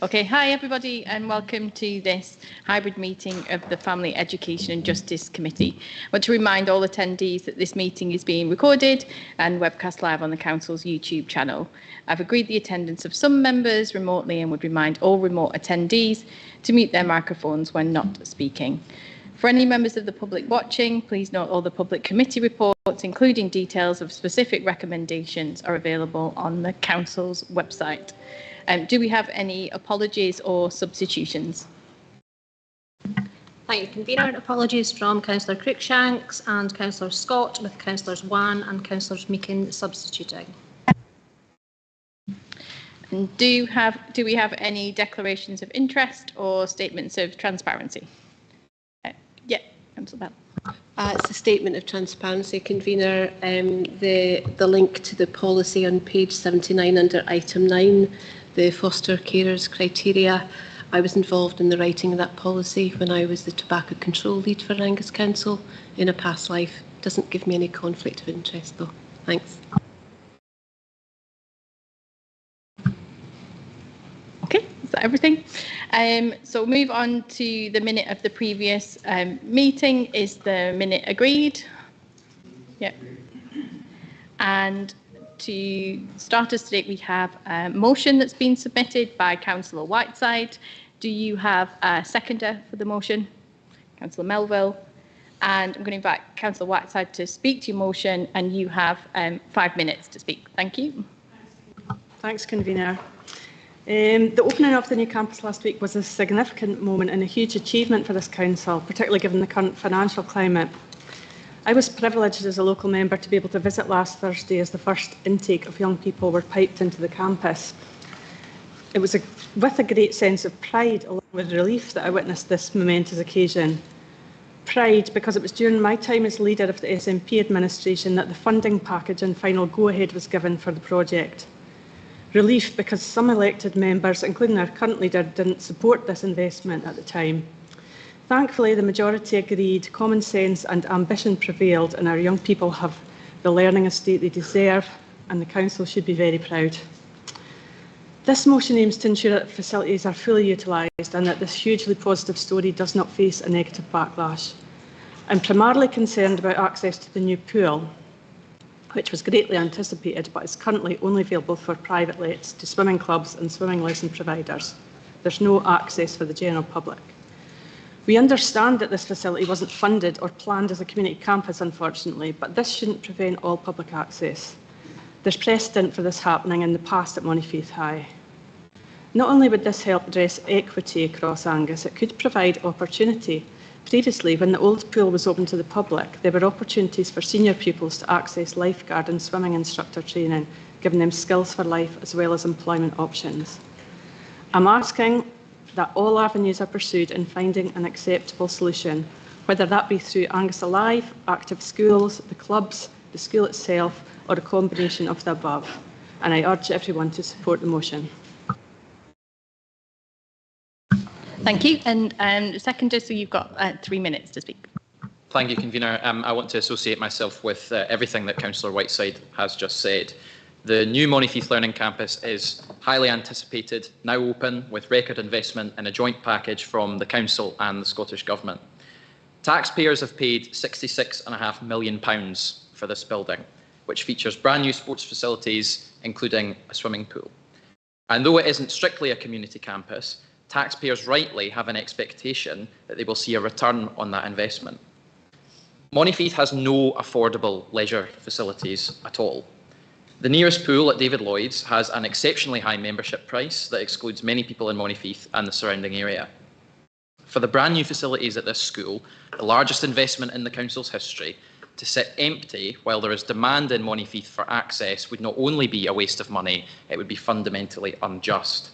Okay, hi everybody and welcome to this hybrid meeting of the Family Education and Justice Committee. I want to remind all attendees that this meeting is being recorded and webcast live on the Council's YouTube channel. I've agreed the attendance of some members remotely and would remind all remote attendees to mute their microphones when not speaking. For any members of the public watching, please note all the public committee reports, including details of specific recommendations, are available on the Council's website. Do we have any apologies or substitutions? Thank you, Convener. Apologies from Councillor Cruikshanks and Councillor Scott, with Councillors Wan and Councillors Meakin substituting. And do we have any declarations of interest or statements of transparency? Yeah, Councillor Bell. It's a statement of transparency, Convener. The link to the policy on page 79 under item 9, the foster carers criteria. I was involved in the writing of that policy when I was the tobacco control lead for Angus Council in a past life. Doesn't give me any conflict of interest though. Thanks. Okay, is that everything? So we'll move on to the minute of the previous meeting. Is the minute agreed? Yeah. And to start us today, we have a motion that's been submitted by Councillor Whiteside. Do you have a seconder for the motion? Councillor Melville. And I'm going to invite Councillor Whiteside to speak to your motion, and you have 5 minutes to speak. Thank you. Thanks, Convener. The opening of the new campus last week was a significant moment and a huge achievement for this council, particularly given the current financial climate. I was privileged as a local member to be able to visit last Thursday as the first intake of young people were piped into the campus. It was with a great sense of pride along with relief that I witnessed this momentous occasion. Pride because it was during my time as leader of the SNP administration that the funding package and final go-ahead was given for the project. Relief because some elected members, including our current leader, didn't support this investment at the time. Thankfully, the majority agreed, common sense and ambition prevailed, and our young people have the learning estate they deserve, and the Council should be very proud. This motion aims to ensure that facilities are fully utilised and that this hugely positive story does not face a negative backlash. I'm primarily concerned about access to the new pool, which was greatly anticipated but is currently only available for private lets to swimming clubs and swimming lesson providers. There's no access for the general public. We understand that this facility wasn't funded or planned as a community campus, unfortunately, but this shouldn't prevent all public access. There's precedent for this happening in the past at Monyfeith High. Not only would this help address equity across Angus, it could provide opportunity. Previously, when the old pool was open to the public, there were opportunities for senior pupils to access lifeguard and swimming instructor training, giving them skills for life as well as employment options. I'm asking that all avenues are pursued in finding an acceptable solution, whether that be through Angus Alive, active schools, the clubs, the school itself, or a combination of the above. And I urge everyone to support the motion. Thank you. And seconder, so you've got 3 minutes to speak. Thank you, Convener. I want to associate myself with everything that Councillor Whiteside has just said. The new Monyfeith Learning Campus is highly anticipated, now open, with record investment in a joint package from the Council and the Scottish Government. Taxpayers have paid £66.5 million for this building, which features brand new sports facilities, including a swimming pool. And though it isn't strictly a community campus, taxpayers rightly have an expectation that they will see a return on that investment. Monyfeith has no affordable leisure facilities at all. The nearest pool at David Lloyd's has an exceptionally high membership price that excludes many people in Monyfeith and the surrounding area. For the brand new facilities at this school, the largest investment in the Council's history, to sit empty while there is demand in Monyfeith for access would not only be a waste of money, it would be fundamentally unjust.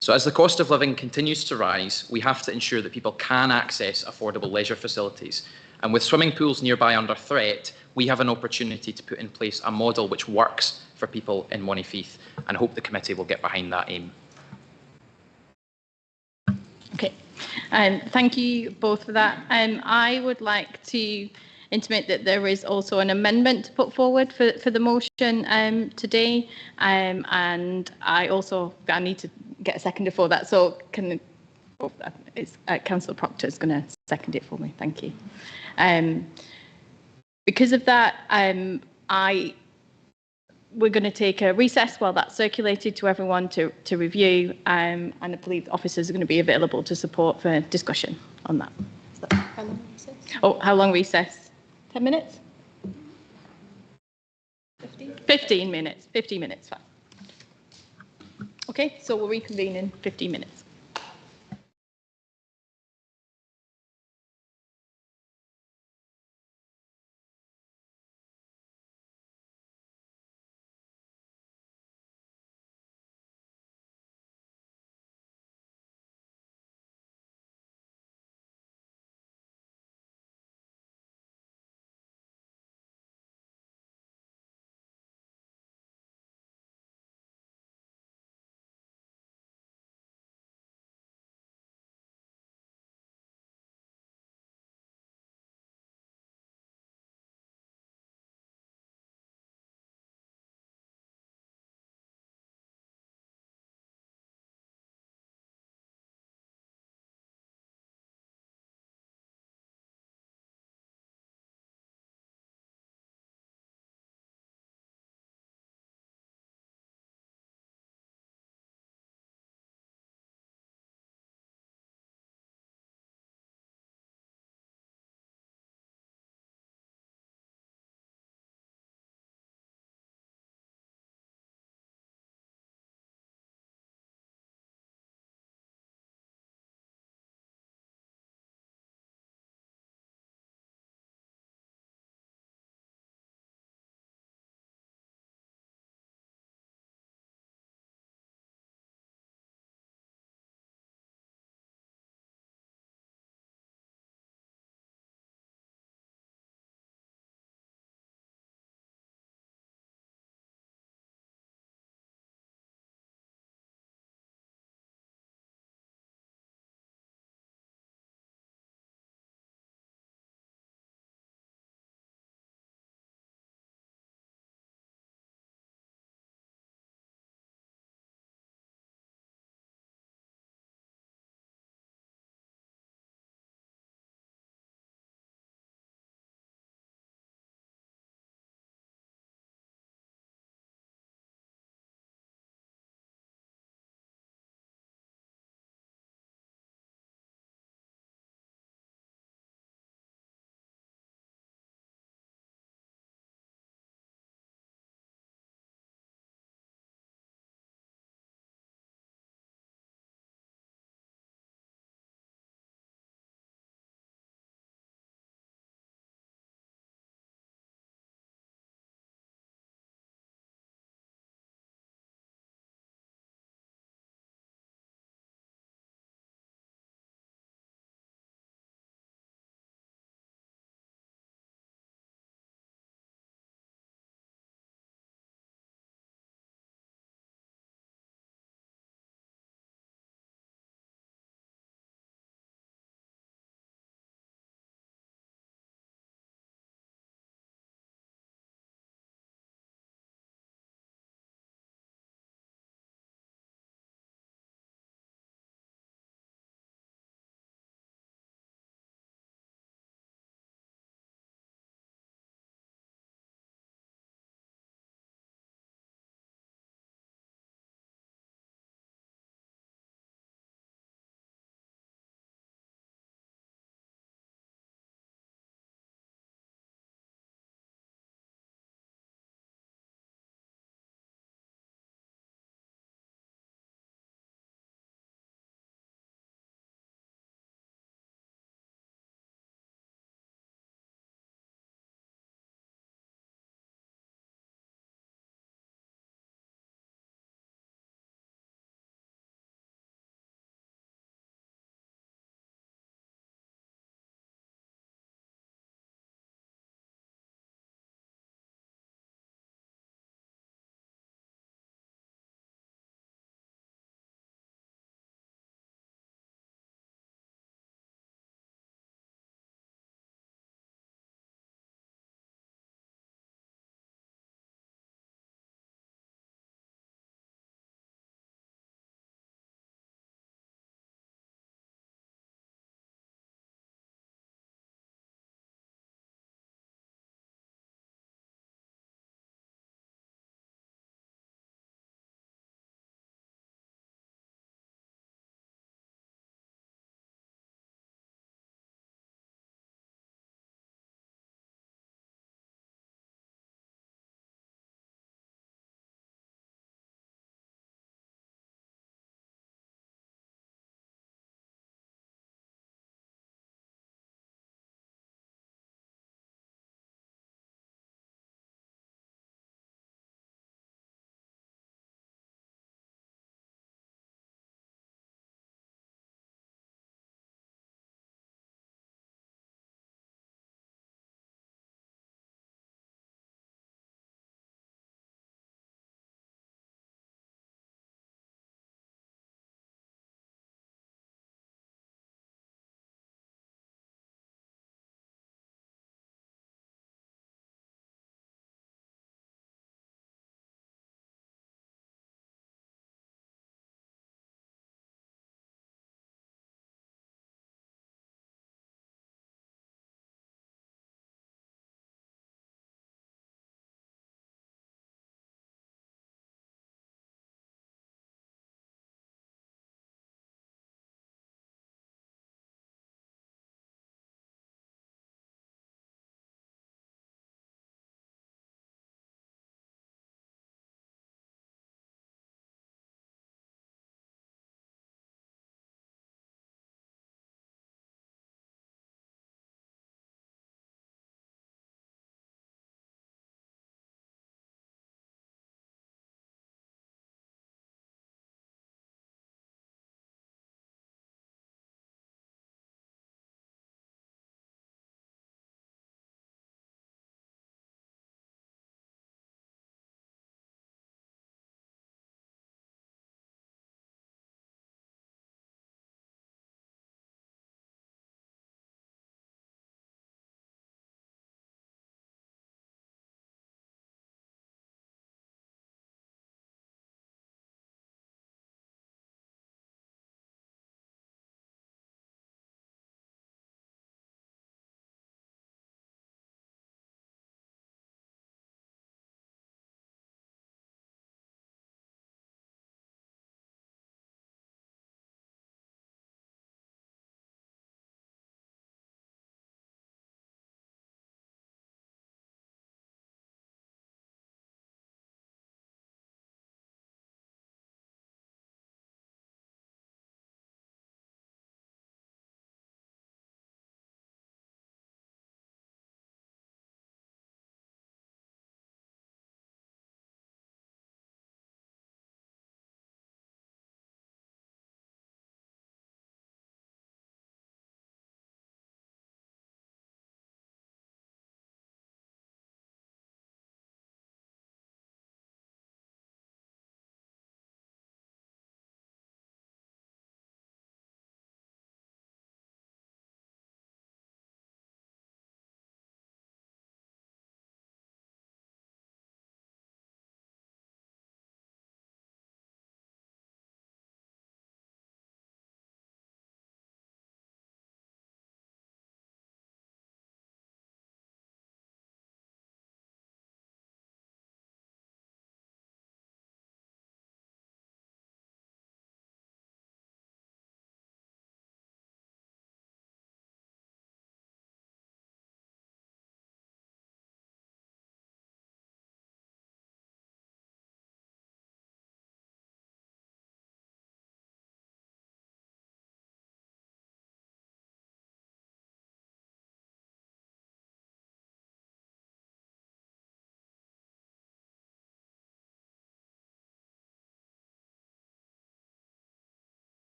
So as the cost of living continues to rise, we have to ensure that people can access affordable leisure facilities. And with swimming pools nearby under threat, we have an opportunity to put in place a model which works for people in Monyfeith, and hope the committee will get behind that aim. Okay, thank you both for that. I would like to intimate that there is also an amendment to put forward for the motion today, and I need to get a seconder for that. So it's Councillor Proctor is going to second it for me. Thank you. Because of that, we're going to take a recess while that's circulated to everyone to review, and I believe officers are going to be available to support for discussion on that. How long recess? Oh, how long recess? 10 minutes? 15 minutes. 15 minutes, fine. Okay, so we'll reconvene in 15 minutes.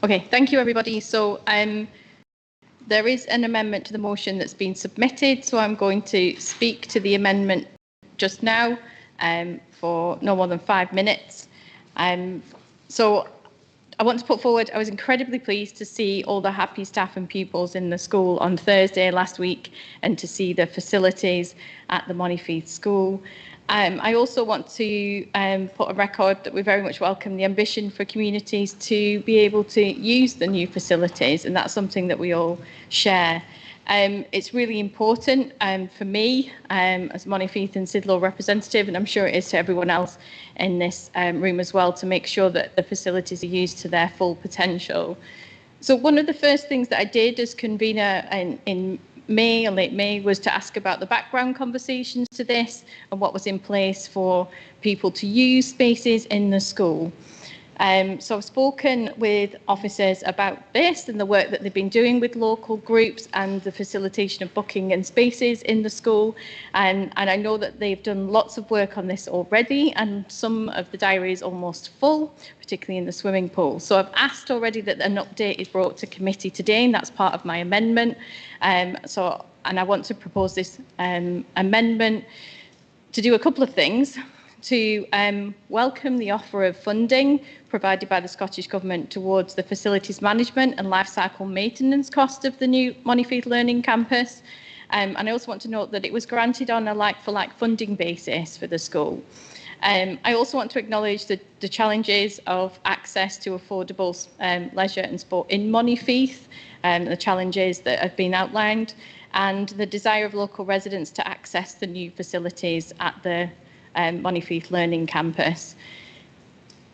Okay, thank you, everybody. So there is an amendment to the motion that's been submitted, so I'm going to speak to the amendment just now for no more than 5 minutes. So I want to put forward, I was incredibly pleased to see all the happy staff and pupils in the school on Thursday last week and to see the facilities at the Monifeith School. I also want to put a record that we very much welcome the ambition for communities to be able to use the new facilities, and that's something that we all share. It's really important for me as Monifeith and Sidlaw representative, and I'm sure it is to everyone else in this room as well, to make sure that the facilities are used to their full potential. So one of the first things that I did as convener in May or late May was to ask about the background conversations to this and what was in place for people to use spaces in the school. So I've spoken with officers about this and the work that they've been doing with local groups and the facilitation of booking and spaces in the school. And I know that they've done lots of work on this already, and some of the diary is almost full, particularly in the swimming pool. So I've asked already that an update is brought to committee today, and that's part of my amendment. And I want to propose this amendment to do a couple of things. To welcome the offer of funding provided by the Scottish Government towards the facilities management and life cycle maintenance cost of the new Monifeith Learning Campus. And I also want to note that it was granted on a like-for-like funding basis for the school. I also want to acknowledge the challenges of access to affordable leisure and sport in Monifeith, the challenges that have been outlined, and the desire of local residents to access the new facilities at the Monifeith Learning Campus.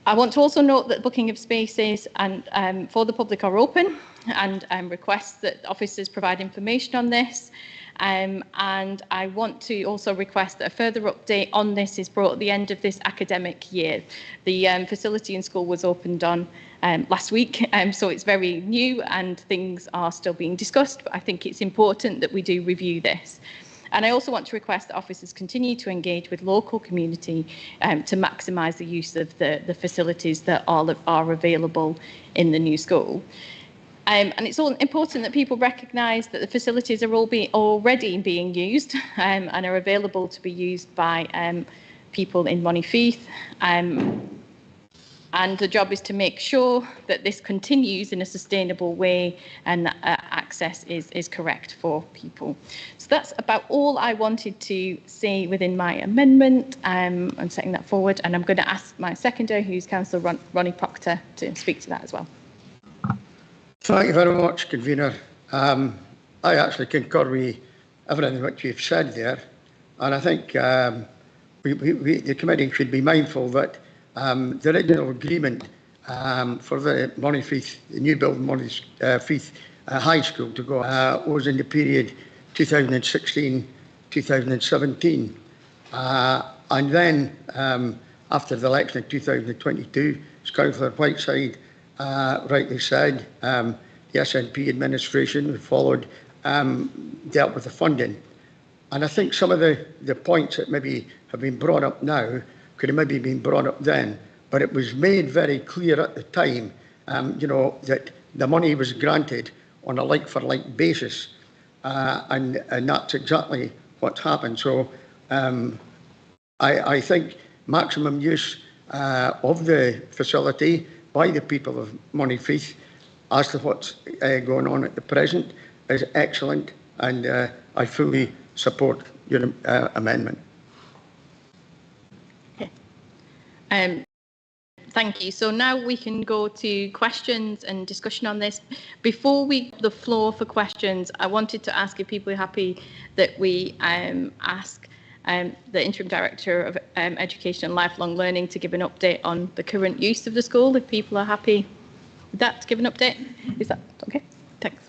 I want to also note that booking of spaces and for the public are open, and request that officers provide information on this. And I want to also request that a further update on this is brought at the end of this academic year. The facility in school was opened on last week, so it's very new and things are still being discussed, but I think it's important that we do review this. And I also want to request that officers continue to engage with local community to maximise the use of the facilities that are available in the new school. And it's all important that people recognise that the facilities are already being used and are available to be used by people in Monifeith. And the job is to make sure that this continues in a sustainable way and that access is correct for people. So that's about all I wanted to say within my amendment. I'm setting that forward, and I'm going to ask my seconder, who's Councillor Ronnie Proctor, to speak to that as well. Thank you very much, Convener. I actually concur with everything that you've said there, and I think the committee should be mindful that the original agreement for the Monifeith, the new build Monifeith High School to go was in the period 2016-2017. And then after the election in 2022, as Councillor Whiteside rightly said, the SNP administration followed, dealt with the funding. And I think some of the points that maybe have been brought up now could have maybe been brought up then, but it was made very clear at the time, that the money was granted on a like-for-like basis, and that's exactly what's happened. So I think maximum use of the facility by the people of Monifeith as to what's going on at the present is excellent, and I fully support your amendment. Thank you. So now we can go to questions and discussion on this. Before we the floor for questions, I wanted to ask if people are happy that we ask the Interim Director of Education and Lifelong Learning to give an update on the current use of the school, if people are happy with that, to give an update. Is that okay? Thanks.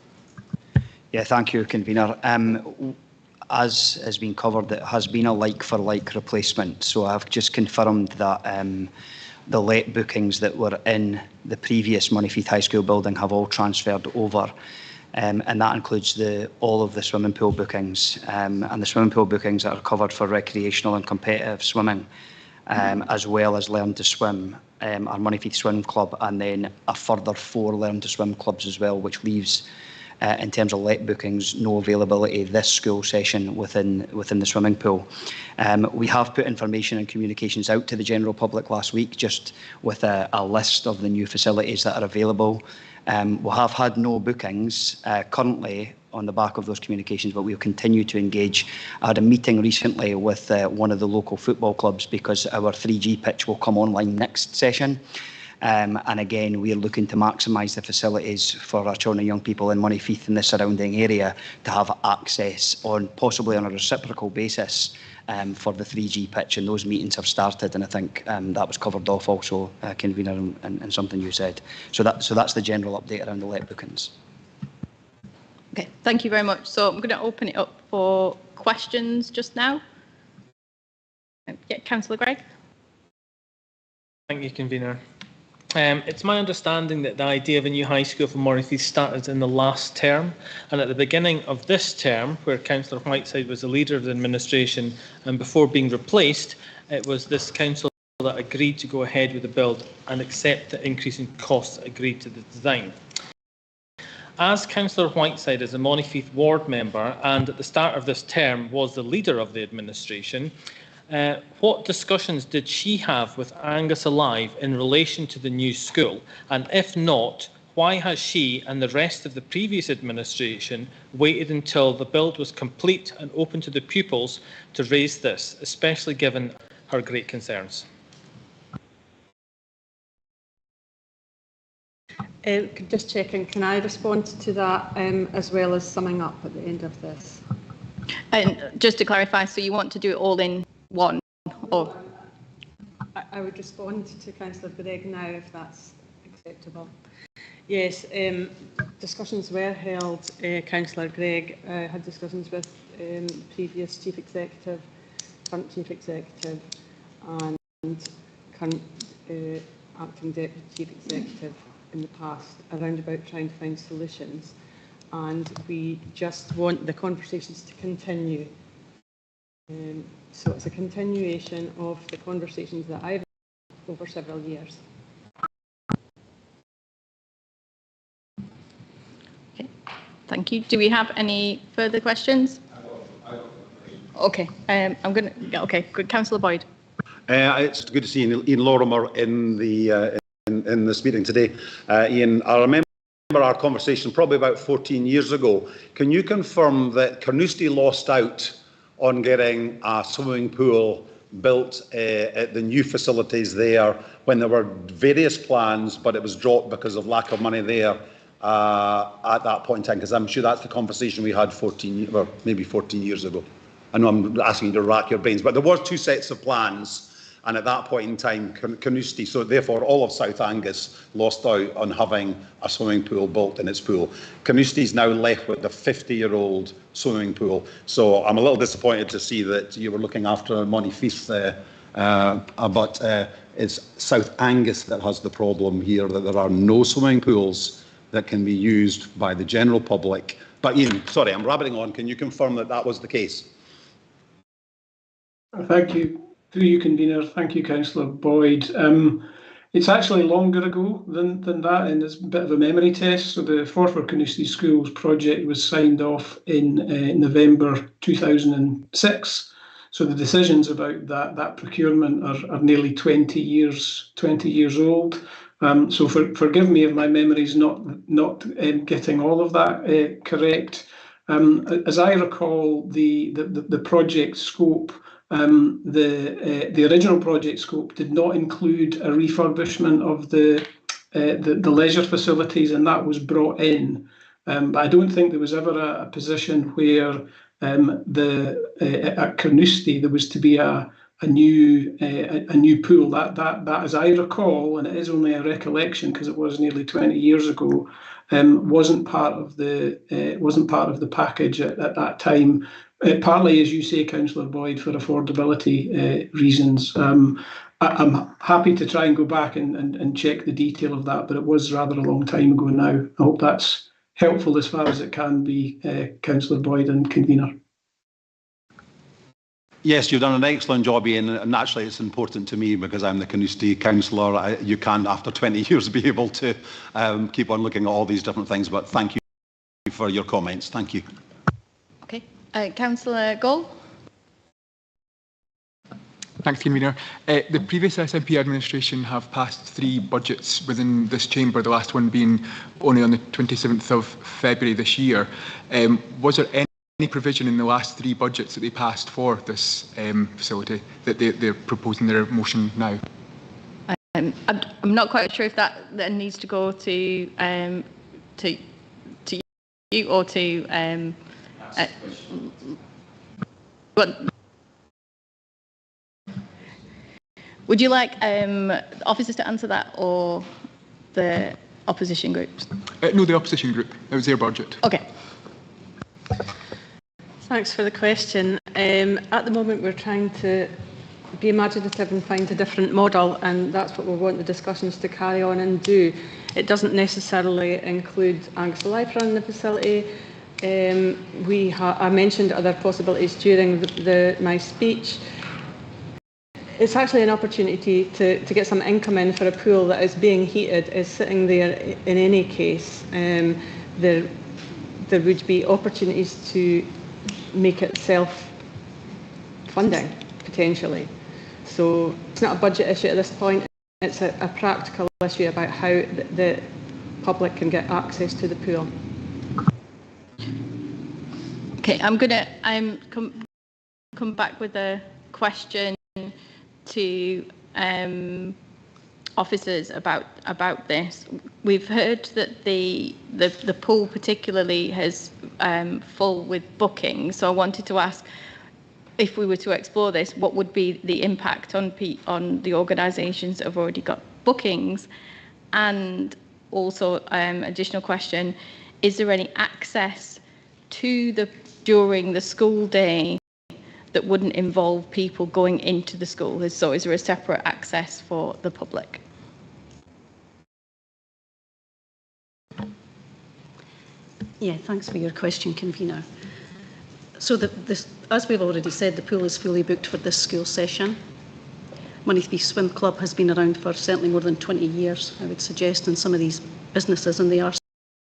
Yeah, thank you, Convener. As has been covered, it has been a like-for-like replacement. So I've just confirmed that the late bookings that were in the previous Monifeith High School building have all transferred over. And that includes all of the swimming pool bookings, and the swimming pool bookings that are covered for recreational and competitive swimming as well as Learn to Swim, our Moneyfeith Swim Club, and then a further 4 Learn to Swim clubs as well, which leaves, in terms of let bookings, no availability this school session within the swimming pool. We have put information and communications out to the general public last week, just with a list of the new facilities that are available. We have had no bookings currently on the back of those communications, but we'll continue to engage. I had a meeting recently with one of the local football clubs because our 3G pitch will come online next session. And again, we're looking to maximise the facilities for our children and young people in Moneyfeith and the surrounding area to have access possibly on a reciprocal basis for the 3G pitch, and those meetings have started, and I think that was covered off also, convener, and something you said. So that's the general update around the let bookings. Okay, thank you very much. So I'm going to open it up for questions just now. Yeah, Councillor Gregg. Thank you, convener. It's my understanding that the idea of a new high school for Moneyfeith started in the last term, and at the beginning of this term, where Councillor Whiteside was the leader of the administration, and before being replaced, it was this council that agreed to go ahead with the build and accept the increase in costs agreed to the design. As Councillor Whiteside is a Moneyfeith ward member and at the start of this term was the leader of the administration, what discussions did she have with Angus Alive in relation to the new school? And if not, why has she and the rest of the previous administration waited until the build was complete and open to the pupils to raise this, especially given her great concerns? Just checking, can I respond to that as well as summing up at the end of this? And just to clarify, so you want to do it all in one? Or I would respond to Councillor Gregg now, if that's acceptable. Yes, discussions were held. Councillor Gregg had discussions with previous Chief Executive, current Chief Executive and current Acting Deputy Chief Executive in the past around about trying to find solutions, and we just want the conversations to continue. So it's a continuation of the conversations that I've had over several years. okay, thank you. Do we have any further questions? Okay, I'm going to. Okay, good, Councillor Boyd. It's good to see Ian Lorimer in the in this meeting today. Ian, I remember our conversation probably about 14 years ago. Can you confirm that Carnoustie lost out on getting a swimming pool built at the new facilities there when there were various plans, but it was dropped because of lack of money there at that point in time? Because I'm sure that's the conversation we had 14 years ago. I know I'm asking you to rack your brains, but there was 2 sets of plans. And at that point in time, Carnoustie, so therefore all of South Angus, lost out on having a swimming pool built in its pool. Carnoustie is now left with a 50-year-old swimming pool. So I'm a little disappointed to see that you were looking after Moneyfeith, but it's South Angus that has the problem here, that there are no swimming pools that can be used by the general public. But Ian, sorry, I'm rabbiting on. Can you confirm that that was the case? Thank you. Through you, convener. Thank you, Councillor Boyd. It's actually longer ago than that, and it's a bit of a memory test. So the Forfar Carnoustie Schools project was signed off in November 2006. So the decisions about that procurement are nearly 20 years old. So forgive me if my memory is not getting all of that correct. As I recall, the project scope. The original project scope did not include a refurbishment of the leisure facilities, and that was brought in. But I don't think there was ever a position where at Carnoustie there was to be a new pool. That, as I recall, and it is only a recollection because it was nearly 20 years ago, wasn't part of the package at that time. Partly, as you say, Councillor Boyd, for affordability reasons. I'm happy to try and go back and check the detail of that, but it was rather a long time ago now. I hope that's helpful as far as it can be, Councillor Boyd and convener. Yes, you've done an excellent job, Ian, and naturally it's important to me because I'm the Carnoustie councillor. You can't, after 20 years, be able to keep on looking at all these different things, but thank you for your comments. Thank you. Okay. Councillor Goll. Thanks, Convener. The previous SNP administration have passed 3 budgets within this chamber, the last one being only on the 27th of February this year. Was there any provision in the last 3 budgets that they passed for this facility that they're proposing their motion now? I'm not quite sure if that then needs to go to you or to but would you like officers to answer that or the opposition groups? No, the opposition group. It was their budget. Okay. Thanks for the question. At the moment, we're trying to be imaginative and find a different model, and that's what we want the discussions to carry on and do. It doesn't necessarily include Angus Alive running the facility. I mentioned other possibilities during my speech. It's actually an opportunity to get some income in for a pool that is being heated, is sitting there in any case. There would be opportunities to make it self-funding, potentially. So it's not a budget issue at this point, it's a practical issue about how the public can get access to the pool. Okay, I'm going to come back with a question to officers about this. We've heard that the pool particularly has full with bookings, so I wanted to ask, if we were to explore this, what would be the impact on the organisations that have already got bookings? And also, additional question, is there any access to during the school day that wouldn't involve people going into the school? So is there a separate access for the public? Yeah, thanks for your question, Convener. So as we've already said, the pool is fully booked for this school session. Moneythby Swim Club has been around for certainly more than 20 years, I would suggest, and some of these businesses, and they are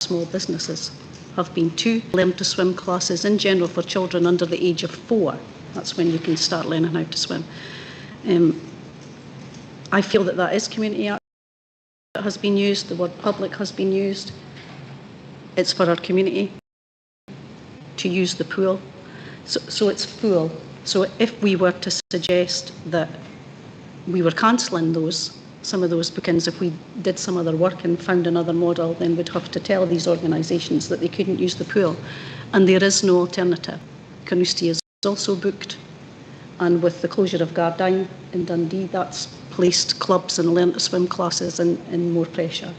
small businesses, have been 2 learn to swim classes in general for children under the age of 4. That's when you can start learning how to swim. I feel that is community art that has been used, the word public has been used. It's for our community to use the pool. So it's full. So if we were to suggest that we were cancelling some of those bookings, if we did some other work and found another model, then we'd have to tell these organisations that they couldn't use the pool. And there is no alternative. Carnoustie is also booked, and with the closure of Gardyne in Dundee, that's placed clubs and learn to swim classes in more pressure.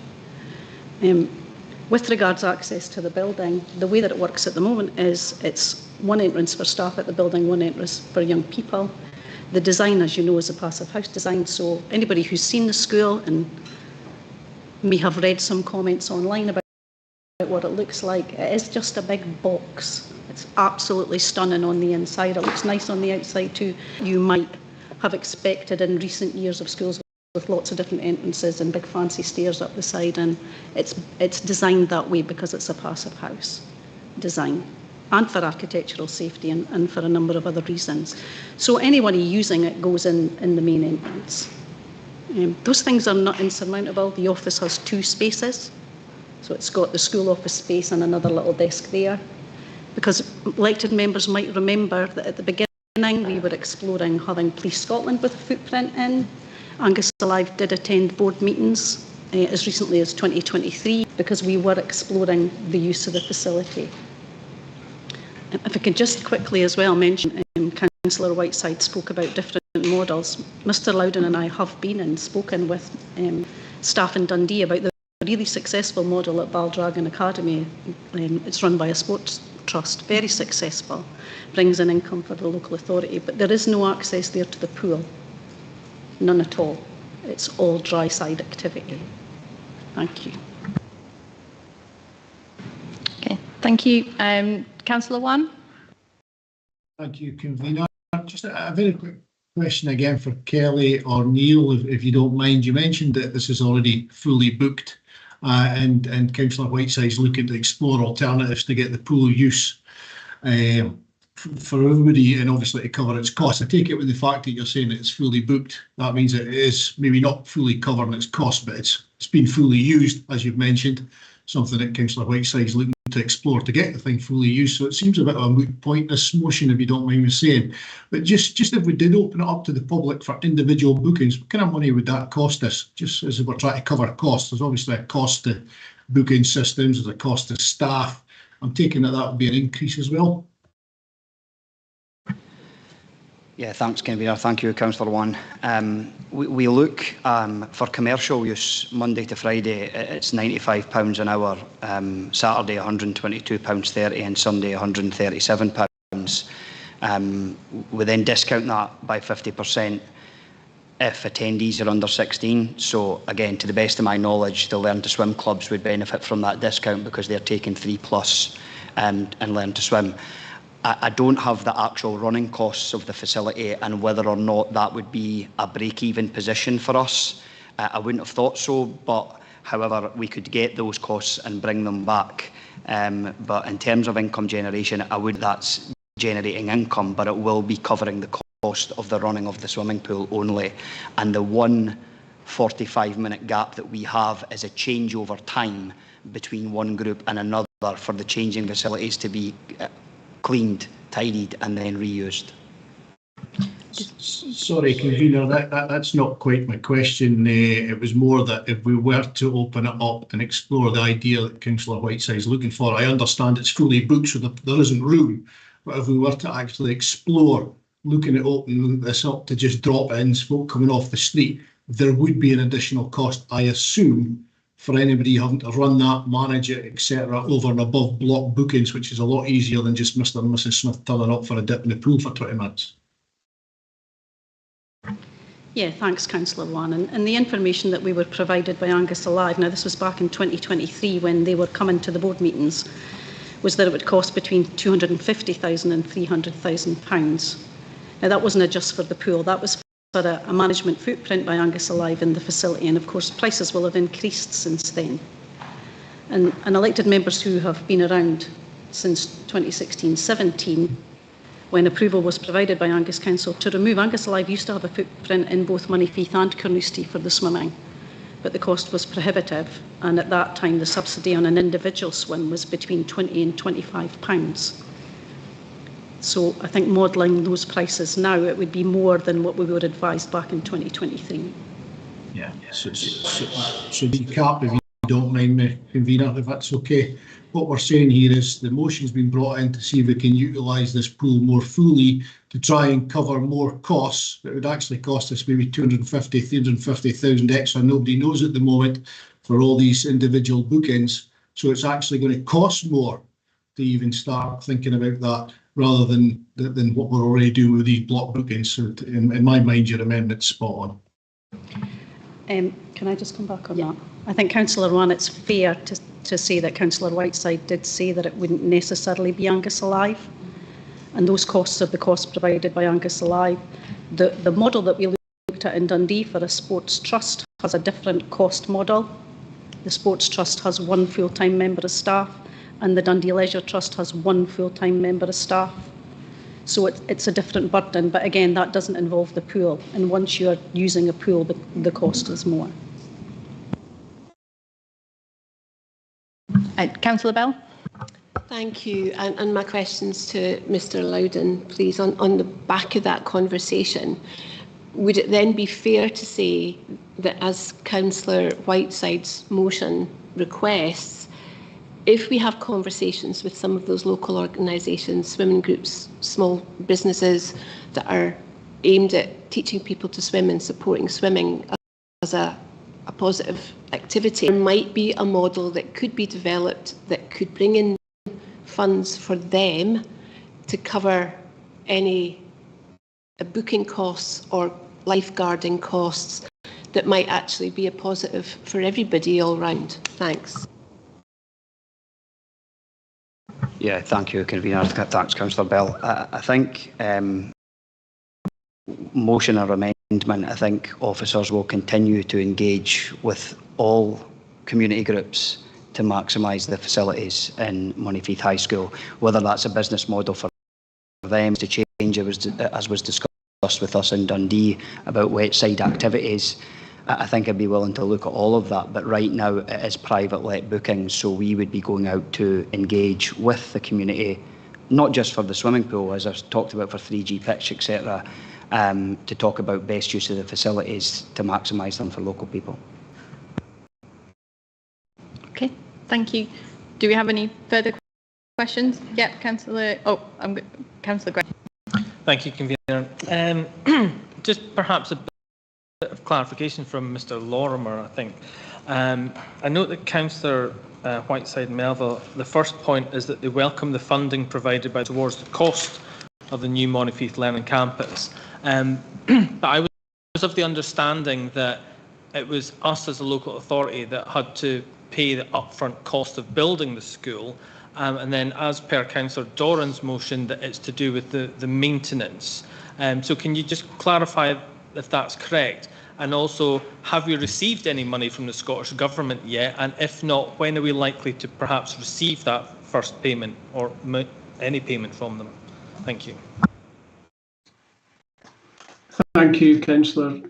With regards access to the building, the way that it works at the moment is it's 1 entrance for staff at the building, 1 entrance for young people. The design, as you know, is a passive house design, so anybody who's seen the school and may have read some comments online about what it looks like, it is just a big box. It's absolutely stunning on the inside. It looks nice on the outside too. You might have expected in recent years of schools with lots of different entrances and big fancy stairs up the side, and it's designed that way because it's a passive house design, and for architectural safety and for a number of other reasons. So anybody using it goes in the main entrance. Those things are not insurmountable. The office has 2 spaces, so it's got the school office space and another little desk there. Because elected members might remember that at the beginning we were exploring having Police Scotland with a footprint in. Angus Alive did attend board meetings as recently as 2023 because we were exploring the use of the facility. If I could just quickly as well mention, Councillor Whiteside spoke about different models. Mr Loudon and I have been and spoken with staff in Dundee about the really successful model at Baldragon Academy. It's run by a sports trust, very successful, brings in income for the local authority, but there is no access there to the pool, none at all. It's all dry side activity. Thank you. Okay, thank you. Councillor Wan. Thank you, Convener. Convener, just a very quick question again for Kelly or Neil, if you don't mind. You mentioned that this is already fully booked and Councillor Whiteside's looking to explore alternatives to get the pool use for everybody and obviously to cover its costs. I take it with the fact that you're saying that it's fully booked, that means that it is maybe not fully covering its costs, but it's been fully used, as you've mentioned, something that Councillor Whiteside's looking to explore to get the thing fully used. So it seems a bit of a moot point, this motion, if you don't mind me saying. But just if we did open it up to the public for individual bookings, what kind of money would that cost us? Just as we're trying to cover costs, there's obviously a cost to booking systems, there's a cost to staff. I'm taking that would be an increase as well. Yeah, thanks, Convener. Thank you, Councillor Wan. We look for commercial use Monday to Friday. It's £95 an hour, Saturday £122.30 and Sunday £137. We then discount that by 50% if attendees are under 16. So again, to the best of my knowledge, the Learn to Swim clubs would benefit from that discount because they're taking 3+ and Learn to Swim. I don't have the actual running costs of the facility and whether or not that would be a break-even position for us. I wouldn't have thought so, but however, we could get those costs and bring them back. But in terms of income generation, that's generating income, but it will be covering the cost of the running of the swimming pool only. And the 1 45-minute gap that we have is a change over time between one group and another for the changing facilities to be cleaned, tidied and then reused. Sorry, Convener, that's not quite my question. It was more that if we were to open it up and explore the idea that Councillor Whiteside is looking for, I understand it's fully booked, so there isn't room. But if we were to actually explore looking at opening this up to just drop-ins, folk coming off the street, there would be an additional cost, I assume, for anybody having to run that, manage it, etc., over and above block bookings, which is a lot easier than just Mr. and Mrs. Smith turning up for a dip in the pool for 20 minutes. Yeah, thanks, Councillor Wan. And the information that we were provided by Angus Alive, now this was back in 2023 when they were coming to the board meetings, was that it would cost between £250,000 and £300,000. Now that wasn't just for the pool, that was for a management footprint by Angus Alive in the facility, and of course prices will have increased since then. And elected members who have been around since 2016-17, when approval was provided by Angus Council to remove, Angus Alive used to have a footprint in both Moneyfeith and Carnoustie for the swimming, but the cost was prohibitive, and at that time the subsidy on an individual swim was between £20 and £25. So I think modelling those prices now, it would be more than what we were advised back in 2023. Yeah, so recap, if you don't mind me, Convener, if that's okay. What we're saying here is the motion's been brought in to see if we can utilise this pool more fully to try and cover more costs. It would actually cost us maybe 250, 350,000 extra. Nobody knows at the moment for all these individual bookings. So it's actually going to cost more to even start thinking about that, rather than what we're already doing with these block bookings. So in my mind, your amendment's spot on. Can I just come back on that? I think, Councillor Wan, it's fair to say that Councillor Whiteside did say that it wouldn't necessarily be Angus Alive, and those costs are the costs provided by Angus Alive. The model that we looked at in Dundee for a sports trust has a different cost model. The sports trust has one full-time member of staff, and the Dundee Leisure Trust has one full-time member of staff. So it's a different burden, but again, that doesn't involve the pool. And once you're using a pool, the cost is more. Councillor Bell. Thank you. And my questions to Mr. Loudon, please, on the back of that conversation. Would it then be fair to say that, as Councillor Whiteside's motion requests, if we have conversations with some of those local organisations, swimming groups, small businesses that are aimed at teaching people to swim and supporting swimming as a positive activity, there might be a model that could be developed that could bring in funds for them to cover any booking costs or lifeguarding costs that might actually be a positive for everybody all round. Thanks. Yeah, thank you, Convener. Thanks, Councillor Bell. I think motion or amendment, I think officers will continue to engage with all community groups to maximise the facilities in Moneyfeith High School, whether that's a business model for them to change, as was discussed with us in Dundee about wet-side activities. I think I'd be willing to look at all of that, but right now it is private let bookings, so we would be going out to engage with the community, not just for the swimming pool, as I've talked about for 3G pitch, etc., to talk about best use of the facilities to maximise them for local people. Okay, thank you. Do we have any further questions? Yep, Councillor. Oh, Councillor Gray. Thank you, Convener. Just perhaps a bit of clarification from Mr. Lorimer, I think. I note that Councillor Whiteside Melville, the first point is that they welcome the funding provided towards the cost of the new Moneyfeith Learning Campus. But I was of the understanding that it was us as a local authority that had to pay the upfront cost of building the school, and then as per Councillor Doran's motion, that it's to do with the maintenance. So can you just clarify if that's correct? And also, have we received any money from the Scottish Government yet? And if not, when are we likely to perhaps receive that first payment or any payment from them? Thank you. Thank you, Councillor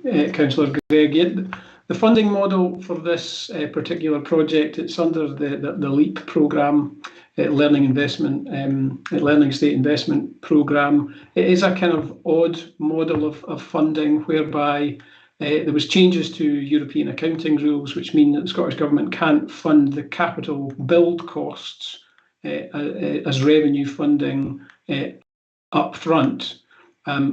Gregg. The funding model for this particular project, it's under the LEAP programme, Learning Estate Investment Programme. It is a kind of odd model of funding whereby there was changes to European accounting rules, which mean that the Scottish Government can't fund the capital build costs as revenue funding up front.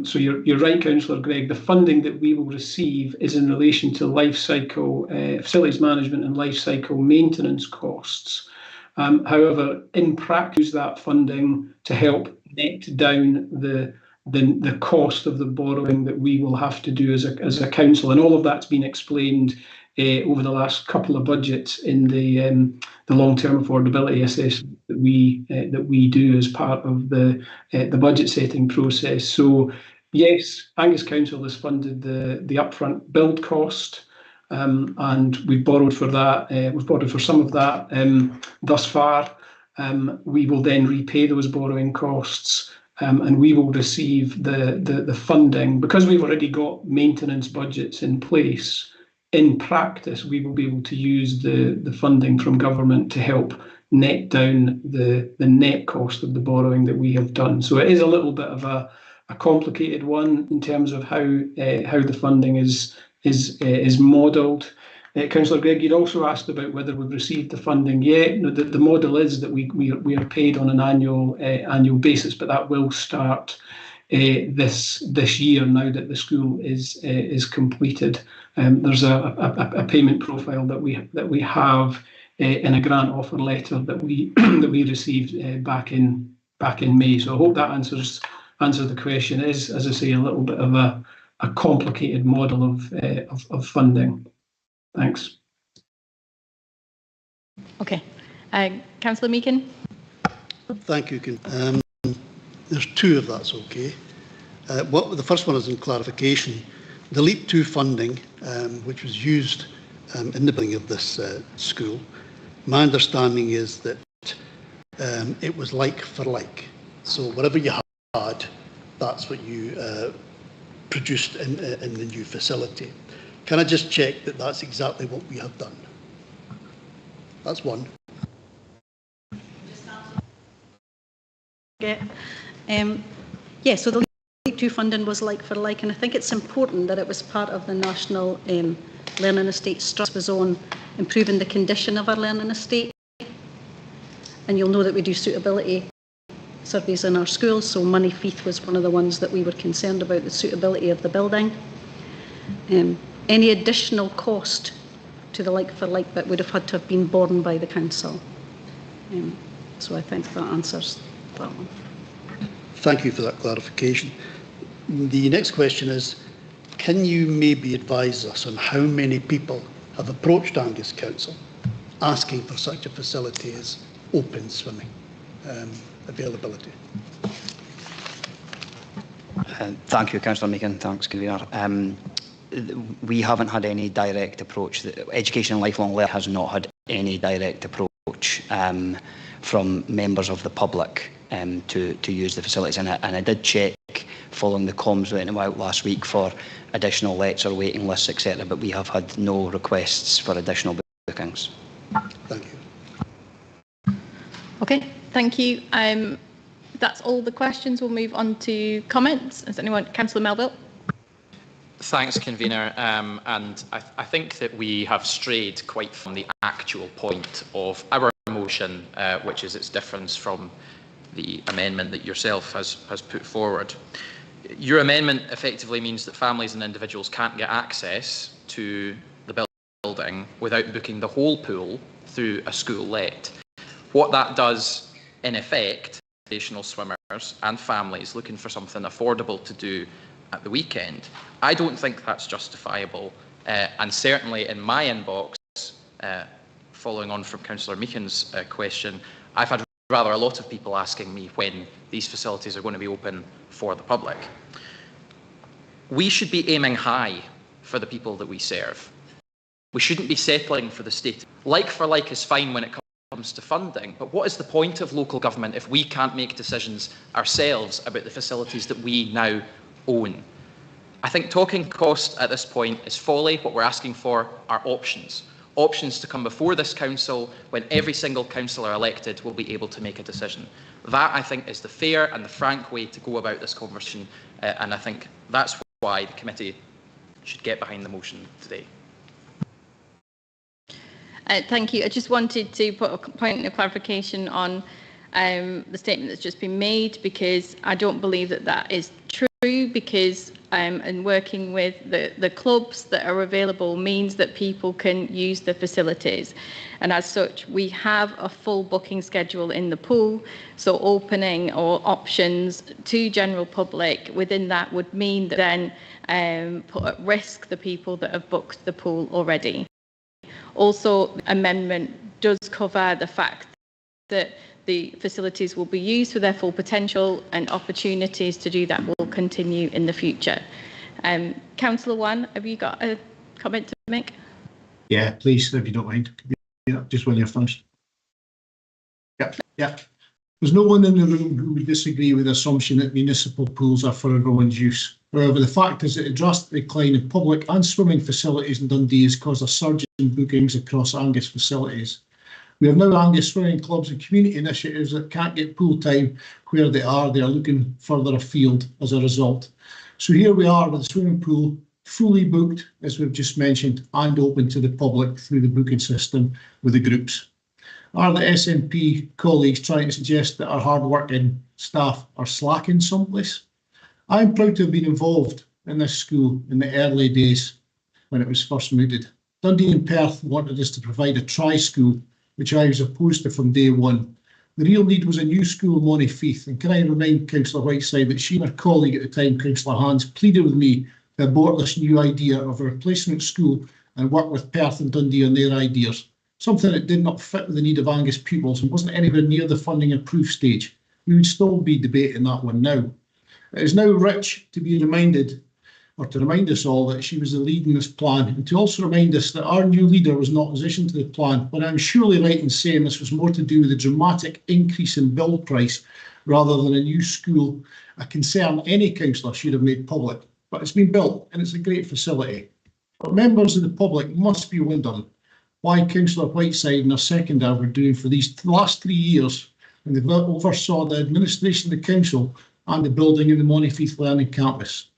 So you're right, Councillor Gregg. The funding that we will receive is in relation to life cycle facilities management and life cycle maintenance costs. However, in practice, that funding to help net down the cost of the borrowing that we will have to do as a council, and all of that's been explained over the last couple of budgets in the long-term affordability assessment that we do as part of the budget setting process. So yes, Angus Council has funded the upfront build cost, and we've borrowed for that. We've borrowed for some of that thus far. We will then repay those borrowing costs. And we will receive the funding because we've already got maintenance budgets in place. In practice, we will be able to use the funding from government to help net down the net cost of the borrowing that we have done. So it is a little bit of a complicated one in terms of how the funding is modelled. Councillor Gregg, you'd also asked about whether we've received the funding yet. No, the model is that we are paid on an annual basis, but that will start this year now that the school is completed. There's a payment profile that we have in a grant offer letter that we received back in May. So I hope that answers the question. It is, as I say, a little bit of a complicated model of funding. Thanks. Okay. Councillor Meakin. Thank you. There's two, if that's okay. The first one is in clarification. The LEAP 2 funding, which was used in the building of this school, my understanding is that it was like for like. So whatever you had, that's what you produced in the new facility. Can I just check that that's exactly what we have done? That's one. Yeah, so the LEAP 2 funding was like for like, and I think it's important that it was part of the National Learning Estate Strategy was on improving the condition of our learning estate. And you'll know that we do suitability surveys in our schools, so Moneyfeith was one of the ones that we were concerned about, the suitability of the building. Any additional cost to the like for like bit would have had to have been borne by the council. So I think that answers that one. Thank you for that clarification. The next question is, can you maybe advise us on how many people have approached Angus Council asking for such a facility as open swimming availability? Thank you, Councillor Meakin. Thanks, Convener. We haven't had any direct approach. Education and Lifelong Learning has not had any direct approach from members of the public to use the facilities. And I did check following the comms that went out last week for additional lets or waiting lists, etc. But we have had no requests for additional bookings. Thank you. Okay, thank you. That's all the questions. We'll move on to comments. Has anyone, Councillor Melville? Thanks, Convener. And I think that we have strayed quite from the actual point of our motion, which is its difference from the amendment that yourself has put forward. Your amendment effectively means that families and individuals can't get access to the building without booking the whole pool through a school let. What that does, in effect, recreational swimmers and families looking for something affordable to do at the weekend. I don't think that's justifiable, and certainly in my inbox, following on from Councillor Meakin's question, I've had rather a lot of people asking me when these facilities are going to be open for the public. We should be aiming high for the people that we serve. We shouldn't be settling for the state. Like for like is fine when it comes to funding, but what is the point of local government if we can't make decisions ourselves about the facilities that we now own? I think talking cost at this point is folly. What we're asking for are options. Options to come before this council when every single councillor elected will be able to make a decision. That, I think, is the fair and the frank way to go about this conversation, and I think that's why the committee should get behind the motion today. Thank you. I just wanted to put a point of clarification on the statement that's just been made, because I don't believe that that is true, because and working with the clubs that are available means that people can use the facilities, and as such we have a full booking schedule in the pool, so opening or options to general public within that would mean that then put at risk the people that have booked the pool already. Also, the amendment does cover the fact that the facilities will be used for their full potential, and opportunities to do that will continue in the future. Councillor Wan, have you got a comment to make? Yeah, please, if you don't mind. Yeah, just when you're finished. Yeah. There's no one in the room who would disagree with the assumption that municipal pools are for everyone's use. However, the fact is that a drastic decline in public and swimming facilities in Dundee has caused a surge in bookings across Angus facilities. We have now Angus swimming clubs and community initiatives that can't get pool time where they are looking further afield as a result. So here we are with the swimming pool fully booked, as we've just mentioned, and open to the public through the booking system with the groups. Are the SNP colleagues trying to suggest that our hard-working staff are slacking someplace? I'm proud to have been involved in this school in the early days when it was first mooted. Dundee and Perth wanted us to provide a tri-school, which I was opposed to from day one. The real need was a new school in Montefieth, and can I remind Councillor Whiteside that she and her colleague at the time, Councillor Hans, pleaded with me to abort this new idea of a replacement school and work with Perth and Dundee on their ideas, something that did not fit with the need of Angus pupils and wasn't anywhere near the funding approved stage. We would still be debating that one now. It is now rich to be reminded, or to remind us all, that she was the lead in this plan, and to also remind us that our new leader was in opposition to the plan, when I'm surely right in saying this was more to do with the dramatic increase in build price rather than a new school, a concern any councillor should have made public. But it's been built and it's a great facility. But members of the public must be wondering why Councillor Whiteside and her seconder were doing for these last 3 years when they oversaw the administration of the council and the building in the Montefieth Learning Campus.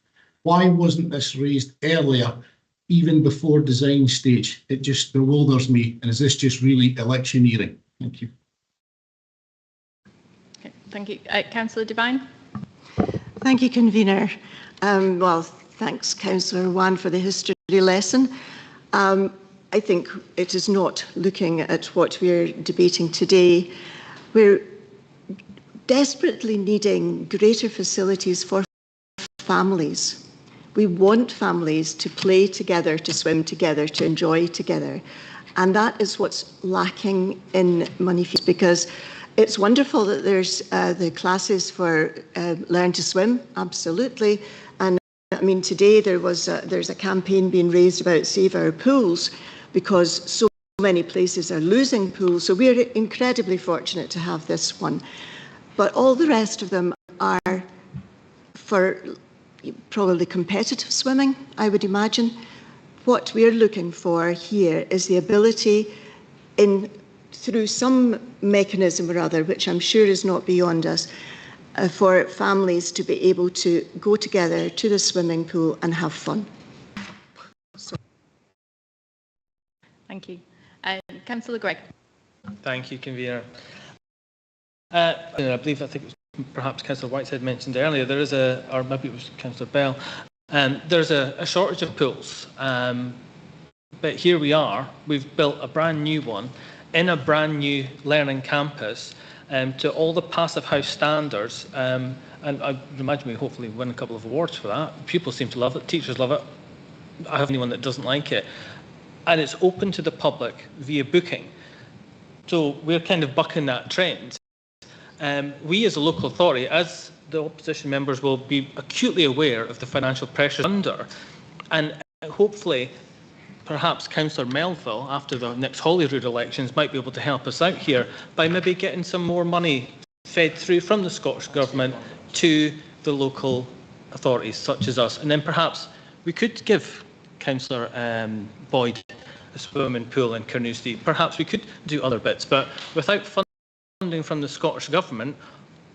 Why wasn't this raised earlier, even before design stage? It just bewilders me. And is this just really electioneering? Thank you. Okay, thank you. Councillor Devine. Thank you, Convener. Well, thanks, Councillor Wan, for the history lesson. I think it is not looking at what we're debating today. We're desperately needing greater facilities for families. We want families to play together, to swim together, to enjoy together. And that is what's lacking in Montefieth, because It's wonderful that there's the classes for Learn to Swim, absolutely. And I mean, today there's a campaign being raised about Save Our Pools, because so many places are losing pools. So we're incredibly fortunate to have this one. But all the rest of them are for probably competitive swimming, I would imagine. What we're looking for here is the ability through some mechanism or other, which I'm sure is not beyond us, for families to be able to go together to the swimming pool and have fun. Thank you. Councillor Gregg. Thank you, Convener. I think it was perhaps Councillor Whiteside mentioned earlier, there is or maybe it was Councillor Bell, there's a shortage of pools. But here we are, we've built a brand new one in a brand new learning campus to all the passive house standards. And I imagine we hopefully win a couple of awards for that. Pupils seem to love it, teachers love it. I have anyone that doesn't like it. And it's open to the public via booking. So we're kind of bucking that trend. We as a local authority, as the opposition members, will be acutely aware of the financial pressures under, and hopefully perhaps Councillor Melville, after the next Holyrood elections, might be able to help us out here by maybe getting some more money fed through from the Scottish Government to the local authorities such as us. And then perhaps we could give Councillor Boyd a swimming pool in Carnoustie. Perhaps we could do other bits, but without funding from the Scottish Government,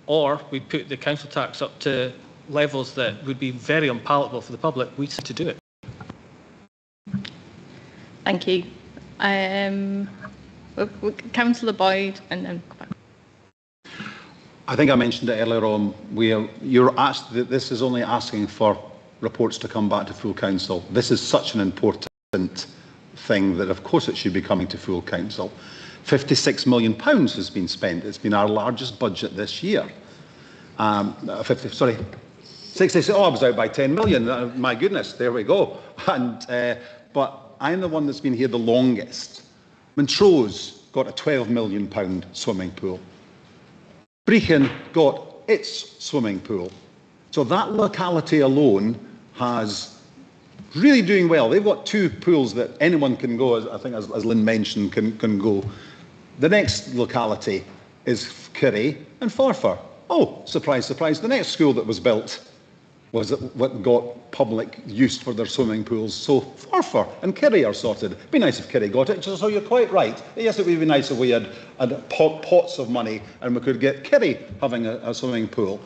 or we put the council tax up to levels that would be very unpalatable for the public, we need to do it. Thank you. Councillor Boyd, and then go back. I think I mentioned it earlier on, where you're asked that this is only asking for reports to come back to full council. This is such an important thing that of course it should be coming to full council. £56 million has been spent. It's been our largest budget this year. 66, I was out by 10 million. My goodness, there we go. But I'm the one that's been here the longest. Montrose got a £12 million swimming pool. Brechin got its swimming pool. So that locality alone has really doing well. They've got 2 pools that anyone can go, I think as Lynn mentioned, can go. The next locality is Kirry and Forfar. Oh, surprise, surprise. The next school that was built was what got public use for their swimming pools. So Forfar and Kirry are sorted. It'd be nice if Kirry got it. So you're quite right. Yes, it would be nice if we had pots of money and we could get Kirry having a swimming pool.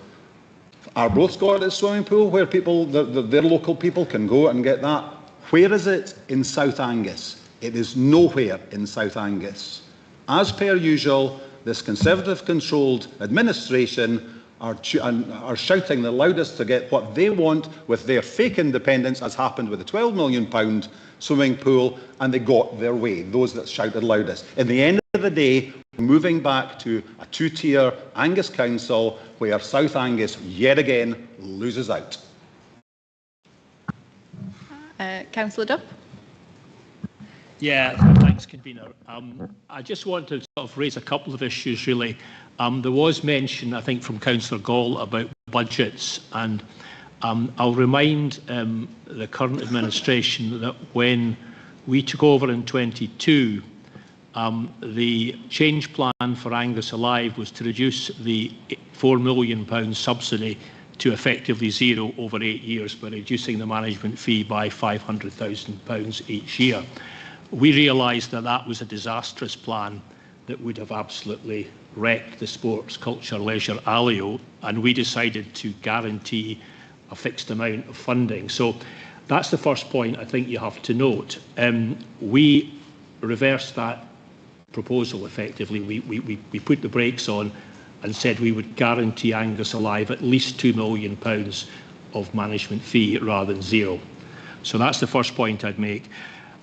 Arbroath's got its swimming pool where people, their local people can go and get that. Where is it? In South Angus. It is nowhere in South Angus. As per usual, this Conservative-controlled administration are shouting the loudest to get what they want with their fake independence, as happened with the £12 million swimming pool, and they got their way, those that shouted loudest. In the end of the day, we're moving back to a 2-tier Angus Council where South Angus, yet again, loses out. Councillor Duff. Yeah, thanks, Convener. I just want to sort of raise a couple of issues, really. There was mention, I think, from Councillor Gall about budgets, and I'll remind the current administration that when we took over in 22, the change plan for Angus Alive was to reduce the £4 million subsidy to effectively zero over 8 years by reducing the management fee by £500,000 each year. We realised that that was a disastrous plan that would have absolutely wrecked the sports, culture, leisure alio, and we decided to guarantee a fixed amount of funding. So that's the first point I think you have to note. We reversed that proposal effectively. We put the brakes on and said we would guarantee Angus Alive at least £2 million of management fee rather than zero. So that's the first point I'd make.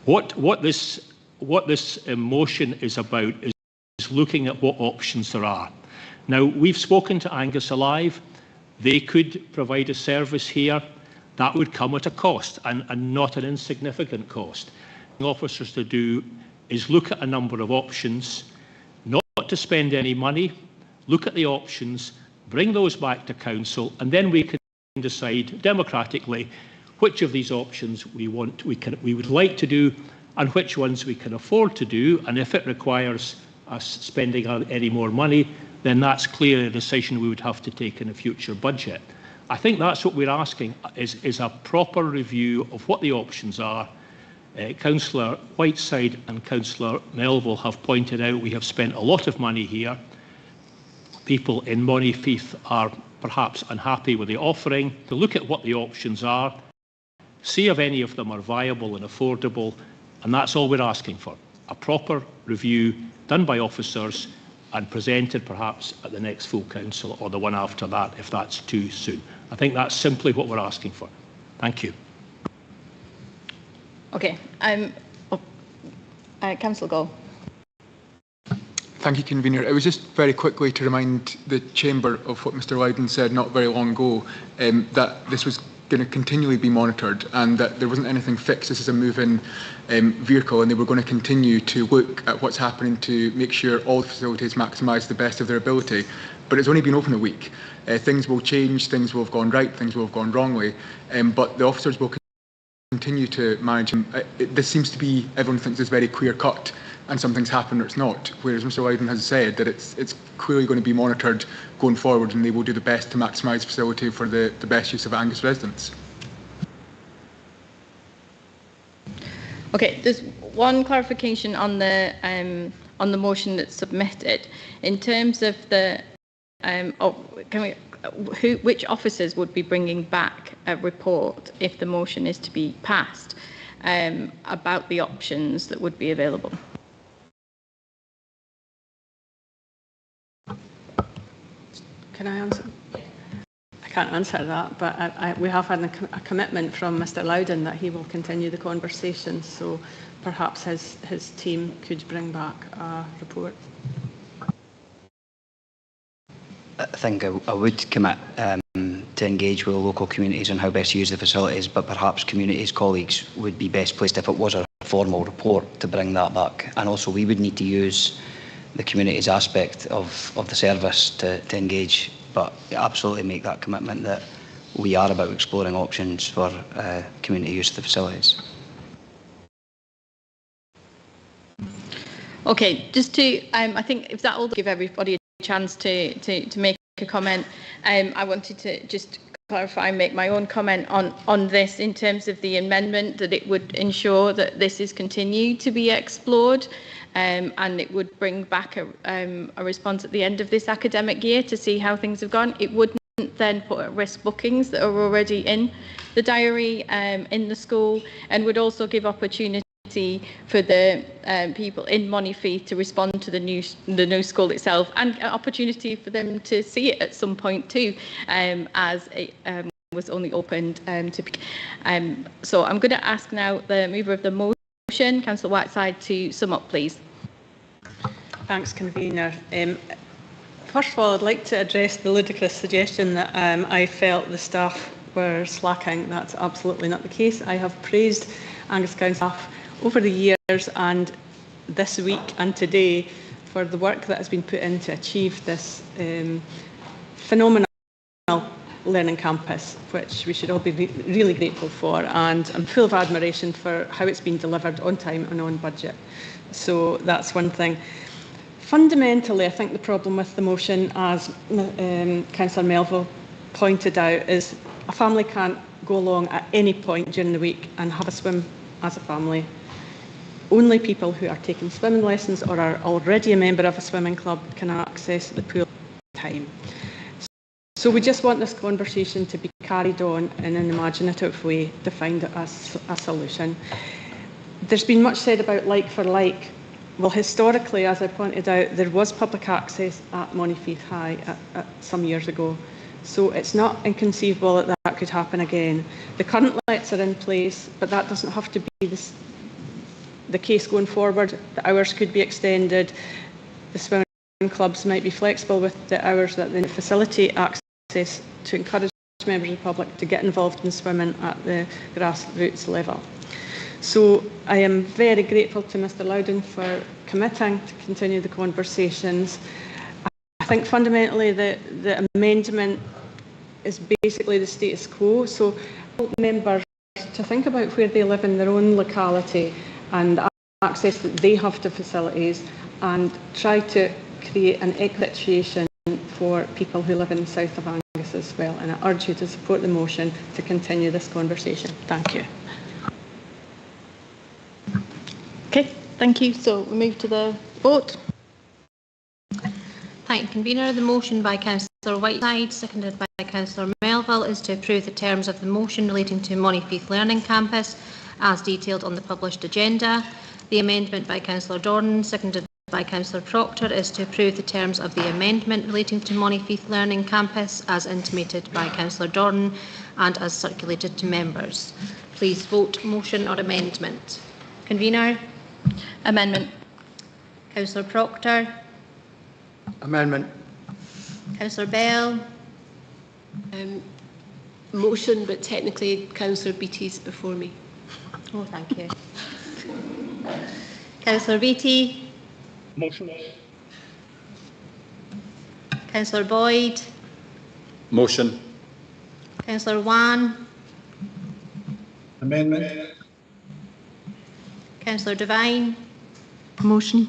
What this motion is about is looking at what options there are. Now, we've spoken to Angus Alive. They could provide a service here. That would come at a cost, and not an insignificant cost. What officers to do is look at a number of options, not to spend any money, look at the options, bring those back to council, and then we can decide democratically which of these options we would like to do and which ones we can afford to do. And if it requires us spending any more money, then that's clearly a decision we would have to take in a future budget. I think that's what we're asking, is a proper review of what the options are. Councillor Whiteside and Councillor Melville have pointed out we have spent a lot of money here. People in Monteith are perhaps unhappy with the offering. To look at what the options are, see if any of them are viable and affordable, and that's all we're asking for. A proper review done by officers and presented perhaps at the next full council or the one after that, if that's too soon. I think that's simply what we're asking for. Thank you. Okay. Councillor Gall. Thank you, Convener. It was just very quickly to remind the Chamber of what Mr Loudon said not very long ago, that this was going to continually be monitored and that there wasn't anything fixed. This is a move-in vehicle, and they were going to continue to look at what's happening to make sure all the facilities maximise the best of their ability. But it's only been open a week. Things will change, things will have gone right, things will have gone wrongly, but the officers will continue to manage them. This seems to be, everyone thinks it's very clear-cut and something's happened or it's not, whereas Mr Loudon has said that it's clearly going to be monitored going forward and they will do the best to maximise facility for the best use of Angus residents. Okay, there's one clarification on the motion that's submitted. In terms of the, which officers would be bringing back a report if the motion is to be passed about the options that would be available? Can I answer? I can't answer that, but we have had a commitment from Mr Loudon that he will continue the conversation, so perhaps his team could bring back a report. I think I would commit to engage with the local communities on how best to use the facilities, but perhaps communities colleagues would be best placed if it was a formal report to bring that back. And also we would need to use the community's aspect of the service to engage, but absolutely make that commitment that we are about exploring options for community use of the facilities. Okay, just to, I think if that will give everybody a chance to make a comment, I wanted to just clarify and make my own comment on this in terms of the amendment, that it would ensure that this is continued to be explored, and it would bring back a response at the end of this academic year to see how things have gone. It wouldn't then put at risk bookings that are already in the diary in the school, and would also give opportunity for the people in Monteith to respond to the new school itself, and an opportunity for them to see it at some point too, as it was only opened to. So I'm going to ask now the mover of the motion, Councillor Whiteside, to sum up, please. Thanks, Convener. First of all, I'd like to address the ludicrous suggestion that I felt the staff were slacking. That's absolutely not the case. I have praised Angus County staff over the years and this week and today for the work that has been put in to achieve this phenomenal learning campus, which we should all be really grateful for, and I'm full of admiration for how it's been delivered on time and on budget. So that's one thing. Fundamentally, I think the problem with the motion, as Councillor Melville pointed out, is a family can't go along at any point during the week and have a swim as a family. Only people who are taking swimming lessons or are already a member of a swimming club can access the pool time. So we just want this conversation to be carried on in an imaginative way to find a solution. There's been much said about like for like. Well, historically, as I pointed out, there was public access at Monteith High at some years ago. So it's not inconceivable that that could happen again. The current lets are in place, but that doesn't have to be the case going forward. The hours could be extended. The swimming clubs might be flexible with the hours that they facilitate access to encourage members of the public to get involved in swimming at the grassroots level. So I am very grateful to Mr Loudon for committing to continue the conversations. I think fundamentally the amendment is basically the status quo. So members to think about where they live in their own locality and access that they have to facilities, and try to create an equitable situation for people who live in the south of Angus as well. And I urge you to support the motion to continue this conversation. Thank you. Okay, thank you. So we move to the vote. Thank you, Convener. The motion by Councillor Whiteside, seconded by Councillor Melville, is to approve the terms of the motion relating to Montefieth Learning Campus as detailed on the published agenda. The amendment by Councillor Dornan, seconded by Councillor Proctor, is to approve the terms of the amendment relating to Montefieth Learning Campus as intimated by Councillor Dornan and as circulated to members. Please vote motion or amendment. Convener? Amendment. Councillor Proctor? Amendment. Councillor Bell? Motion, but technically Councillor Beattie's before me. Oh, thank you. Councillor Beattie? Motion. Councillor Boyd? Motion. Councillor Wan? Amendment. Councillor Devine? Motion.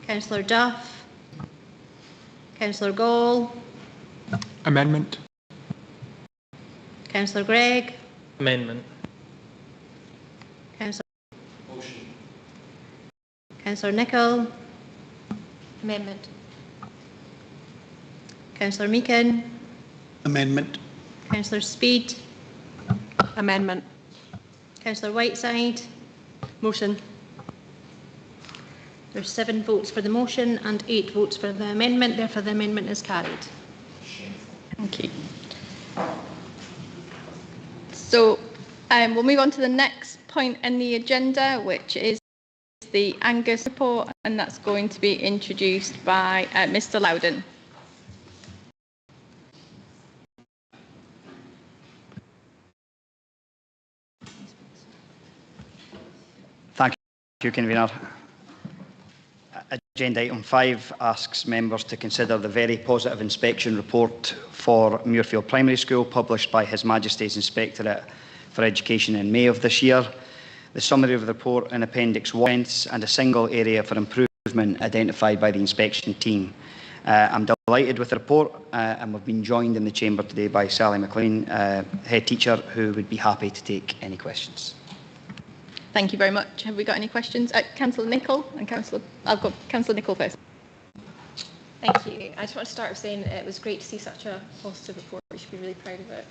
Councillor Duff? Councillor Gall? Amendment. Councillor Gregg? Amendment. Councillor Councillor Nicholl? Amendment. Councillor Meakin? Amendment. Councillor Speed? Amendment. Councillor Whiteside? Motion. There's 7 votes for the motion and 8 votes for the amendment. Therefore, the amendment is carried. Thank you. So we'll move on to the next point in the agenda, which is the Angus report, and that's going to be introduced by Mr. Loudon. Thank you, Convener. Agenda item 5 asks members to consider the very positive inspection report for Muirfield Primary School published by His Majesty's Inspectorate for Education in May of this year. The summary of the report in Appendix 1 and a single area for improvement identified by the inspection team. I'm delighted with the report and we've been joined in the chamber today by Sally McLean, head teacher, who would be happy to take any questions. Thank you very much. Have we got any questions? Councillor Nicholl and Councillor... I'll go Councillor Nicholl first. Thank you. I just want to start with saying it was great to see such a positive report. We should be really proud of it.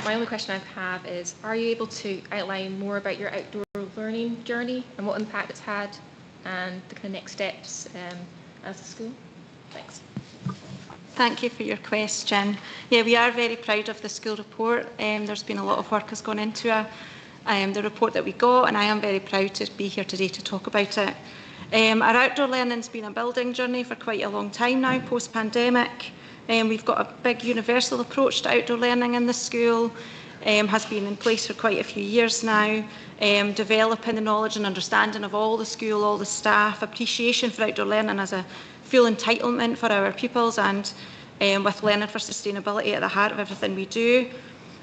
My only question I have is, are you able to outline more about your outdoor learning journey and what impact it's had and the kind of next steps as a school? Thanks. Thank you for your question. Yeah, we are very proud of the school report. There's been a lot of work has gone into the report that we got, and I am very proud to be here today to talk about it. Our outdoor learning's been a building journey for quite a long time now, post-pandemic. We've got a big universal approach to outdoor learning in the school, has been in place for quite a few years now, developing the knowledge and understanding of all the school, all the staff, appreciation for outdoor learning as a full entitlement for our pupils, and with learning for sustainability at the heart of everything we do.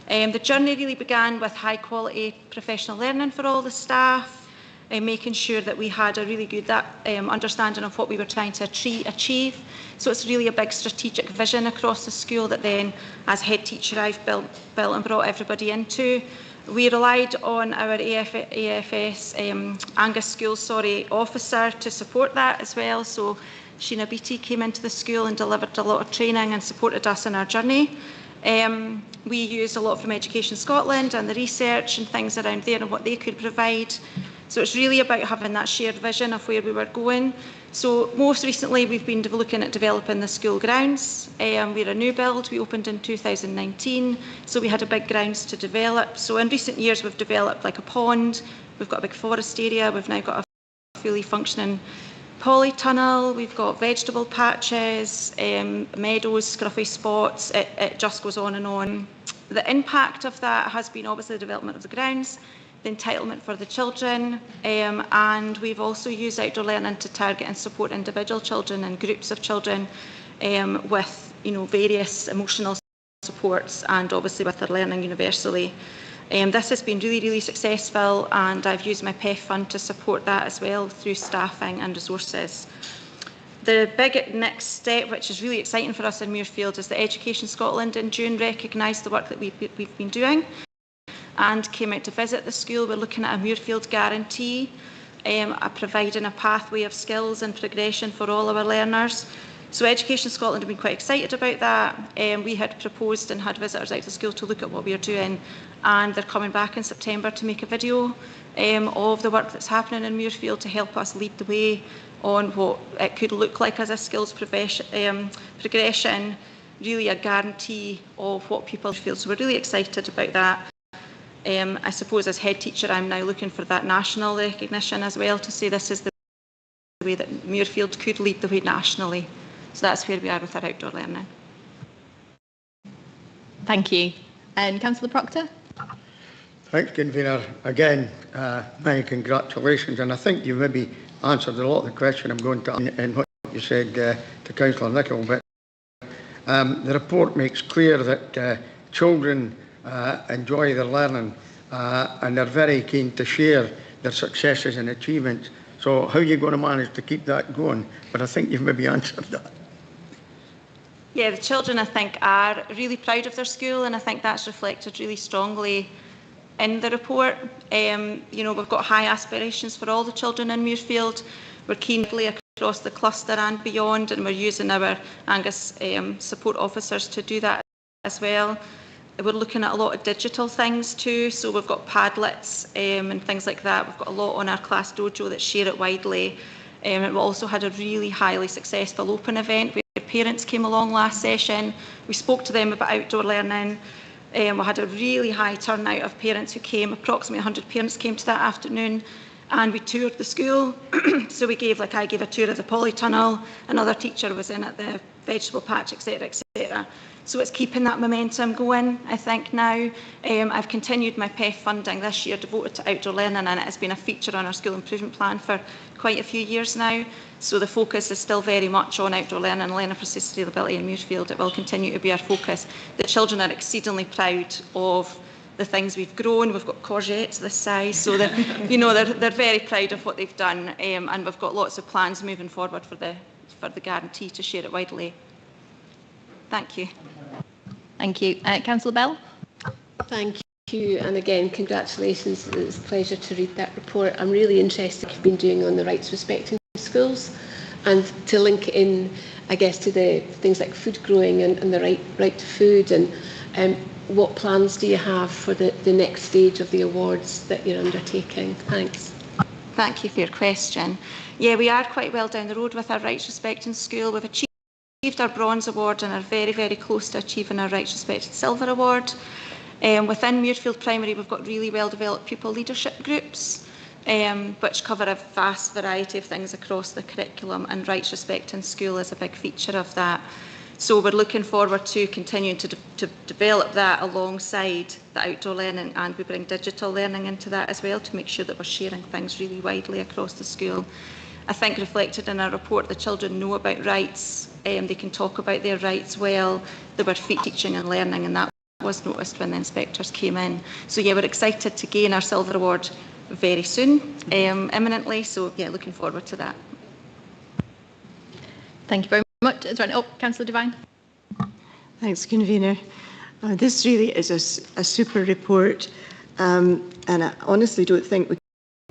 The journey really began with high quality professional learning for all the staff, making sure that we had a really good understanding of what we were trying to achieve. So it's really a big strategic vision across the school that then, as head teacher, I've built and brought everybody into. We relied on our AFS Angus School officer to support that as well. So Sheena Beattie came into the school and delivered a lot of training and supported us in our journey. We used a lot from Education Scotland and the research and things around there and what they could provide. So it's really about having that shared vision of where we were going. So most recently we've been looking at developing the school grounds. We're a new build, we opened in 2019, so we had a big grounds to develop. So in recent years we've developed like a pond, we've got a big forest area, we've now got a fully functioning polytunnel, we've got vegetable patches, meadows, scruffy spots, it just goes on and on. The impact of that has been obviously the development of the grounds, the entitlement for the children, and we've also used outdoor learning to target and support individual children and groups of children with various emotional supports and obviously with their learning universally. This has been really, really successful, and I've used my PEF fund to support that as well through staffing and resources. The big next step, which is really exciting for us in Muirfield, is that Education Scotland in June recognised the work that we've been doing and came out to visit the school. We're looking at a Muirfield guarantee, providing a pathway of skills and progression for all our learners. So Education Scotland have been quite excited about that. We had proposed and had visitors out to school to look at what we are doing, and they're coming back in September to make a video of the work that's happening in Muirfield to help us lead the way on what it could look like as a skills progression, really a guarantee of what people feel. So we're really excited about that. I suppose as head teacher, I'm now looking for that national recognition as well, to say this is the way that Muirfield could lead the way nationally. So that's where we are with our outdoor learning. Thank you. And Councillor Proctor? Thanks, Convener. Again, many congratulations. And I think you maybe answered a lot of the question I'm going to in what you said to Councillor Nicholl. But the report makes clear that children enjoy their learning and they're very keen to share their successes and achievements. So how are you going to manage to keep that going? But I think you've maybe answered that. Yeah, the children, I think, are really proud of their school, and I think that's reflected really strongly in the report. We've got high aspirations for all the children in Muirfield. We're keenly across the cluster and beyond, and we're using our Angus support officers to do that as well. We're looking at a lot of digital things too, so we've got Padlets and things like that. We've got a lot on our Class Dojo that share it widely. We also had a really highly successful open event where parents came along last session. We spoke to them about outdoor learning. We had a really high turnout of parents who came. Approximately 100 parents came to that afternoon, and we toured the school. So I gave a tour of the polytunnel. Another teacher was in at the vegetable patch, etc., etc. So it's keeping that momentum going, I think, now. I've continued my PEF funding this year devoted to outdoor learning, and it has been a feature on our school improvement plan for quite a few years now. So the focus is still very much on outdoor learning and learning for sustainability in Muirfield. It will continue to be our focus. The children are exceedingly proud of the things we've grown. We've got courgettes this size, so they're very proud of what they've done, and we've got lots of plans moving forward for the guarantee to share it widely. Thank you. Thank you. Councillor Bell? Thank you. And again, congratulations. It's a pleasure to read that report. I'm really interested in what you've been doing on the rights respecting schools, and to link in, I guess, to the things like food growing and the right to food, and what plans do you have for the next stage of the awards that you're undertaking? Thanks. Thank you for your question. Yeah, we are quite well down the road with our rights respecting school. We've achieved our bronze award and are very, very close to achieving our rights respected silver award. Within Muirfield Primary, we've got really well developed pupil leadership groups, which cover a vast variety of things across the curriculum, and rights respecting school is a big feature of that. So we're looking forward to continuing to develop that alongside the outdoor learning, and we bring digital learning into that as well to make sure that we're sharing things really widely across the school. I think reflected in our report, the children know about rights, they can talk about their rights well. There were teaching and learning, and that was noticed when the inspectors came in. So yeah, we're excited to gain our silver award very soon, imminently. So yeah, looking forward to that. Thank you very much. Councillor Devine. Thanks, Convener. This really is a super report, and I honestly don't think we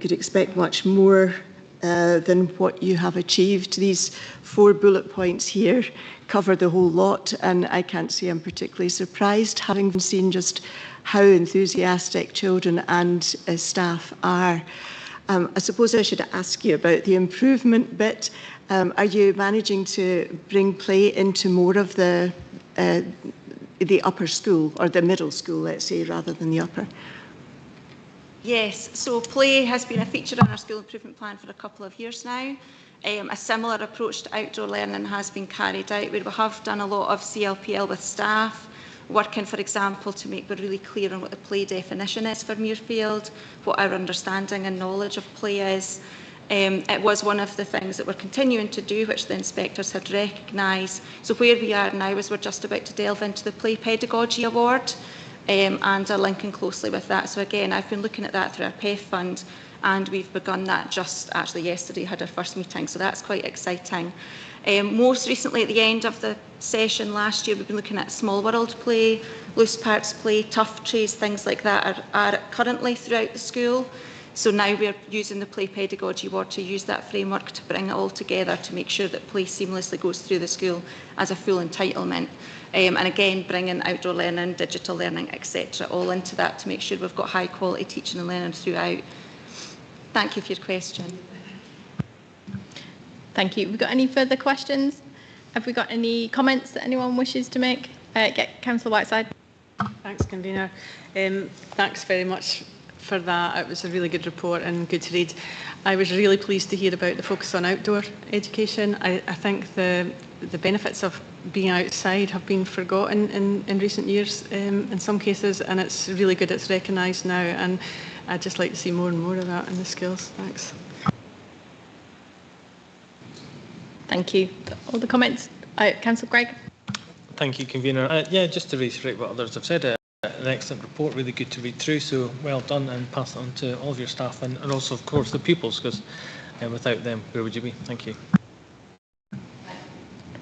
could expect much more than what you have achieved. These 4 bullet points here cover the whole lot, and I can't say I'm particularly surprised, having seen just how enthusiastic children and staff are. I suppose I should ask you about the improvement bit. Are you managing to bring play into more of the upper school, or the middle school, let's say, rather than the upper? Yes, so play has been a feature on our school improvement plan for a couple of years now. A similar approach to outdoor learning has been carried out, where we have done a lot of CLPL with staff, working, for example, to make it really clear on what the play definition is for Muirfield, what our understanding and knowledge of play is. It was one of the things that we're continuing to do, which the inspectors had recognised. So where we are now is we're just about to delve into the Play Pedagogy Award and are linking closely with that. So again, I've been looking at that through our PEF fund, and we've begun that just actually yesterday, had our first meeting, so that's quite exciting. Most recently, at the end of the session last year, we've been looking at small world play, loose parts play, tough trays, things like that are currently throughout the school. So now we're using the Play Pedagogy Award to use that framework to bring it all together to make sure that play seamlessly goes through the school as a full entitlement. And again, bringing outdoor learning, digital learning, etc., all into that to make sure we've got high quality teaching and learning throughout. Thank you for your question. Thank you. Have we got any further questions? Have we got any comments that anyone wishes to make? Councillor Whiteside. Thanks, Convener. Thanks very much for that. It was a really good report and good to read. I was really pleased to hear about the focus on outdoor education. I think the benefits of being outside have been forgotten in recent years in some cases, and it's really good it's recognised now, and I'd just like to see more and more of that in the schools. Thanks. Thank you. All the comments? Councillor Gregg. Thank you, Convener. Yeah, just to reiterate what others have said, an excellent report, really good to read through, so well done, and pass it on to all of your staff and also, of course, the pupils, because without them, where would you be? Thank you.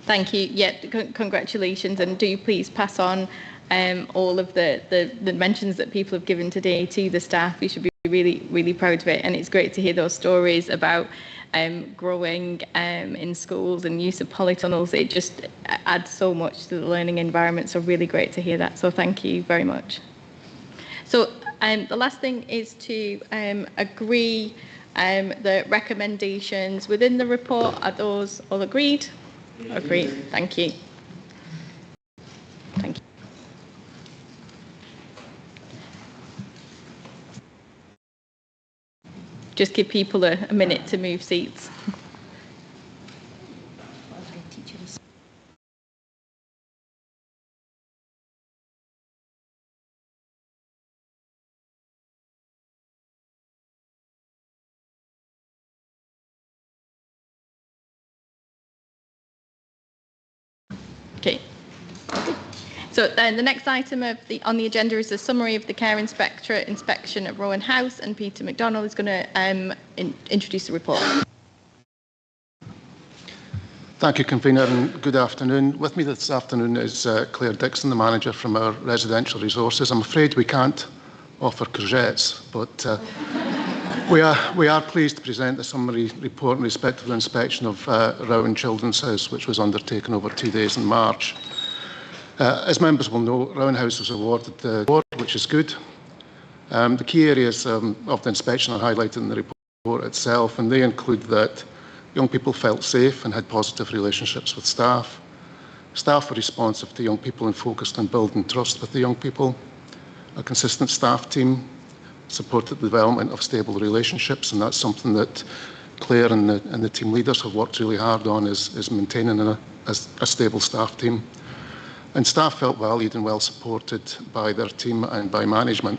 Thank you. Yeah, congratulations, and do please pass on all of the mentions that people have given today to the staff. You should be really, really proud of it, and it's great to hear those stories about growing in schools and use of polytunnels. It just adds so much to the learning environment, so really great to hear that. So thank you very much. So the last thing is to agree the recommendations within the report. Are those all agreed? Agreed. Thank you. Thank you. Just give people a minute to move seats. Okay. So then the next item on the agenda is a summary of the Care Inspectorate inspection at Rowan House, and Peter McDonald is going to introduce the report. Thank you, Convener, and good afternoon. With me this afternoon is Claire Dixon, the manager from our residential resources. I'm afraid we can't offer courgettes, but we are pleased to present the summary report in respect of the inspection of Rowan Children's House, which was undertaken over 2 days in March. As members will know, Rowan House was awarded the award, which is good. The key areas of the inspection are highlighted in the report itself, and they include that young people felt safe and had positive relationships with staff. Staff were responsive to young people and focused on building trust with the young people. A consistent staff team supported the development of stable relationships, and that's something that Claire and the team leaders have worked really hard on, is maintaining a stable staff team. And staff felt valued and well supported by their team and by management.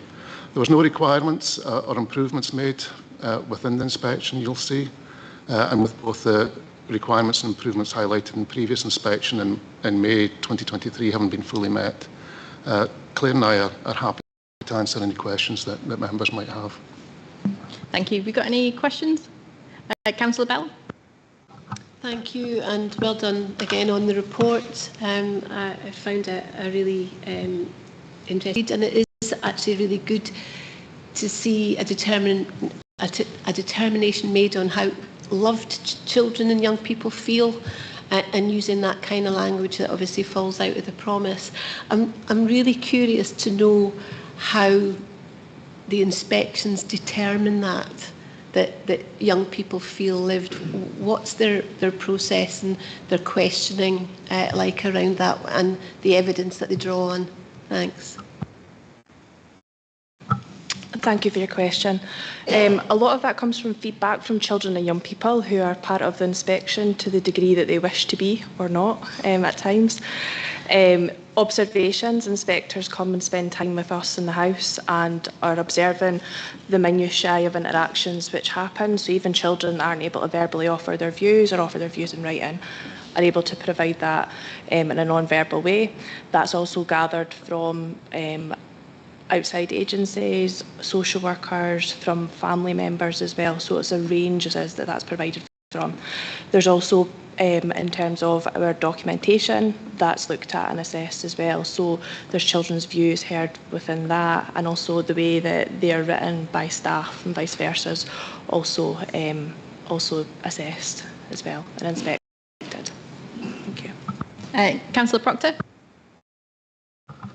There was no requirements or improvements made within the inspection, you'll see, and with both the requirements and improvements highlighted in the previous inspection in May 2023 having been fully met. Claire and I are happy to answer any questions that members might have. Thank you. Have you got any questions? Councillor Bell? Thank you, and well done again on the report. I found it a really interesting, and it is actually really good to see a determination made on how loved children and young people feel, and using that kind of language that obviously falls out of the promise. I'm really curious to know how the inspections determine that young people feel lived. What's their process and their questioning like around that, and the evidence that they draw on? Thanks. Thank you for your question. A lot of that comes from feedback from children and young people who are part of the inspection to the degree that they wish to be or not at times. Observations, inspectors come and spend time with us in the house and are observing the minutiae of interactions which happen. So even children that aren't able to verbally offer their views or offer their views in writing are able to provide that in a non-verbal way. That's also gathered from outside agencies, social workers, from family members as well. So it's a range that's provided from. There's also in terms of our documentation, that's looked at and assessed as well. So there's children's views heard within that, and also the way that they are written by staff and vice versa is also assessed as well and inspected. Thank you. Councillor Proctor.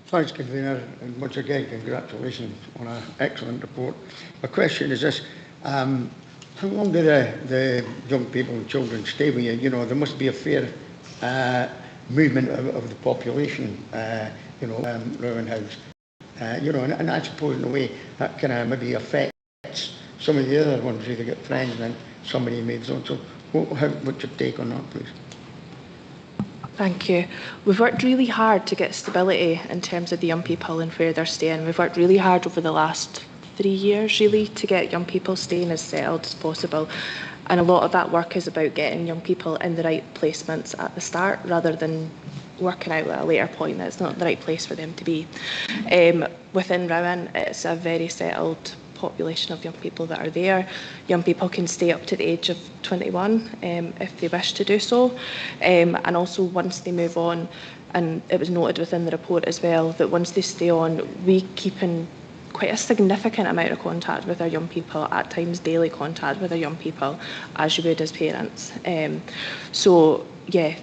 Thanks, Convener, and once again, congratulations on an excellent report. My question is this. How long do the young people and children stay with you? You know, there must be a fair movement of the population, Rowan House. And I suppose in a way that kind of maybe affects some of the other ones who they get friends and then somebody moves on. So what's your take on that, please? Thank you. We've worked really hard to get stability in terms of the young people and where they're staying. We've worked really hard over the last 3 years really to get young people staying as settled as possible, and a lot of that work is about getting young people in the right placements at the start rather than working out at a later point that it's not the right place for them to be. Within Rowan, it's a very settled population of young people that are there. Young people can stay up to the age of 21 if they wish to do so, and also once they move on, and it was noted within the report as well that once they stay on, we keep in quite a significant amount of contact with our young people, at times daily contact with our young people, as you would as parents. So yeah,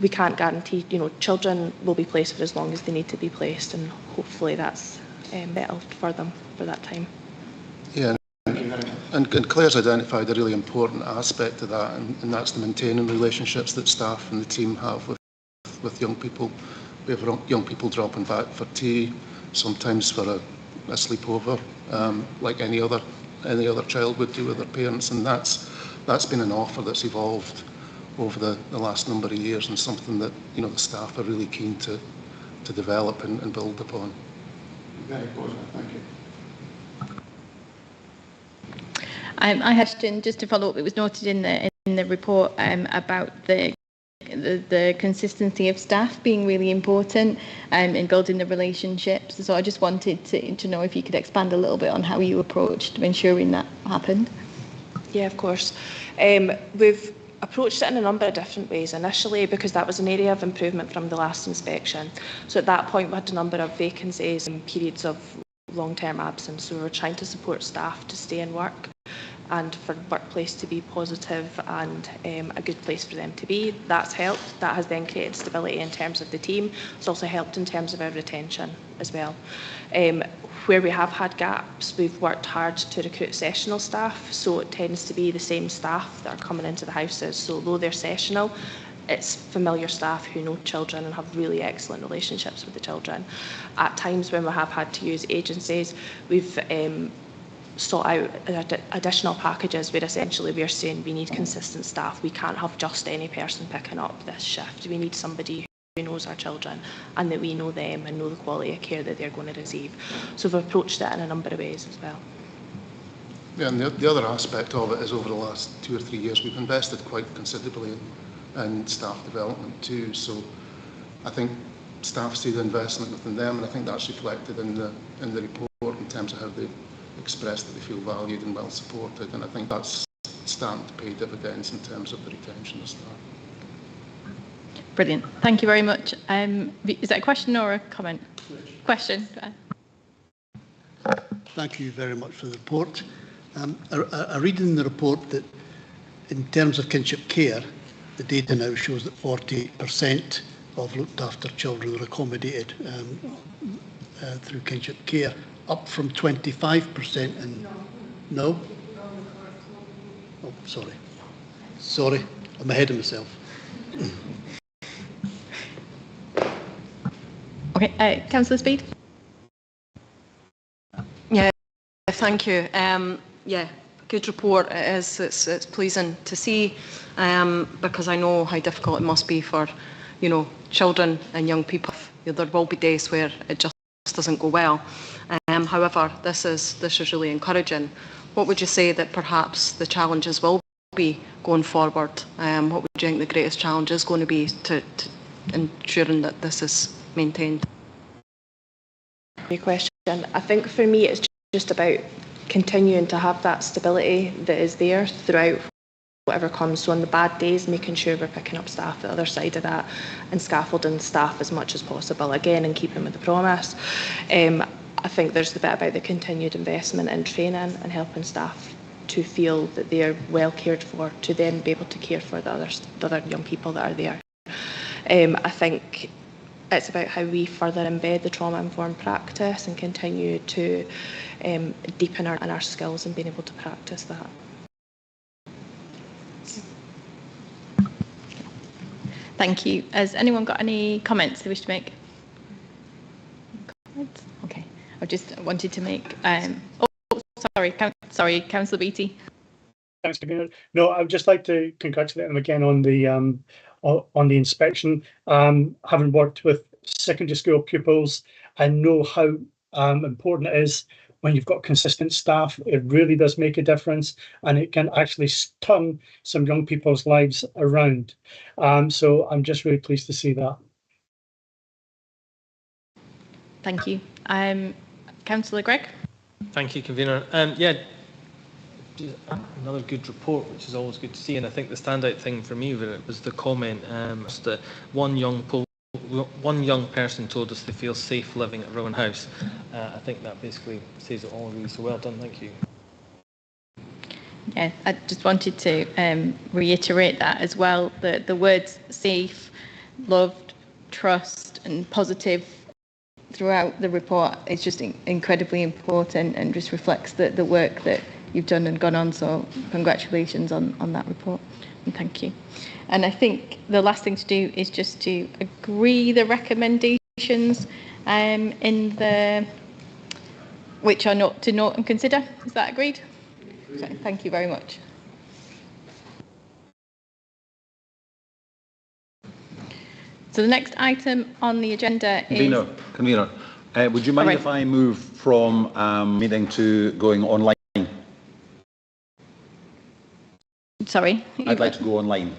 we can't guarantee, children will be placed for as long as they need to be placed, and hopefully that's settled for them for that time. Yeah, and Claire's identified a really important aspect of that, and that's the maintaining relationships that staff and the team have with young people. We have young people dropping back for tea, sometimes for a sleepover, like any other child would do with their parents, and that's been an offer that's evolved over the last number of years, and something that the staff are really keen to develop and build upon. Very positive, thank you. I had just to follow up. It was noted in the report about the consistency of staff being really important in building the relationships. So I just wanted to know if you could expand a little bit on how you approached ensuring that happened. Yeah, of course. We've approached it in a number of different ways initially, because that was an area of improvement from the last inspection. So at that point we had a number of vacancies and periods of long-term absence, so we were trying to support staff to stay in work and for workplace to be positive and a good place for them to be. That's helped. That has then created stability in terms of the team. It's also helped in terms of our retention as well. Where we have had gaps, we've worked hard to recruit sessional staff, so it tends to be the same staff that are coming into the houses. So although they're sessional, it's familiar staff who know children and have really excellent relationships with the children. At times when we have had to use agencies, we've sought out additional packages where essentially we're saying we need consistent staff. We can't have just any person picking up this shift. We need somebody who knows our children and that we know them and know the quality of care that they're going to receive. So we've approached it in a number of ways as well. Yeah, and the other aspect of it is over the last 2 or 3 years we've invested quite considerably in staff development too. So I think staff see the investment within them, and I think that's reflected in the report in terms of how they express that they feel valued and well supported, and I think that's starting to pay dividends in terms of the retention of staff. Brilliant. Thank you very much. Is that a question or a comment? Question. Thank you very much for the report. I read in the report that in terms of kinship care, the data now shows that 40% of looked after children are accommodated through kinship care, up from 25% in... No? Oh, sorry. Sorry, I'm ahead of myself. Okay, Councillor Speed. thank you. Yeah, good report. It is. It's pleasing to see because I know how difficult it must be for, children and young people. There will be days where it just doesn't go well. However, this is really encouraging. What would you say that perhaps the challenges will be going forward? What would you think the greatest challenge is going to be to ensuring that this is maintained? Your question. I think for me it's just about continuing to have that stability that is there throughout whatever comes. So on the bad days, making sure we're picking up staff the other side of that and scaffolding staff as much as possible, again, in keeping with the promise. I think there's the bit about the continued investment in training and helping staff to feel that they are well cared for, to then be able to care for the other young people that are there. I think it's about how we further embed the trauma-informed practice and continue to deepen our skills in being able to practice that. Thank you. Has anyone got any comments they wish to make? Comments? Okay. I just wanted to make. Sorry, Councillor Beattie. Thanks, Convener. No, I would just like to congratulate them again on the inspection. Having worked with secondary school pupils, I know how important it is when you've got consistent staff. It really does make a difference, and it can actually turn some young people's lives around. So I'm just really pleased to see that. Thank you. Councillor Gregg. Thank you, Convener. Yeah, another good report, which is always good to see. And I think the standout thing for me was the comment that one young person told us they feel safe living at Rowan House. I think that basically says it all really. So well done. Thank you. Yeah, I just wanted to reiterate that as well. The words safe, loved, trust, and positive throughout the report is just incredibly important and just reflects the work that you've done and gone on. So congratulations on that report and thank you. And I think the last thing to do is just to agree the recommendations which are not to note and consider. Is that agreed? Okay, thank you very much. So the next item on the agenda is... Convener, would you mind if I move from meeting to going online? Sorry? I'd like to go online.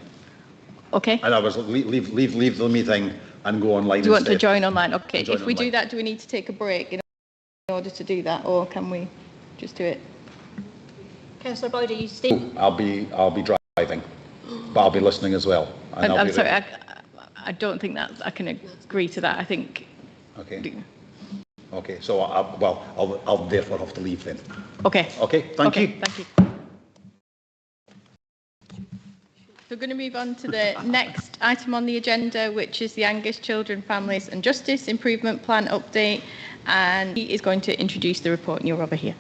Okay. And I was leave the meeting and go online. Do you want to join online? Okay. If we do that, do we need to take a break in order to do that, or can we just do it? Councillor Boyd, are you staying? I'll be driving, but I'll be listening as well. And I'm sorry. I don't think that I can agree to that. I think. Okay. Okay. So I'll therefore have to leave then. Okay. Okay. Thank you. Thank you. So we're going to move on to the next item on the agenda, which is the Angus Children, Families and Justice Improvement Plan update. And he is going to introduce the report, and you're over here.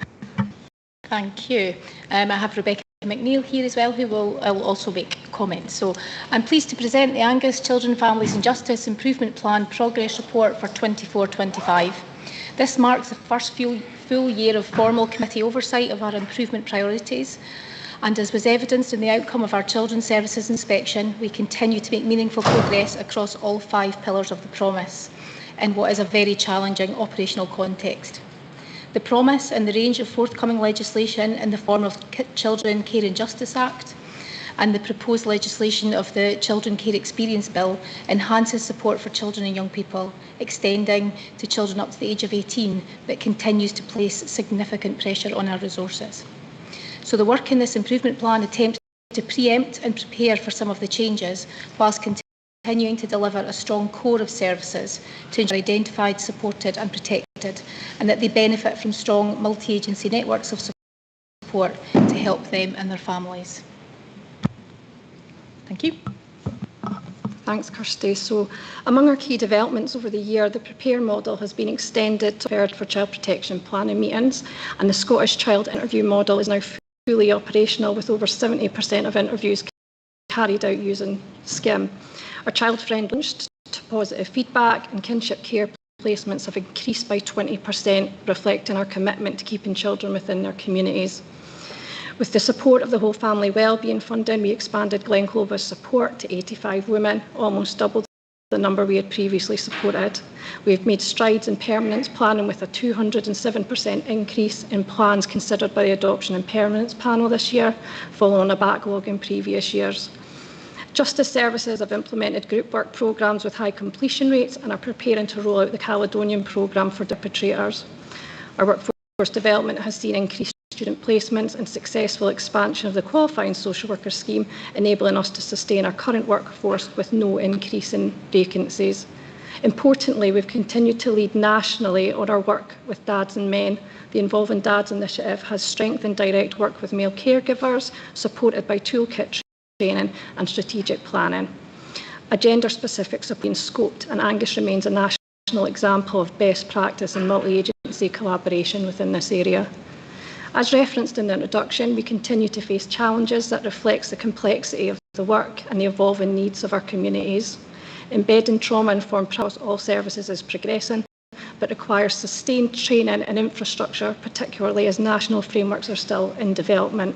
Thank you. I have Rebecca McNeill here as well, who will also make comments. So I'm pleased to present the Angus Children, Families and Justice Improvement Plan Progress Report for 24-25. This marks the first full year of formal committee oversight of our improvement priorities. And as was evidenced in the outcome of our Children's Services inspection, we continue to make meaningful progress across all 5 pillars of the promise in what is a very challenging operational context. The promise and the range of forthcoming legislation in the form of Children Care and Justice Act and the proposed legislation of the Children Care Experience Bill enhances support for children and young people, extending to children up to the age of 18, but continues to place significant pressure on our resources. So the work in this improvement plan attempts to preempt and prepare for some of the changes, whilst continuing to deliver a strong core of services to ensure identified, supported and protected, and that they benefit from strong multi-agency networks of support to help them and their families. Thank you. Thanks, Kirsty. So, among our key developments over the year, the PREPARE model has been extended to for child protection planning meetings, and the Scottish Child Interview model is now fully operational, with over 70% of interviews carried out using SCIM. Our child friend launched to positive feedback, and kinship care placements have increased by 20%, reflecting our commitment to keeping children within their communities. With the support of the Whole Family Wellbeing Funding, we expanded Glen Clover's support to 85 women, almost doubled the number we had previously supported. We've made strides in permanence planning with a 207% increase in plans considered by the Adoption and Permanence Panel this year, following a backlog in previous years. Justice Services have implemented group work programmes with high completion rates and are preparing to roll out the Caledonian programme for perpetrators. Our workforce development has seen increased student placements and successful expansion of the qualifying social worker scheme, enabling us to sustain our current workforce with no increase in vacancies. Importantly, we've continued to lead nationally on our work with dads and men. The Involving Dads initiative has strengthened direct work with male caregivers, supported by toolkit training and strategic planning. A gender-specifics have been scoped, and Angus remains a national example of best practice in multi-agency collaboration within this area. As referenced in the introduction, we continue to face challenges that reflects the complexity of the work and the evolving needs of our communities. Embedding trauma-informed across all services is progressing, but requires sustained training and infrastructure, particularly as national frameworks are still in development.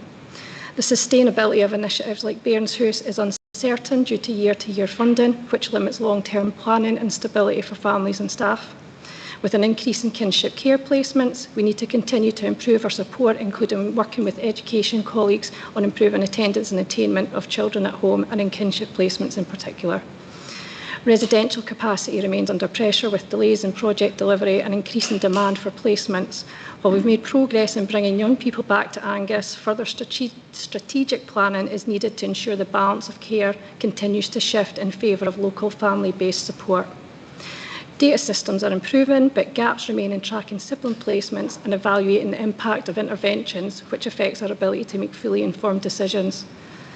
The sustainability of initiatives like Bairnshoes is uncertain due to year-to-year funding, which limits long-term planning and stability for families and staff. With an increase in kinship care placements, we need to continue to improve our support, including working with education colleagues on improving attendance and attainment of children at home and in kinship placements in particular. Residential capacity remains under pressure with delays in project delivery and increasing demand for placements. While we've made progress in bringing young people back to Angus, further strategic planning is needed to ensure the balance of care continues to shift in favour of local family-based support. Data systems are improving, but gaps remain in tracking sibling placements and evaluating the impact of interventions, which affects our ability to make fully informed decisions.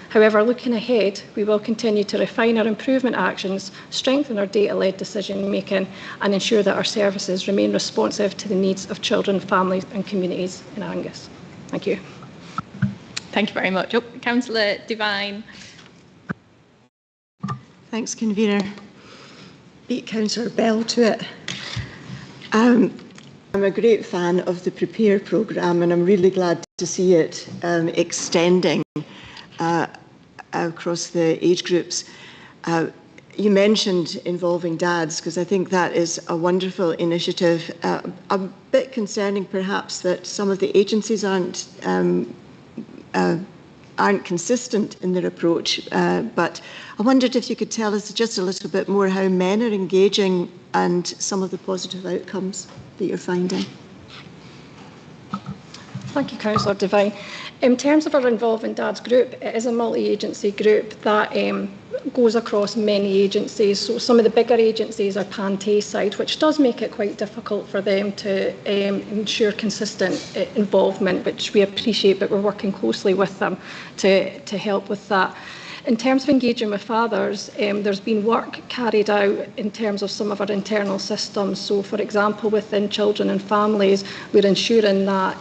However, looking ahead, we will continue to refine our improvement actions, strengthen our data-led decision-making, and ensure that our services remain responsive to the needs of children, families and communities in Angus. Thank you. Thank you very much. Councillor Devine. Thanks, Convener. Beat Councillor Bell to it. I'm a great fan of the Prepare programme, and I'm really glad to see it extending across the age groups. You mentioned Involving Dads, because I think that is a wonderful initiative. A bit concerning, perhaps, that some of the agencies aren't consistent in their approach, but I wondered if you could tell us just a little bit more how men are engaging and some of the positive outcomes that you're finding. Thank you, Councillor Devine. In terms of our Involving Dads group, it is a multi-agency group that goes across many agencies. So some of the bigger agencies are Pantayside, which does make it quite difficult for them to ensure consistent involvement, which we appreciate, but we're working closely with them to help with that. In terms of engaging with fathers, there's been work carried out in terms of some of our internal systems. So, for example, within children and families, we're ensuring that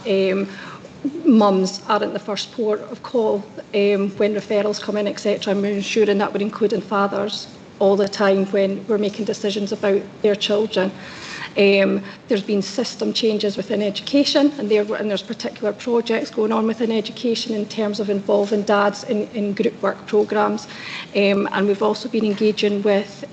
mums aren't the first port of call when referrals come in, etc. And we're ensuring that we're including fathers all the time when we're making decisions about their children. There's been system changes within education, and there's particular projects going on within education in terms of involving dads in group work programmes. And we've also been engaging with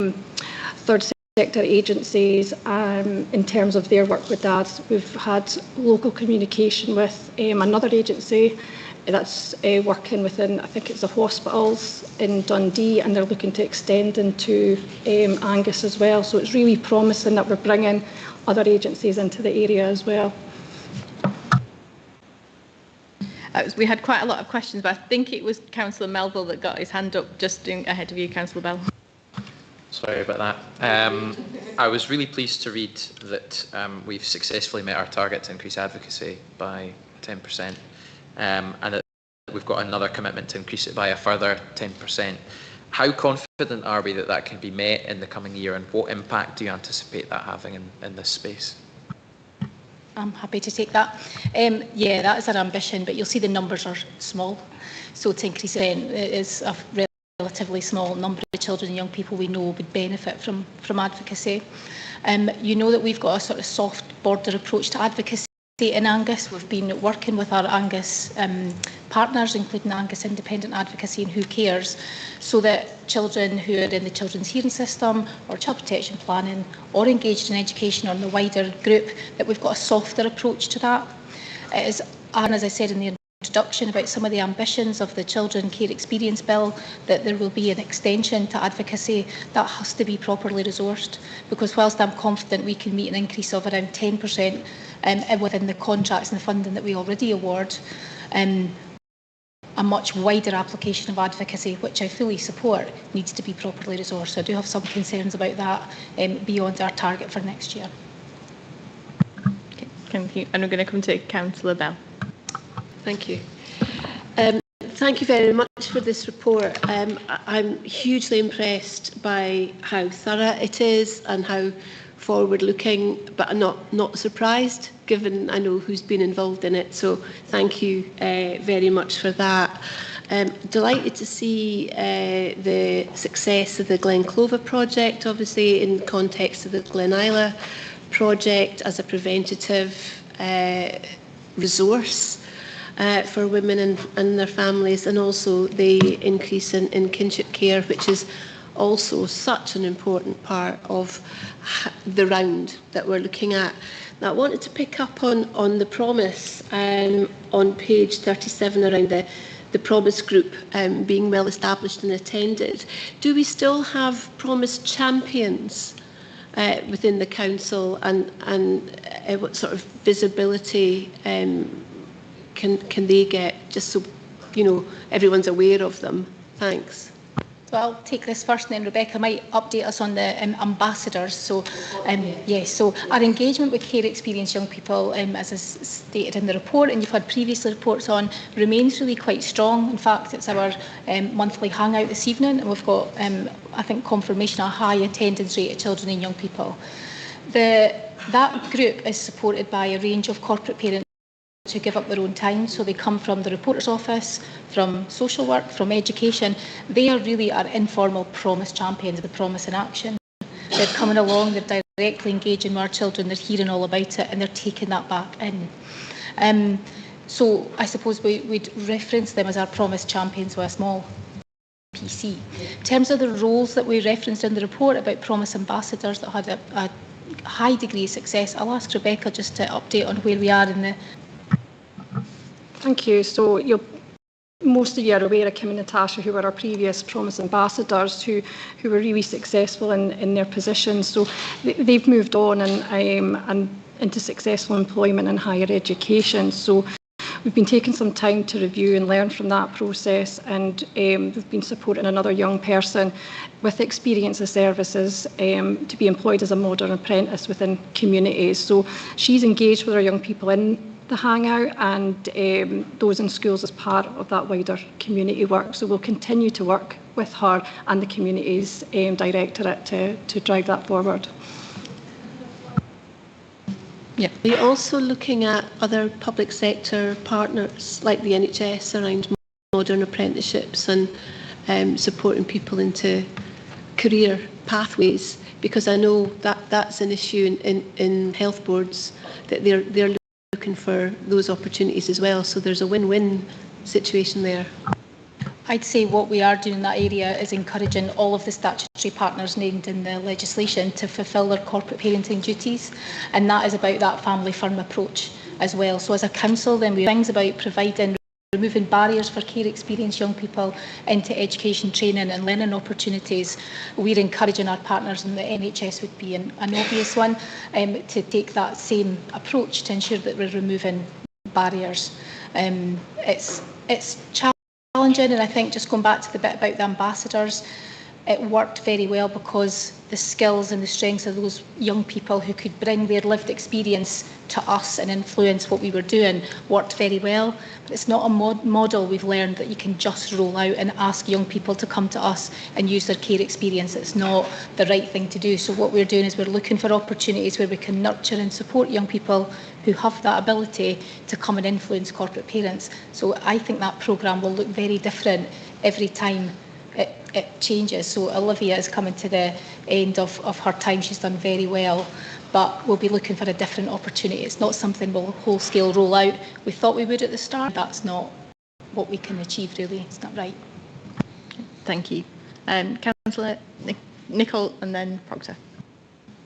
third sector agencies in terms of their work with dads. We've had local communication with another agency that's working within, I think it's the hospitals in Dundee, and they're looking to extend into Angus as well. So it's really promising that we're bringing other agencies into the area as well. We had quite a lot of questions, but I think it was Councillor Melville that got his hand up just ahead of you, Councillor Bell. Sorry about that. I was really pleased to read that we've successfully met our target to increase advocacy by 10%. And that we've got another commitment to increase it by a further 10%. How confident are we that that can be met in the coming year, and what impact do you anticipate that having in this space? I'm happy to take that. Yeah, that is our ambition, but you'll see the numbers are small. So to increase it is a relatively small number of children and young people we know would benefit from advocacy. You know that we've got a sort of soft border approach to advocacy in Angus. We've been working with our Angus partners, including Angus Independent Advocacy and Who Cares, so that children who are in the children's hearing system or child protection planning or engaged in education or in the wider group, that we've got a softer approach to that. It is, and as I said in the introduction about some of the ambitions of the Children Care Experience Bill, that there will be an extension to advocacy, that has to be properly resourced, because whilst I'm confident we can meet an increase of around 10% within the contracts and the funding that we already award, a much wider application of advocacy, which I fully support, needs to be properly resourced. So I do have some concerns about that beyond our target for next year. Okay, thank you. And we're going to come to Councillor Bell. Thank you. Thank you very much for this report. I'm hugely impressed by how thorough it is and how forward-looking, but not surprised, given I know who's been involved in it. So thank you very much for that. Delighted to see the success of the Glen Clover project, obviously in the context of the Glen Isla project as a preventative resource for women and their families, and also the increase in kinship care, which is also such an important part of the round that we're looking at. Now, I wanted to pick up on the promise on page 37 around the promise group being well established and attended. Do we still have promise champions within the council, and what sort of visibility can they get, just so everyone's aware of them? Thanks. So I'll take this first, and then Rebecca might update us on the ambassadors. So, yes, so our engagement with care experienced young people, as is stated in the report, and you've had previous reports on, remains really quite strong. In fact, it's our monthly hangout this evening, and we've got, I think, confirmation of a high attendance rate of children and young people. That group is supported by a range of corporate parents who give up their own time. So they come from the reporter's office, from social work, from education. They are really our informal promise champions of the promise in action. They're coming along, they're directly engaging with our children, they're hearing all about it, and they're taking that back in. So I suppose we'd reference them as our promise champions with a small PC. In terms of the roles that we referenced in the report about promise ambassadors that had a high degree of success, I'll ask Rebecca just to update on where we are in the... Thank you. So most of you are aware of Kim and Natasha, who were our previous Promise ambassadors, who were really successful in their positions. So they've moved on and into successful employment in higher education. So we've been taking some time to review and learn from that process, and we've been supporting another young person with experience of services to be employed as a modern apprentice within communities. So she's engaged with our young people in the hangout and those in schools as part of that wider community work. So we'll continue to work with her and the communities directorate to drive that forward. Yeah. Are you also looking at other public sector partners like the NHS around modern apprenticeships and supporting people into career pathways? Because I know that that's an issue in health boards, that they're looking for those opportunities as well. So there's a win-win situation there. I'd say what we are doing in that area is encouraging all of the statutory partners named in the legislation to fulfil their corporate parenting duties, and that is about that family firm approach as well. So as a council, then we things about removing barriers for care experienced young people into education, training and learning opportunities. We're encouraging our partners, and the NHS would be an obvious one, to take that same approach to ensure that we're removing barriers. It's challenging, and I think just going back to the bit about the ambassadors, it worked very well because the skills and the strengths of those young people who could bring their lived experience to us and influence what we were doing worked very well. But it's not a model we've learned that you can just roll out and ask young people to come to us and use their care experience. It's not the right thing to do. So what we're doing is we're looking for opportunities where we can nurture and support young people who have that ability to come and influence corporate parents. So I think that programme will look very different every time it changes. So Olivia is coming to the end of her time. She's done very well, but we'll be looking for a different opportunity. It's not something we'll whole-scale roll out. We thought we would at the start. That's not what we can achieve, really. It's not right. Thank you. Councillor Nicol and then Proctor.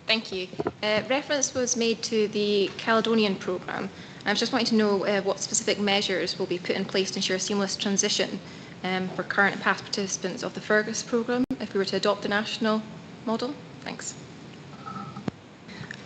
Thank you. Reference was made to the Caledonian programme. I was just wanting to know what specific measures will be put in place to ensure a seamless transition for current and past participants of the Fergus programme if we were to adopt the national model. Thanks.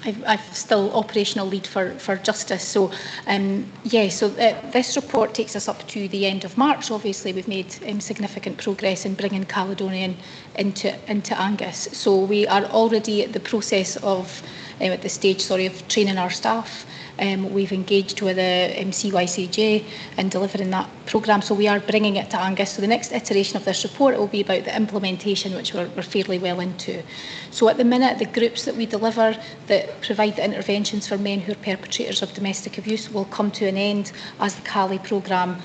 I'm still operational lead for Justice. So, this report takes us up to the end of March. Obviously, we've made significant progress in bringing Caledonian into Angus. So we are already at the process of, at the stage, of training our staff. We've engaged with the CYCJ in delivering that programme, so we are bringing it to Angus. So the next iteration of this report will be about the implementation, which we're fairly well into. So at the minute, the groups that we deliver that provide the interventions for men who are perpetrators of domestic abuse will come to an end as the CALI programme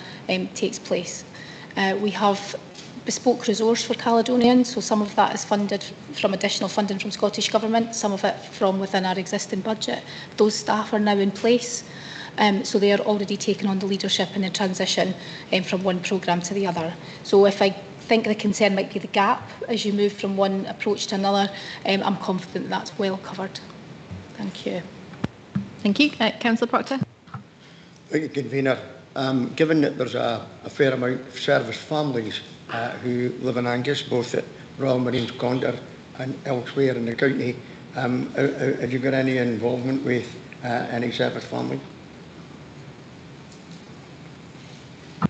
takes place. We have bespoke resource for Caledonian, so some of that is funded from additional funding from Scottish Government, some of it from within our existing budget. Those staff are now in place, so they are already taking on the leadership in the transition from one programme to the other. So if I think the concern might be the gap as you move from one approach to another, I'm confident that's well covered. Thank you. Thank you. Councillor Proctor. Thank you, Convener. Given that there's a fair amount of service families who live in Angus, both at Royal Marines Condor and elsewhere in the county, have you got any involvement with any service families?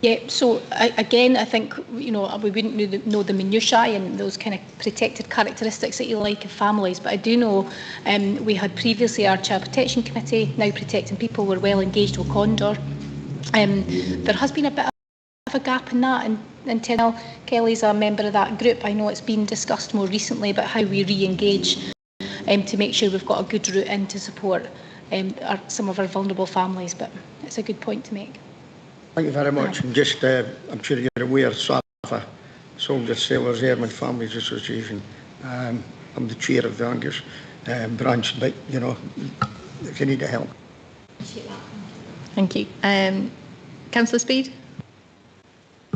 Yeah, so again, I think, we wouldn't know the minutiae and those kind of protected characteristics that you like of families, but I do know we had previously our Child Protection Committee, now Protecting People, were well engaged with Condor. There has been a bit of a gap in that, and Tennell Kelly's a member of that group. I know it's been discussed more recently about how we re-engage to make sure we've got a good route in to support some of our vulnerable families, but it's a good point to make. Thank you very much. And just, I'm sure you're aware, SAFA, Soldiers, Sailors, Airmen Families Association. I'm the chair of the Angus branch, but, if you need the help. Thank you. Councillor Speed.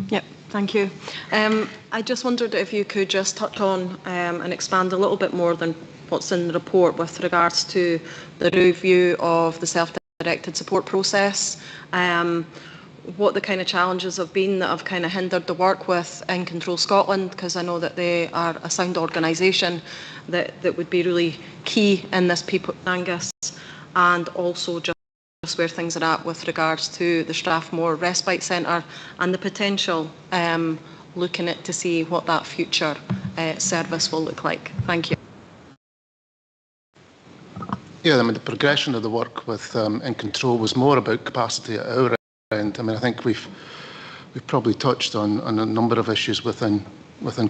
Yep, thank you. I just wondered if you could just touch on and expand a little bit more than what's in the report with regards to the review of the self-directed support process, what the kind of challenges have been that have kind of hindered the work with In Control Scotland, because I know that they are a sound organisation that would be really key in this people Angus, and also just where things are at with regards to the Strathmore Respite Centre and the potential looking at to see what that future service will look like. Thank you. Yeah, I mean, the progression of the work with In Control was more about capacity at our end. I mean, I think we've probably touched on a number of issues within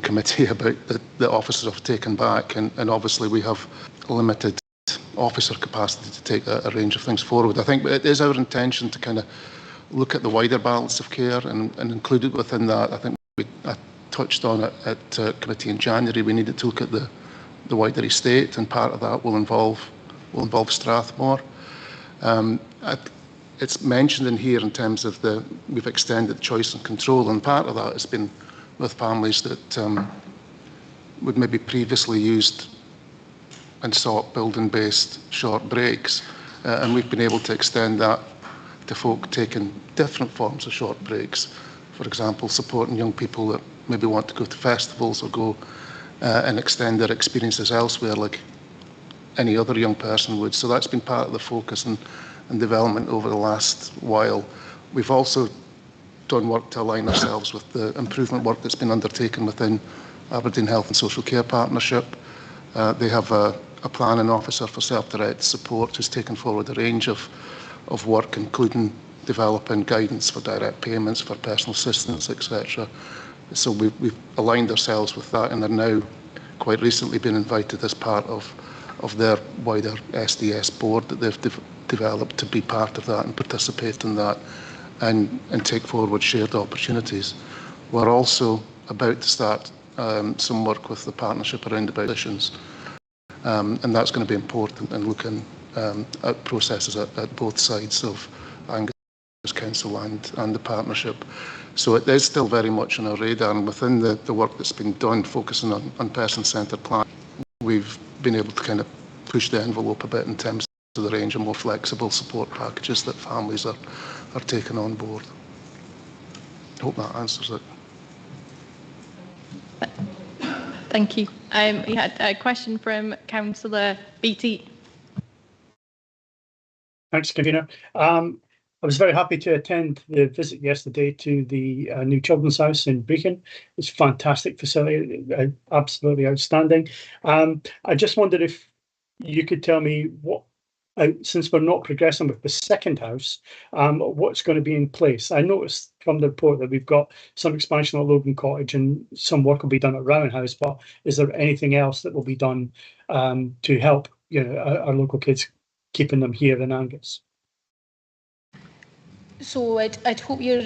committee about the officers have taken back, and obviously we have limited officer capacity to take a range of things forward. I think it is our intention to kind of look at the wider balance of care and include it within that. I think I touched on it at committee in January. We needed to look at the wider estate, and part of that will involve Strathmore. It's mentioned in here in terms of we've extended choice and control, and part of that has been with families that would maybe previously used and sought building-based short breaks, and we've been able to extend that to folk taking different forms of short breaks. For example, supporting young people that maybe want to go to festivals or go and extend their experiences elsewhere like any other young person would. So that's been part of the focus and development over the last while. We've also done work to align ourselves with the improvement work that's been undertaken within Aberdeen Health and Social Care Partnership. They have a planning officer for self-directed support who's taken forward a range of work, including developing guidance for direct payments, for personal assistance, etc. So we've aligned ourselves with that, and are now quite recently been invited as part of their wider SDS board that they've developed to be part of that and participate in that and take forward shared opportunities. We're also about to start some work with the partnership around the positions. And that's going to be important in looking at processes at both sides of Angus Council and the partnership. So it is still very much on our radar, and within the work that's been done focusing on person-centred planning, we've been able to kind of push the envelope a bit in terms of the range of more flexible support packages that families are taking on board. I hope that answers it. Thank you. We had a question from Councillor Beattie. Thanks, Convener. I was very happy to attend the visit yesterday to the new Children's House in Brechin. It's a fantastic facility, absolutely outstanding. I just wondered if you could tell me what, since we're not progressing with the second house, what's going to be in place. I noticed from the report that we've got some expansion at Logan Cottage and some work will be done at Rowan House, but is there anything else that will be done to help our local kids, keeping them here in Angus? So I'd hope you're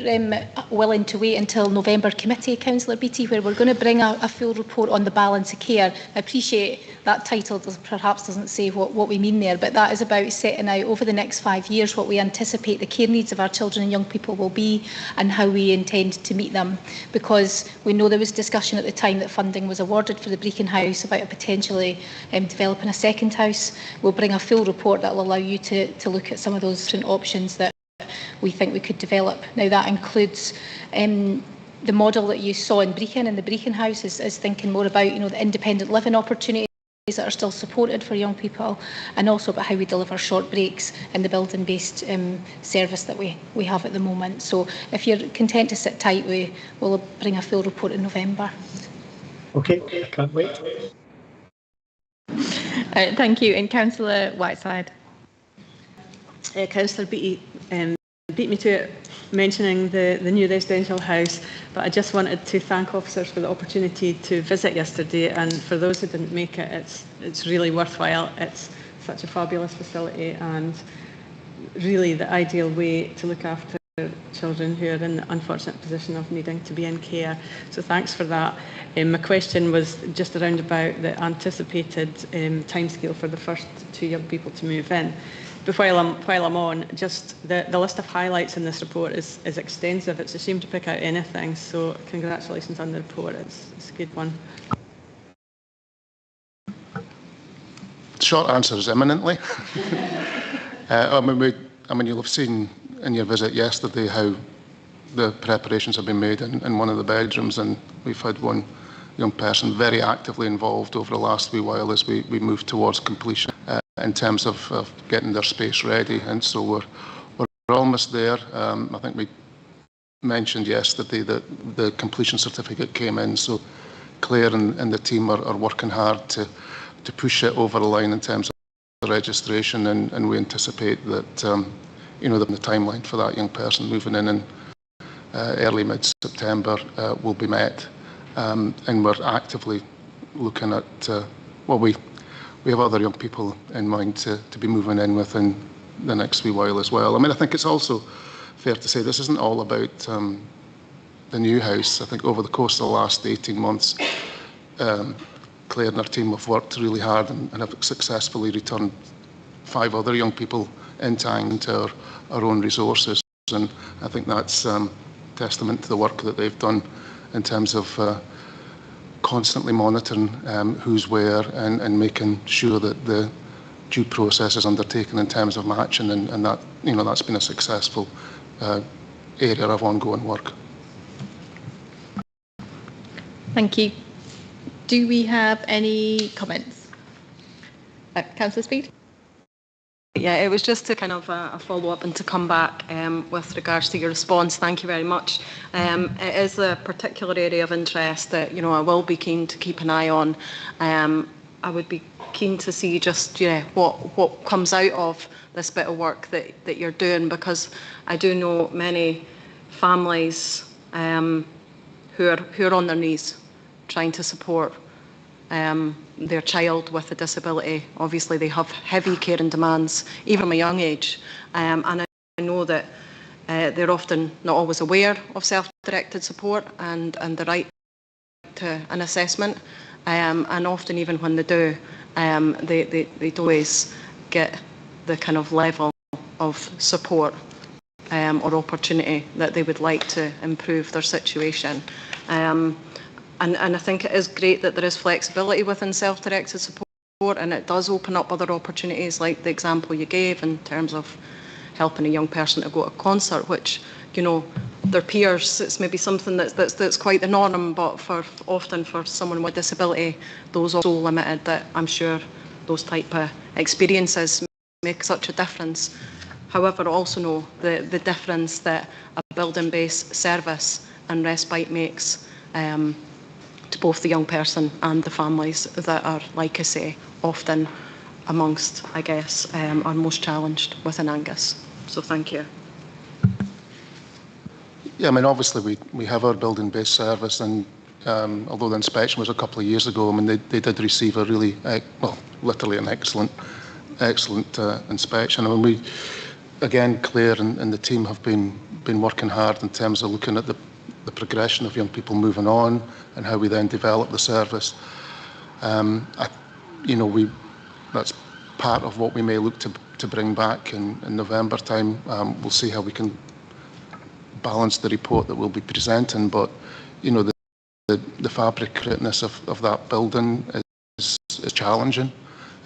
willing to wait until November committee, Councillor Beattie, where we're going to bring a full report on the balance of care. I appreciate that title perhaps doesn't say what we mean there, but that is about setting out over the next 5 years what we anticipate the care needs of our children and young people will be and how we intend to meet them. Because we know there was discussion at the time that funding was awarded for the Brechin House about potentially developing a second house. We'll bring a full report that will allow you to look at some of those different options that we think we could develop. Now that includes the model that you saw in Brechin, and the Brechin House is thinking more about the independent living opportunities that are still supported for young people, and also about how we deliver short breaks in the building-based service that we have at the moment. So if you're content to sit tight, we'll bring a full report in November. Okay, I can't wait. Thank you. And Councillor Whiteside. Councillor Beattie beat me to it mentioning the new residential house, but I just wanted to thank officers for the opportunity to visit yesterday, and for those who didn't make it, it's really worthwhile. It's such a fabulous facility and really the ideal way to look after children who are in the unfortunate position of needing to be in care. So thanks for that. My question was just around about the anticipated timescale for the first 2 young people to move in. But while I'm on, just the list of highlights in this report is extensive. It's a shame to pick out anything. So congratulations on the report. It's a good one. Short answer is imminently. I mean, you'll have seen in your visit yesterday how the preparations have been made in one of the bedrooms, and we've had one young person very actively involved over the last wee while as we move towards completion in terms of getting their space ready. And so we're almost there. I think we mentioned yesterday that the completion certificate came in, so Claire and the team are working hard to push it over the line in terms of the registration, and we anticipate that the timeline for that young person moving in early mid-September will be met. And we're actively looking at we have other young people in mind to be moving in within the next wee while as well. I mean, I think it's also fair to say this isn't all about the new house. I think over the course of the last 18 months, Claire and her team have worked really hard and have successfully returned 5 other young people into our own resources. And I think that's testament to the work that they've done in terms of constantly monitoring who's where and making sure that the due process is undertaken in terms of matching, and that that's been a successful area of ongoing work. Thank you. Do we have any comments? Councillor Speed? Yeah, it was just to kind of a follow-up and to come back with regards to your response. Thank you very much. It is a particular area of interest that I will be keen to keep an eye on. I would be keen to see just what comes out of this bit of work that you're doing, because I do know many families who are on their knees trying to support their child with a disability. Obviously, they have heavy caring demands, even from a young age. And I know that they're often not always aware of self-directed support and the right to an assessment, and often even when they do, they don't always get the kind of level of support or opportunity that they would like to improve their situation. And I think it is great that there is flexibility within self-directed support, and it does open up other opportunities, like the example you gave in terms of helping a young person to go to a concert, which, you know, their peers, it's maybe something that's quite the norm, but often for someone with disability, those are so limited that I'm sure those type of experiences make such a difference. However, I also know the difference that a building-based service and respite makes to both the young person and the families that are, like I say, often amongst, I guess, are most challenged within Angus. So thank you. Yeah, I mean, obviously we have our building-based service, and although the inspection was a couple of years ago, I mean, they did receive a really, well, literally an excellent inspection. I mean, we, again, Claire and the team have been working hard in terms of looking at the progression of young people moving on and how we then develop the service. You know, that's part of what we may look to bring back in November time. We'll see how we can balance the report that we'll be presenting, but you know, the fabricateness of that building is challenging.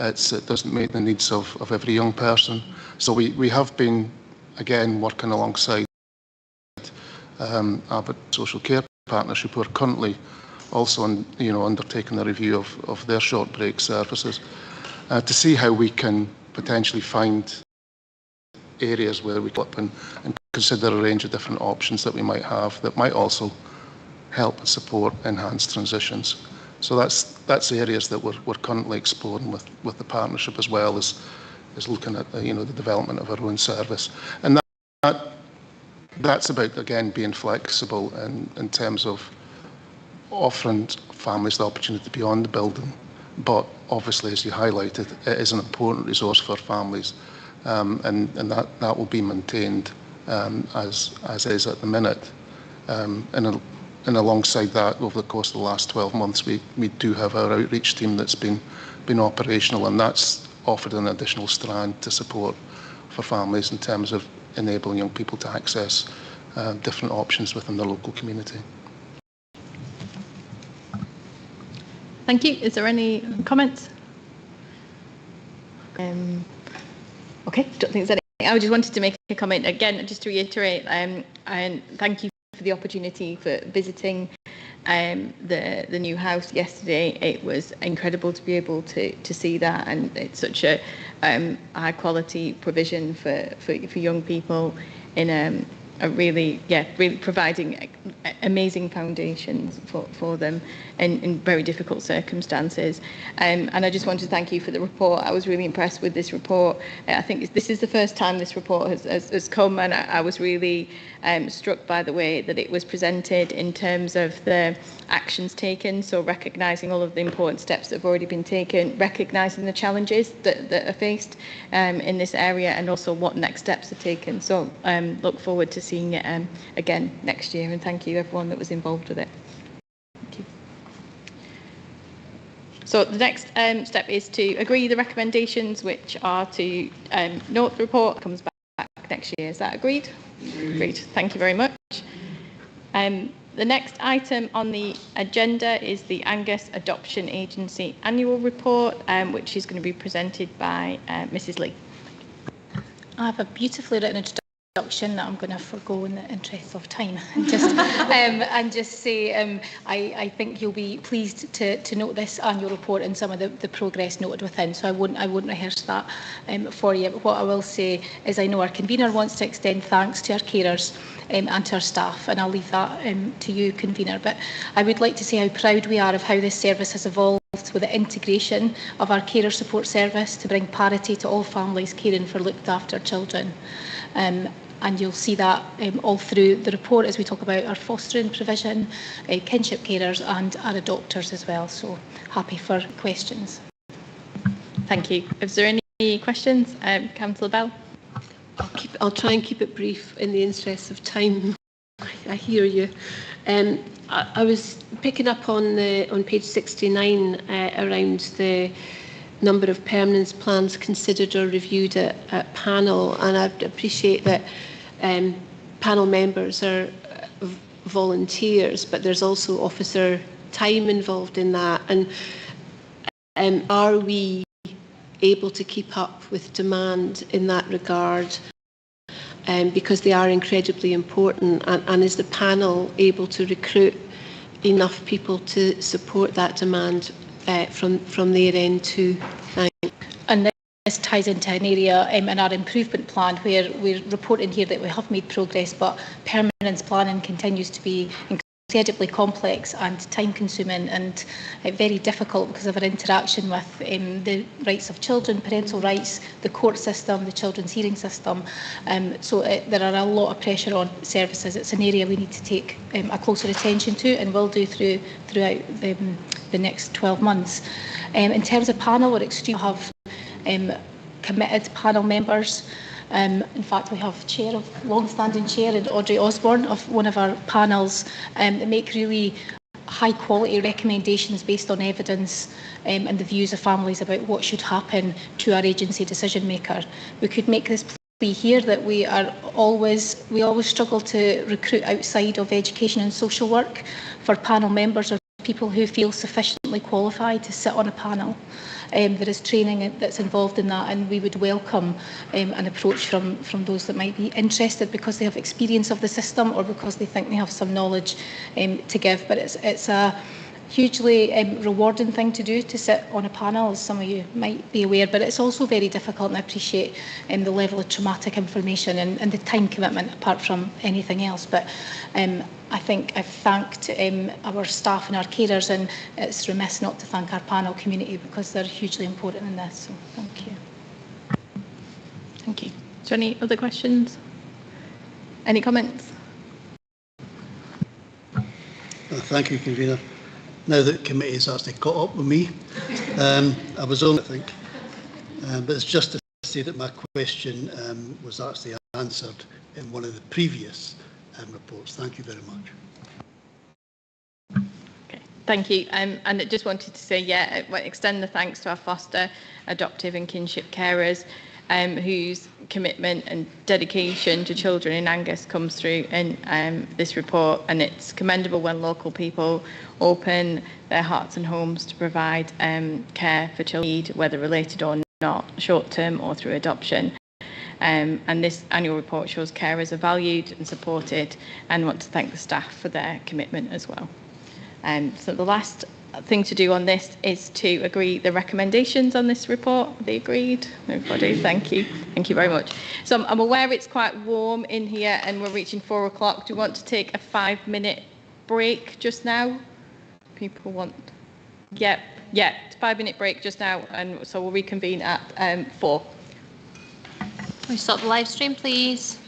It doesn't meet the needs of every young person. So we have been, again, working alongside Abbott Social Care Partnership, who are currently also undertaking a review of their short break services to see how we can potentially find areas where we clip and consider a range of different options that we might have that might also help support enhanced transitions. So that's areas that we're currently exploring with the partnership, as well as looking at the development of our own service. And that's about, again, being flexible in terms of offering families the opportunity beyond the building. But obviously, as you highlighted, it is an important resource for families, and that will be maintained as is at the minute. And alongside that, over the course of the last 12 months, we do have our outreach team that's been operational, and that's offered an additional strand to support for families in terms of enabling young people to access different options within the local community. Thank you. Is there any comments? Okay, don't think there's any. I just wanted to make a comment again, just to reiterate, and thank you for the opportunity for visiting the new house yesterday. It was incredible to be able to see that, and it's such a high quality provision for young people in really providing amazing foundations for them in very difficult circumstances. And I just want to thank you for the report. I was really impressed with this report. I think this is the first time this report has come, and I was really struck by the way that it was presented in terms of the actions taken, so recognising all of the important steps that have already been taken, recognising the challenges that are faced in this area, and also what next steps are taken. So look forward to seeing it again next year, and thank you everyone that was involved with it. Thank you. So the next step is to agree the recommendations, which are to note the report comes back next year. Is that agreed? Great, thank you very much. The next item on the agenda is the Angus Adoption Agency Annual Report, which is going to be presented by Mrs. Lee. I have a beautifully written introduction that I'm going to forgo in the interest of time, and just say I think you'll be pleased to note this annual report and some of the progress noted within. So I won't rehearse that for you. But what I will say is I know our convener wants to extend thanks to our carers and to our staff, and I'll leave that to you, convener. But I would like to say how proud we are of how this service has evolved with the integration of our carer support service to bring parity to all families caring for looked after children. And you'll see that all through the report as we talk about our fostering provision, kinship carers and our adopters as well. So happy for questions. Thank you. Is there any questions? Councillor Bell? I'll try and keep it brief in the interest of time. I hear you. I was picking up on page 69 around the number of permanence plans considered or reviewed at panel, and I appreciate that panel members are volunteers, but there's also officer time involved in that. And are we able to keep up with demand in that regard? Because they are incredibly important, and is the panel able to recruit enough people to support that demand from their end too? And this ties into an area in our improvement plan where we're reporting here that we have made progress, but permanence planning continues to be incredibly complex and time consuming and very difficult because of our interaction with the rights of children, parental rights, the court system, the children's hearing system. So there are a lot of pressure on services. It's an area we need to take a closer attention to and will do throughout the next 12 months. In terms of panel, we're extremely have committed panel members. In fact, we have long-standing chair, and Audrey Osborne of one of our panels, that make really high-quality recommendations based on evidence and the views of families about what should happen to our agency decision-maker. We could make this plea here that we always struggle to recruit outside of education and social work for panel members or people who feel sufficiently qualified to sit on a panel. There is training that's involved in that, and we would welcome an approach from those that might be interested because they have experience of the system or because they think they have some knowledge to give. But it's a hugely rewarding thing to do, to sit on a panel, as some of you might be aware, but it's also very difficult, and I appreciate the level of traumatic information and the time commitment apart from anything else. But I think I've thanked our staff and our carers, and it's remiss not to thank our panel community because they're hugely important in this. So thank you. Thank you. Is there any other questions? Any comments? Thank you, Convener. Now that the committee has actually caught up with me, I was only, I think, but it's just to say that my question was actually answered in one of the previous reports. Thank you very much. Okay, thank you. And I just wanted to say, extend the thanks to our foster, adoptive and kinship carers, whose commitment and dedication to children in Angus comes through in this report, and it's commendable when local people open their hearts and homes to provide care for children, whether related or not, short-term or through adoption. And this annual report shows carers are valued and supported, and want to thank the staff for their commitment as well. So the last thing to do on this is to agree the recommendations on this report. Are they agreed? Everybody, thank you. Thank you very much. So I'm aware it's quite warm in here and we're reaching 4 o'clock. Do you want to take a 5-minute break just now? People want? Yeah, 5-minute break just now, and so we'll reconvene at 4. Can we stop the live stream, please?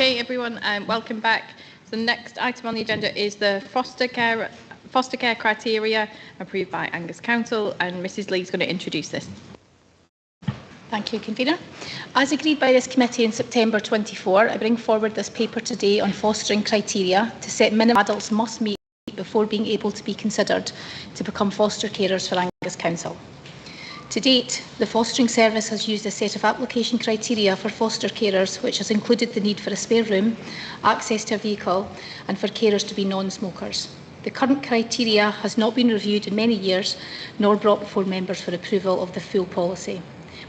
Okay, everyone, welcome back. So the next item on the agenda is the foster care criteria approved by Angus Council, and Mrs. Lee is going to introduce this. Thank you, Convener. As agreed by this committee in September 24, I bring forward this paper today on fostering criteria to set minimum adults must meet before being able to be considered to become foster carers for Angus Council. To date, the fostering service has used a set of application criteria for foster carers, which has included the need for a spare room, access to a vehicle, and for carers to be non-smokers. The current criteria has not been reviewed in many years, nor brought before members for approval of the full policy.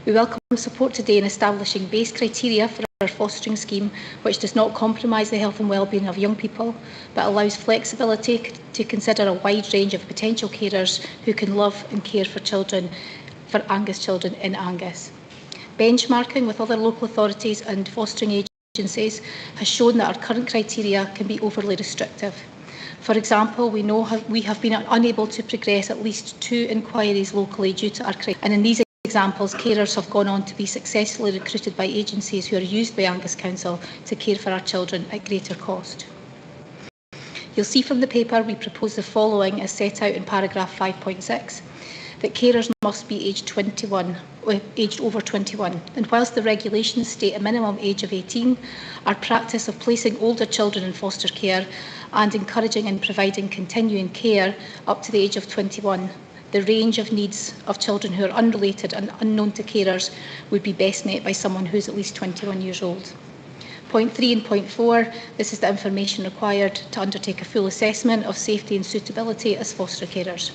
We welcome support today in establishing base criteria for our fostering scheme, which does not compromise the health and well-being of young people, but allows flexibility to consider a wide range of potential carers who can love and care for children, for Angus children in Angus. Benchmarking with other local authorities and fostering agencies has shown that our current criteria can be overly restrictive. For example, we know we have been unable to progress at least 2 inquiries locally due to our criteria, and in these examples, carers have gone on to be successfully recruited by agencies who are used by Angus Council to care for our children at greater cost. You'll see from the paper we propose the following as set out in paragraph 5.6. That carers must be aged over 21. And whilst the regulations state a minimum age of 18, our practice of placing older children in foster care and encouraging and providing continuing care up to the age of 21, the range of needs of children who are unrelated and unknown to carers would be best met by someone who is at least 21 years old. Point 3 and point 4, this is the information required to undertake a full assessment of safety and suitability as foster carers.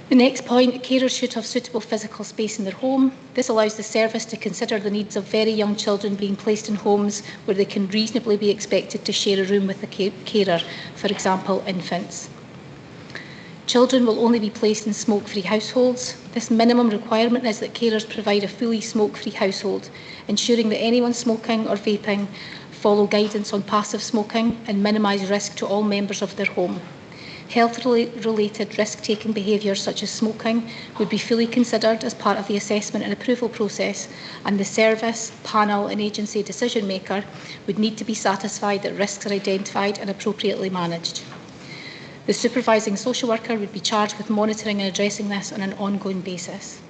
The next point, carers should have suitable physical space in their home. This allows the service to consider the needs of very young children being placed in homes where they can reasonably be expected to share a room with a carer, for example, infants. Children will only be placed in smoke-free households. This minimum requirement is that carers provide a fully smoke-free household, ensuring that anyone smoking or vaping follow guidance on passive smoking and minimise risk to all members of their home. Health-related risk-taking behaviours such as smoking would be fully considered as part of the assessment and approval process, and the service, panel and agency decision-maker would need to be satisfied that risks are identified and appropriately managed. The supervising social worker would be charged with monitoring and addressing this on an ongoing basis.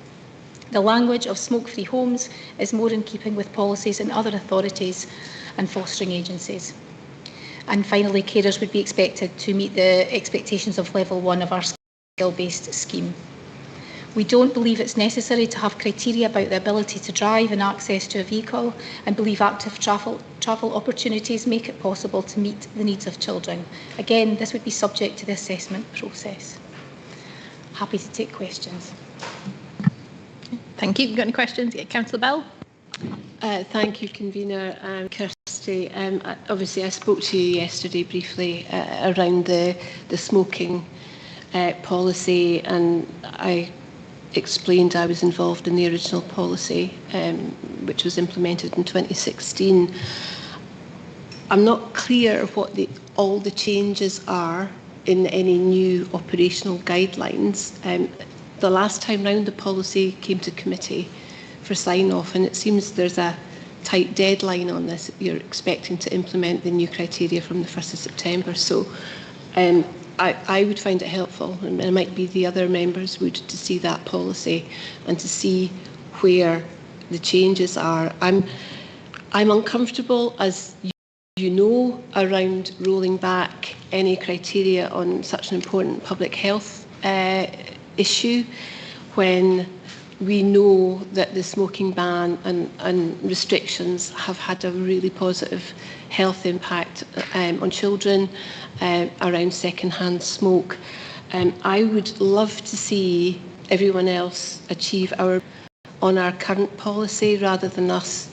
The language of smoke-free homes is more in keeping with policies in other authorities and fostering agencies. And finally, carers would be expected to meet the expectations of level 1 of our skill-based scheme. We don't believe it's necessary to have criteria about the ability to drive and access to a vehicle, and believe active travel opportunities make it possible to meet the needs of children. Again, this would be subject to the assessment process. Happy to take questions. Thank you. Got any questions? Yeah, Councillor Bell. Thank you, Convener Kirsty. Obviously, I spoke to you yesterday briefly around the smoking policy, and I explained I was involved in the original policy, which was implemented in 2016. I'm not clear what all the changes are in any new operational guidelines. The last time round, the policy came to committee for sign-off, and it seems there's a tight deadline on this. You're expecting to implement the new criteria from the 1st of September. So I would find it helpful, and it might be the other members would, to see that policy and to see where the changes are. I'm uncomfortable, as you know, around rolling back any criteria on such an important public health issue when we know that the smoking ban and restrictions have had a really positive health impact on children around second-hand smoke. I would love to see everyone else achieve on our current policy rather than us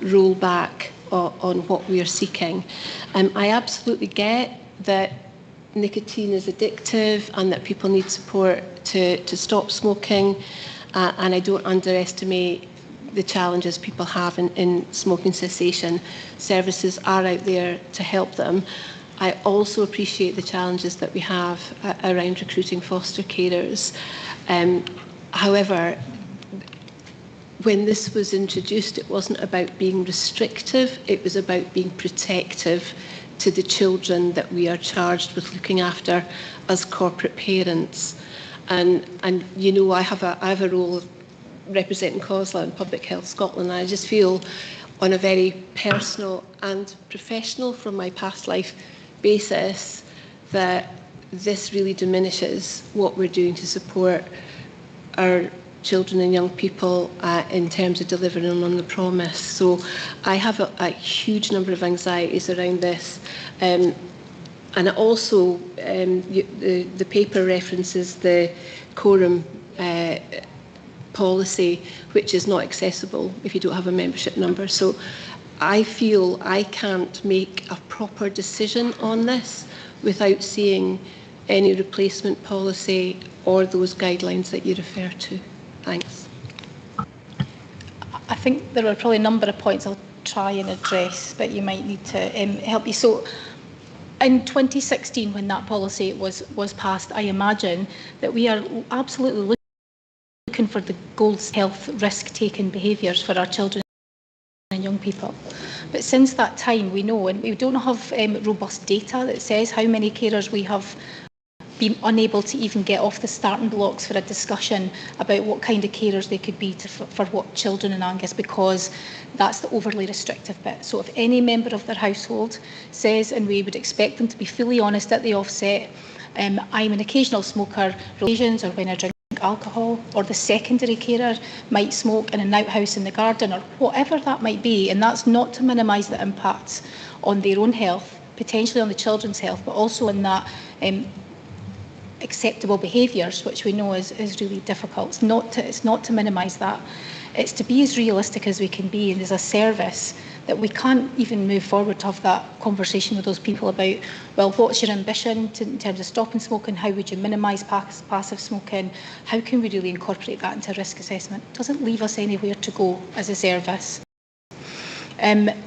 roll back on what we are seeking. I absolutely get that nicotine is addictive and that people need support to stop smoking. And I don't underestimate the challenges people have in smoking cessation. Services are out there to help them. I also appreciate the challenges that we have around recruiting foster carers. However, when this was introduced, it wasn't about being restrictive, it was about being protective to the children that we are charged with looking after as corporate parents. And you know, I have a role representing COSLA and Public Health Scotland, and I just feel on a very personal and professional from my past life basis that this really diminishes what we're doing to support our children and young people in terms of delivering on the promise. So I have a huge number of anxieties around this. And also, the paper references the quorum policy, which is not accessible if you don't have a membership number. So I feel I can't make a proper decision on this without seeing any replacement policy or those guidelines that you refer to. Thanks. I think there are probably a number of points I'll try and address, but you might need to help me. So in 2016, when that policy was passed, I imagine that we are absolutely looking for the gold health risk-taking behaviours for our children and young people. But since that time, we know, and we don't have robust data that says how many carers we have been unable to even get off the starting blocks for a discussion about what kind of carers they could be for what children in Angus, because that's the overly restrictive bit. So if any member of their household says, and we would expect them to be fully honest at the offset, I'm an occasional smoker, occasions or when I drink alcohol, or the secondary carer might smoke in an outhouse in the garden, or whatever that might be, and that's not to minimise the impacts on their own health, potentially on the children's health, but also in that acceptable behaviours, which we know is really difficult. It's not to minimise that. It's to be as realistic as we can be, and as a service that we can't even move forward to have that conversation with those people about, well, what's your ambition in terms of stopping smoking? How would you minimise passive smoking? How can we really incorporate that into risk assessment? It doesn't leave us anywhere to go as a service.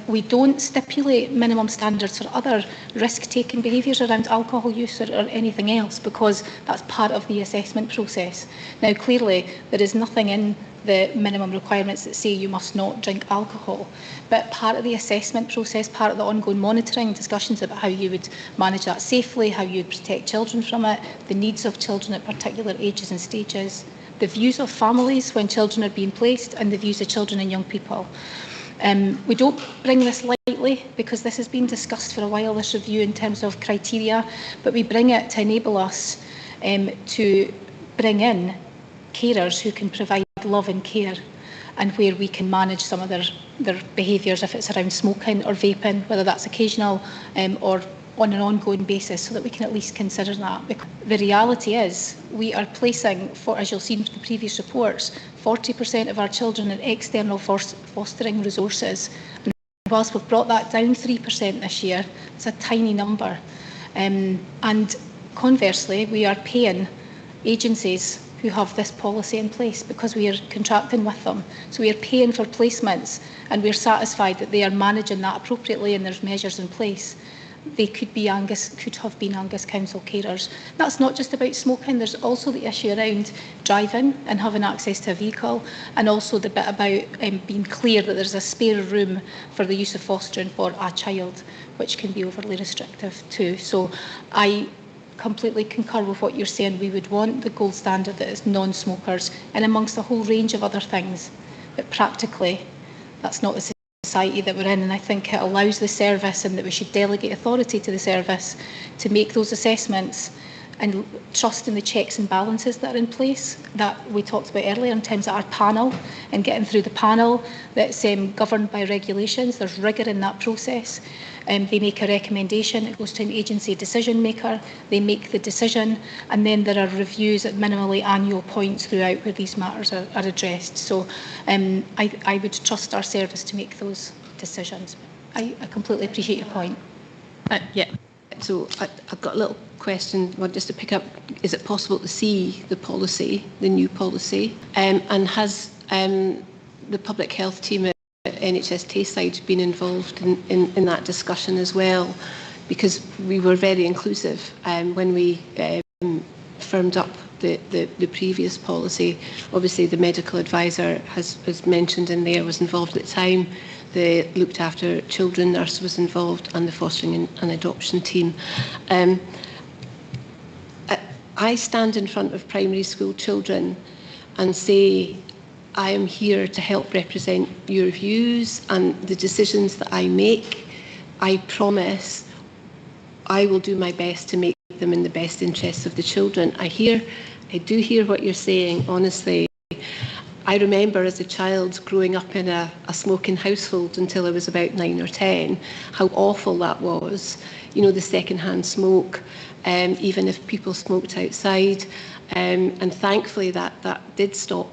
We don't stipulate minimum standards for other risk-taking behaviours around alcohol use or anything else, because that's part of the assessment process. Now, clearly, there is nothing in the minimum requirements that say you must not drink alcohol, but part of the assessment process, part of the ongoing monitoring, discussions about how you would manage that safely, how you would protect children from it, the needs of children at particular ages and stages, the views of families when children are being placed, and the views of children and young people. We don't bring this lightly, because this has been discussed for a while, this review, in terms of criteria, but we bring it to enable us to bring in carers who can provide love and care, and where we can manage some of their behaviours, if it's around smoking or vaping, whether that's occasional or on an ongoing basis, so that we can at least consider that. Because the reality is we are placing, as you'll see from the previous reports, 40% of our children in external fostering resources. And whilst we've brought that down 3% this year, it's a tiny number. And conversely, we are paying agencies who have this policy in place because we are contracting with them. So we are paying for placements, and we're satisfied that they are managing that appropriately and there's measures in place. They could have been Angus Council carers. That's not just about smoking, there's also the issue around driving and having access to a vehicle, and also the bit about being clear that there's a spare room for the use of fostering for a child, which can be overly restrictive too. So I completely concur with what you're saying. We would want the gold standard that is non-smokers, and amongst a whole range of other things, but practically that's not the society that we're in, and I think it allows the service, and that we should delegate authority to the service to make those assessments and trust in the checks and balances that are in place that we talked about earlier in terms of our panel and getting through the panel that's governed by regulations. There's rigour in that process. They make a recommendation, it goes to an agency decision maker, they make the decision, and then there are reviews at minimally annual points throughout where these matters are addressed. So I would trust our service to make those decisions. I completely appreciate your point. Yeah. So I've got a little question, well, just to pick up. Is it possible to see the policy, the new policy? And has the public health team at NHS Tayside been involved in that discussion as well? Because we were very inclusive when we firmed up the previous policy. Obviously, the medical advisor has mentioned in there was involved at the time. The looked after children nurse was involved, and the fostering and adoption team. I stand in front of primary school children and say, I am here to help represent your views and the decisions that I make. I promise I will do my best to make them in the best interests of the children. I do hear what you're saying, honestly. I remember as a child growing up in a smoking household until I was about 9 or 10, how awful that was. You know, the second-hand smoke, even if people smoked outside. And thankfully that did stop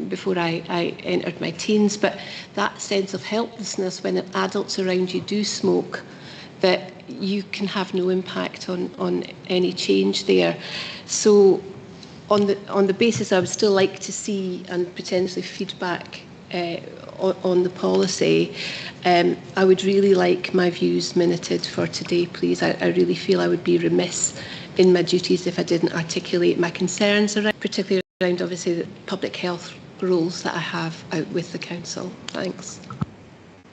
before I entered my teens. But that sense of helplessness when adults around you do smoke, that you can have no impact on any change there. So on the basis, I would still like to see and potentially feedback on the policy. I would really like my views minuted for today, please. I really feel I would be remiss in my duties if I didn't articulate my concerns, particularly around obviously the public health roles that I have out with the council. Thanks.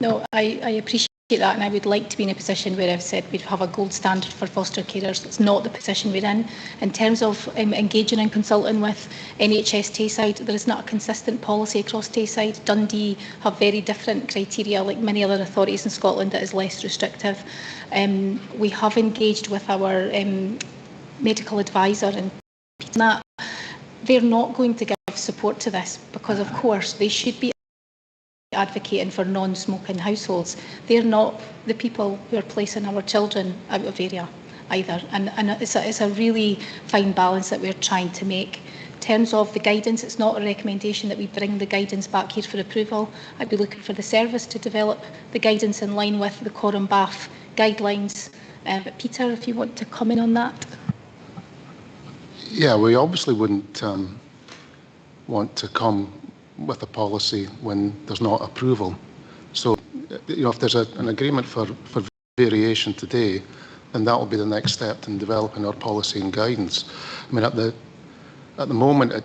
No, I appreciate that, and I would like to be in a position where I've said we'd have a gold standard for foster carers. It's not the position we're in. In terms of engaging and consulting with NHS Tayside, there is not a consistent policy across Tayside. Dundee have very different criteria, like many other authorities in Scotland, that is less restrictive. We have engaged with our medical advisor, and that they're not going to give support to this because, of course, they should be advocating for non-smoking households. They're not the people who are placing our children out of area either, and it's a really fine balance that we're trying to make. In terms of the guidance, it's not a recommendation that we bring the guidance back here for approval. I'd be looking for the service to develop the guidance in line with the Coram Bath guidelines. But Peter, if you want to comment on that. Yeah, we obviously wouldn't want to come with a policy when there's not approval. So, you know, if there's an agreement for variation today, then that will be the next step in developing our policy and guidance. I mean, at the moment,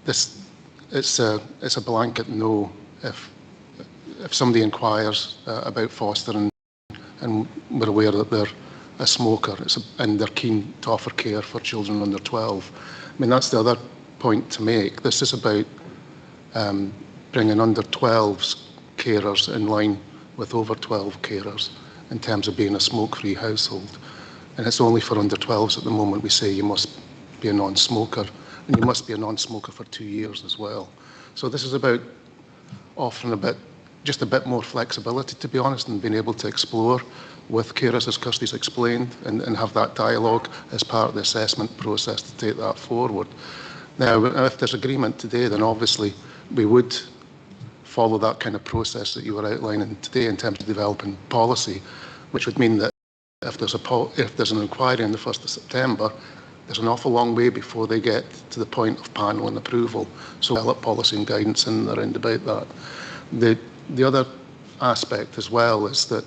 it's a blanket no. If somebody inquires about fostering and we're aware that they're a smoker and they're keen to offer care for children under 12. I mean, that's the other point to make. This is about bringing under 12s carers in line with over 12 carers in terms of being a smoke-free household. And it's only for under 12s at the moment we say you must be a non-smoker, and you must be a non-smoker for 2 years as well. So this is about offering just a bit more flexibility, to be honest, and being able to explore with carers, as Kirsty's explained, and have that dialogue as part of the assessment process to take that forward. Now, if there's agreement today, then obviously we would follow that kind of process that you were outlining today in terms of developing policy, which would mean that if there's an inquiry on the 1st of September, there's an awful long way before they get to the point of panel and approval. So develop policy and guidance in and around about that. The other aspect as well is that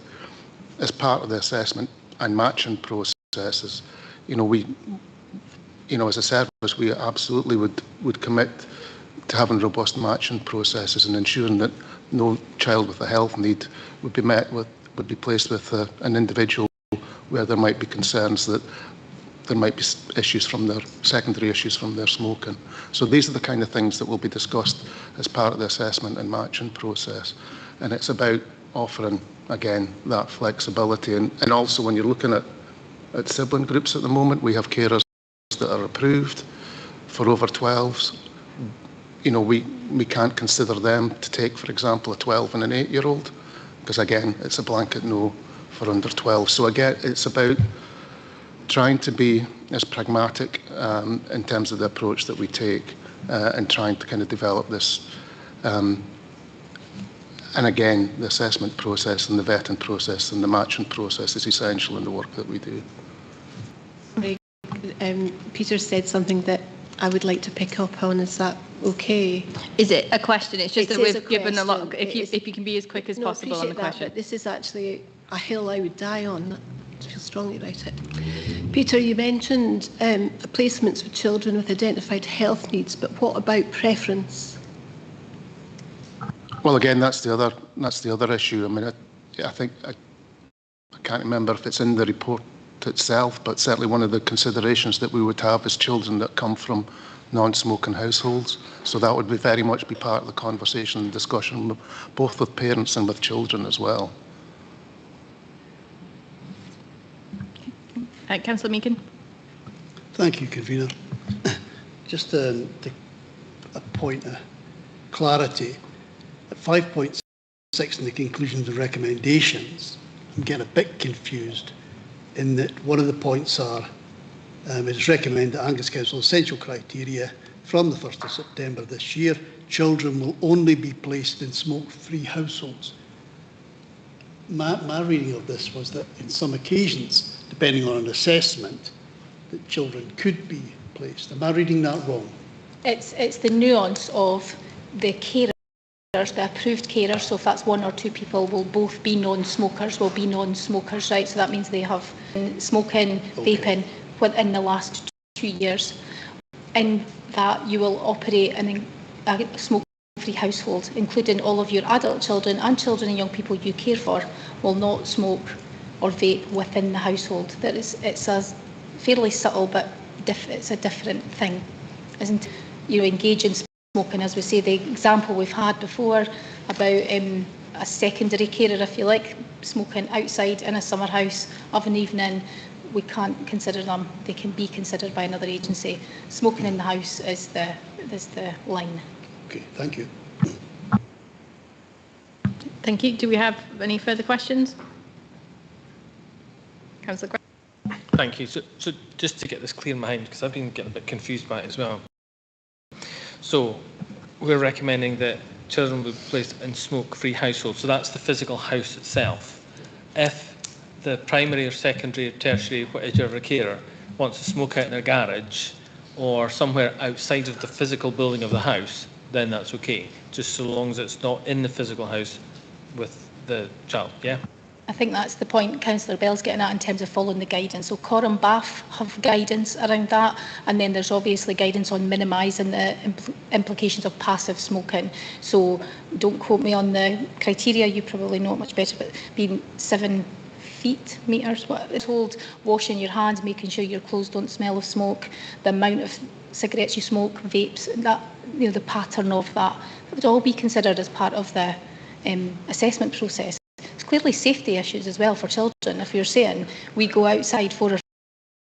as part of the assessment and matching processes, as a service, we absolutely would commit to having robust matching processes and ensuring that no child with a health need would be placed with an individual where there might be concerns that there might be secondary issues from their smoking. So these are the kind of things that will be discussed as part of the assessment and matching process. And it's about offering, again, that flexibility. And also when you're looking at sibling groups at the moment, we have carers that are approved for over 12s. We can't consider them to take, for example, a 12 and an 8-year-old, because again, it's a blanket no for under 12. So again, it's about trying to be as pragmatic in terms of the approach that we take and trying to kind of develop this. And again, the assessment process and the vetting process and the matching process is essential in the work that we do. Peter said something that I would like to pick up on. Is that okay? Is it a question? It's just that we've given a lot. Question. If you can be as quick as possible on the question. But this is actually a hill I would die on. feel strongly about it. Peter, you mentioned placements for children with identified health needs, but what about preference? Well, again, that's the other issue. I mean, I think I can't remember if it's in the report itself, but certainly one of the considerations that we would have is children that come from non-smoking households. So that would very much be part of the conversation and discussion, both with parents and with children as well. Councillor Meakin. Thank you, Convener. Just a point of clarity. At 5.6 in the conclusions and recommendations, I'm getting a bit confused in that one of the points are it is recommended that Angus Council essential criteria from the 1st of September this year, children will only be placed in smoke-free households. My reading of this was that in some occasions, depending on an assessment, that children could be placed. Am I reading that wrong? It's the nuance of the carers, the approved carers, so if that's one or two people, will both be non-smokers, right? So that means they have smoking, vaping within the last 2 years. In that, you will operate in a smoke-free household, including all of your adult children and children and young people you care for will not smoke or vape within the household. It's a fairly subtle, but it's a different thing, isn't it? You engage in smoking, as we say, the example we've had before about a secondary carer, if you like, smoking outside in a summer house of an evening. We can't consider them. They can be considered by another agency. Smoking in the house is the line. Okay, thank you. Thank you. Do we have any further questions? Councillor Grant. Thank you. So just to get this clear in my mind, because I've been getting a bit confused by it as well. So we're recommending that children will be placed in smoke-free households. So that's the physical house itself. If the primary or secondary or tertiary, whichever carer, wants to smoke out in their garage or somewhere outside of the physical building of the house, then that's okay, just so long as it's not in the physical house with the child, yeah? I think that's the point Councillor Bell's getting at in terms of following the guidance. So Cor and Bath have guidance around that, and then there's obviously guidance on minimising the implications of passive smoking. So don't quote me on the criteria, you probably know it much better, but being 7 meters, what it's told, washing your hands, making sure your clothes don't smell of smoke, the amount of cigarettes you smoke, vapes, that, you know, the pattern of that would all be considered as part of the assessment process. It's clearly safety issues as well for children. If you're saying we go outside 4 or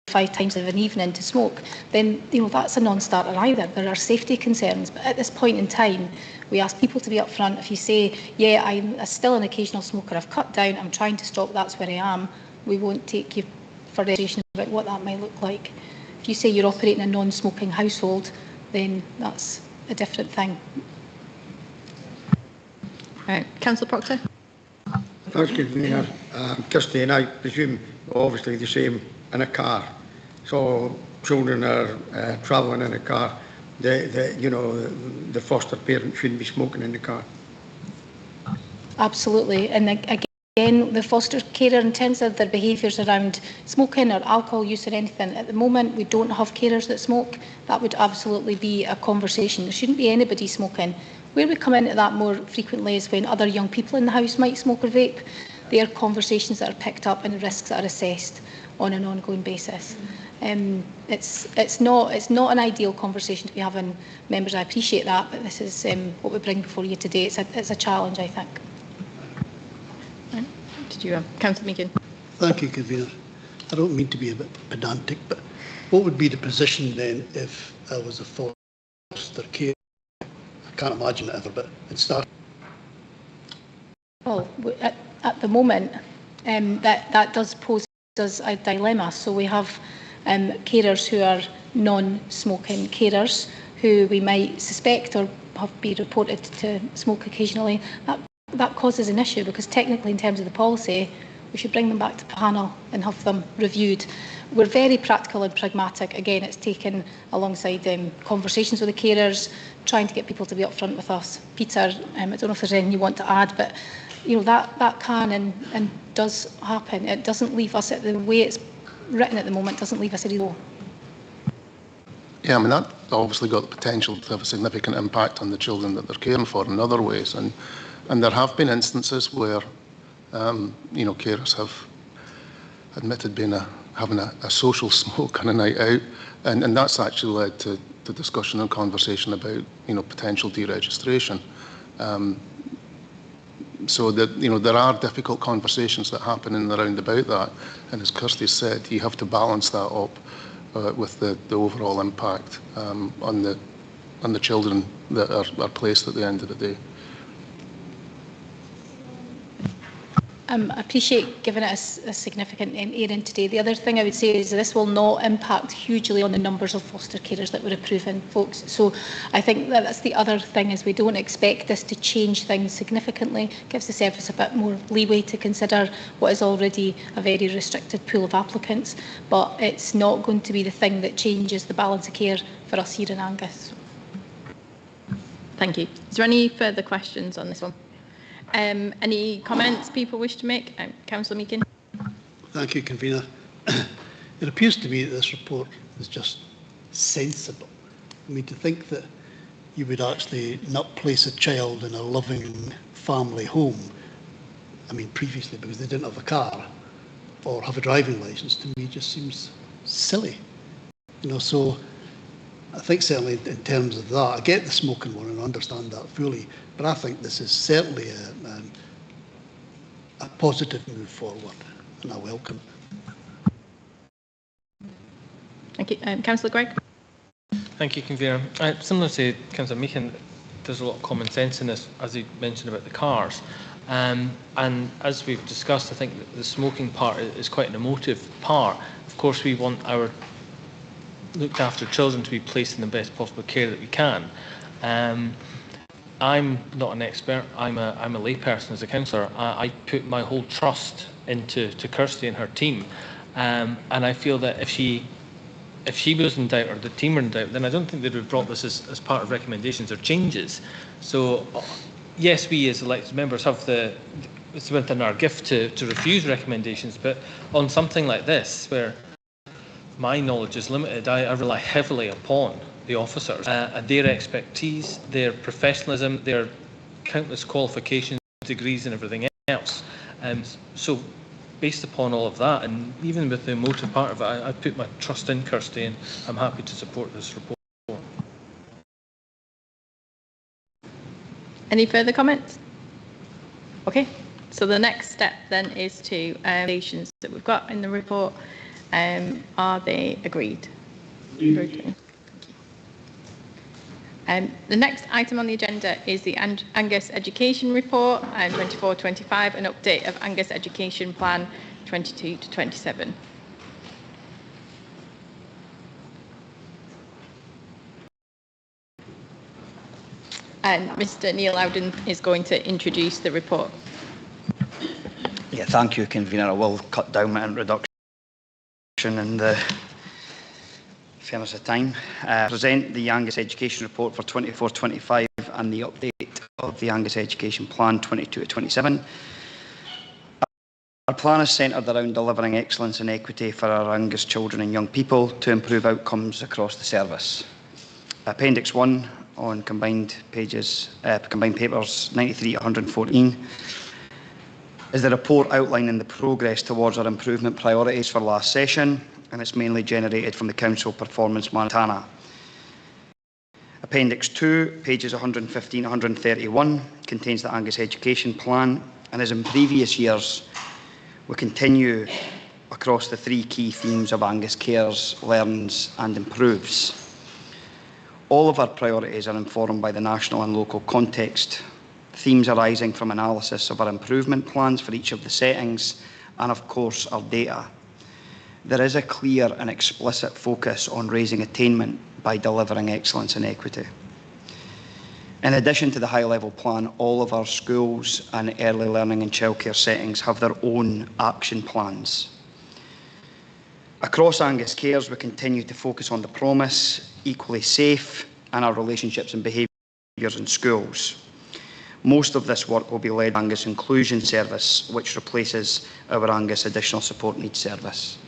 5 times of an evening to smoke, then that's a non-starter either. There are safety concerns, but at this point in time, we ask people to be upfront. If you say, yeah, I'm still an occasional smoker, I've cut down, I'm trying to stop, that's where I am, we won't take you for education about what that might look like. If you say you're operating a non-smoking household, then that's a different thing. Councillor Proctor. Thanks, Convener. Kirsty and I presume obviously the same in a car. So children are travelling in a car. The foster parent shouldn't be smoking in the car. Absolutely, and again, the foster carer, in terms of their behaviours around smoking or alcohol use or anything, at the moment we don't have carers that smoke. That would absolutely be a conversation. There shouldn't be anybody smoking. Where we come into that more frequently is when other young people in the house might smoke or vape. They are conversations that are picked up and risks that are assessed on an ongoing basis. It's not an ideal conversation to be having, members. I appreciate that, but this is what we bring before you today. It's a challenge, I think. Did you, Councillor Meakin? Thank you, Convener. I don't mean to be a bit pedantic, but what would be the position then if I was a foster care? I can't imagine it ever, but it started. Well, at the moment, that does pose us a dilemma. So we have carers who are non-smoking carers who we might suspect or have been reported to smoke occasionally. That causes an issue because technically, in terms of the policy, we should bring them back to panel and have them reviewed. We're very practical and pragmatic. Again, it's taken alongside conversations with the carers, trying to get people to be upfront with us. Peter, I don't know if there's anything you want to add, but that can and does happen. It doesn't leave us at the way it's written at the moment. Doesn't leave us at low. Yeah, I mean, that obviously got the potential to have a significant impact on the children that they're caring for in other ways. And there have been instances where, carers have admitted having a social smoke on a night out. And that's actually led to discussion and conversation about, potential deregistration. So that, there are difficult conversations that happen in and around about that. And as Kirsty said, you have to balance that up with the overall impact on the children that are placed at the end of the day. I appreciate giving it a significant airing today. The other thing I would say is this will not impact hugely on the numbers of foster carers that we're approving, folks. So I think that's the other thing, is we don't expect this to change things significantly. It gives the service a bit more leeway to consider what is already a very restricted pool of applicants, but it's not going to be the thing that changes the balance of care for us here in Angus. Thank you. Is there any further questions on this one? Any comments people wish to make? Councillor Meakin. Thank you, Convener. It appears to me that this report is just sensible. I mean, to think that you would actually not place a child in a loving family home, I mean, previously because they didn't have a car or have a driving licence, to me just seems silly. So I think certainly in terms of that, I get the smoking one and I understand that fully, but I think this is certainly a positive move forward, and I welcome it. Thank you. Councillor Gregg. Thank you, Convener. Similar to Councillor Meakin, there's a lot of common sense in this, as you mentioned about the cars. And as we've discussed, I think the smoking part is quite an emotive part. Of course, we want our looked after children to be placed in the best possible care that we can. I'm not an expert. I'm a layperson as a councillor. I put my whole trust into Kirsty and her team, and I feel that if she was in doubt or the team were in doubt, then I don't think they'd have brought this as part of recommendations or changes. So yes, we as elected members have it's within our gift to refuse recommendations, but on something like this where my knowledge is limited, I rely heavily upon the officers and their expertise, their professionalism, their countless qualifications, degrees and everything else. So based upon all of that, and even with the emotive part of it, I put my trust in Kirsty, and I'm happy to support this report. Any further comments? Okay, so the next step then is to recommendations that we've got in the report. Are they agreed? The next item on the agenda is the Angus Education Report 24-25, an update of Angus Education Plan 22 to 27. And Mr. Neil Loudon is going to introduce the report. Yeah, thank you, Convener. I will cut down my introduction in the fairness of time. Present the Angus Education Report for 24-25 and the update of the Angus Education Plan 22 to 27. Our plan is centred around delivering excellence and equity for our Angus children and young people to improve outcomes across the service. Appendix 1 on combined papers 93 to 114 is the report outlining the progress towards our improvement priorities for last session, and it's mainly generated from the Council Performance Montana. Appendix 2, pages 115 to 131, contains the Angus Education Plan, and as in previous years, we continue across the three key themes of Angus Cares, Learns and Improves. All of our priorities are informed by the national and local context, themes arising from analysis of our improvement plans for each of the settings and, of course, our data. There is a clear and explicit focus on raising attainment by delivering excellence and equity. In addition to the high-level plan, all of our schools and early learning and childcare settings have their own action plans. Across Angus Cares, we continue to focus on the promise, equally safe, and our relationships and behaviours in schools. Most of this work will be led by Angus Inclusion Service, which replaces our Angus Additional Support Needs Service.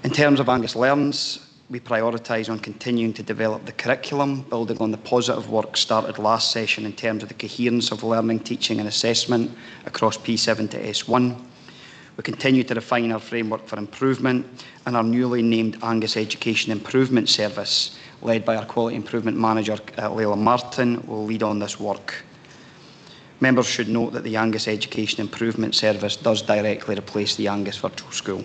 In terms of Angus Learns, we prioritise on continuing to develop the curriculum, building on the positive work started last session in terms of the coherence of learning, teaching and assessment across P7 to S1. We continue to refine our framework for improvement, and our newly named Angus Education Improvement Service, led by our Quality Improvement Manager, Leila Martin, will lead on this work. Members should note that the Angus Education Improvement Service does directly replace the Angus Virtual School.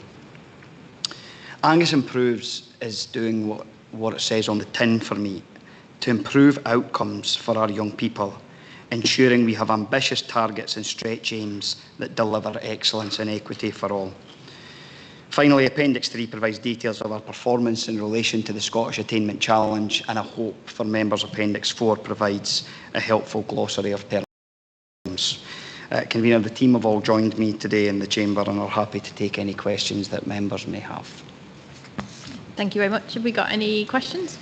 Angus Improves is doing what it says on the tin for me, to improve outcomes for our young people, ensuring we have ambitious targets and stretch aims that deliver excellence and equity for all. Finally, Appendix 3 provides details of our performance in relation to the Scottish Attainment Challenge, and I hope for members Appendix 4 provides a helpful glossary of terms. Convener, the team have all joined me today in the chamber and are happy to take any questions that members may have. Thank you very much. Have we got any questions?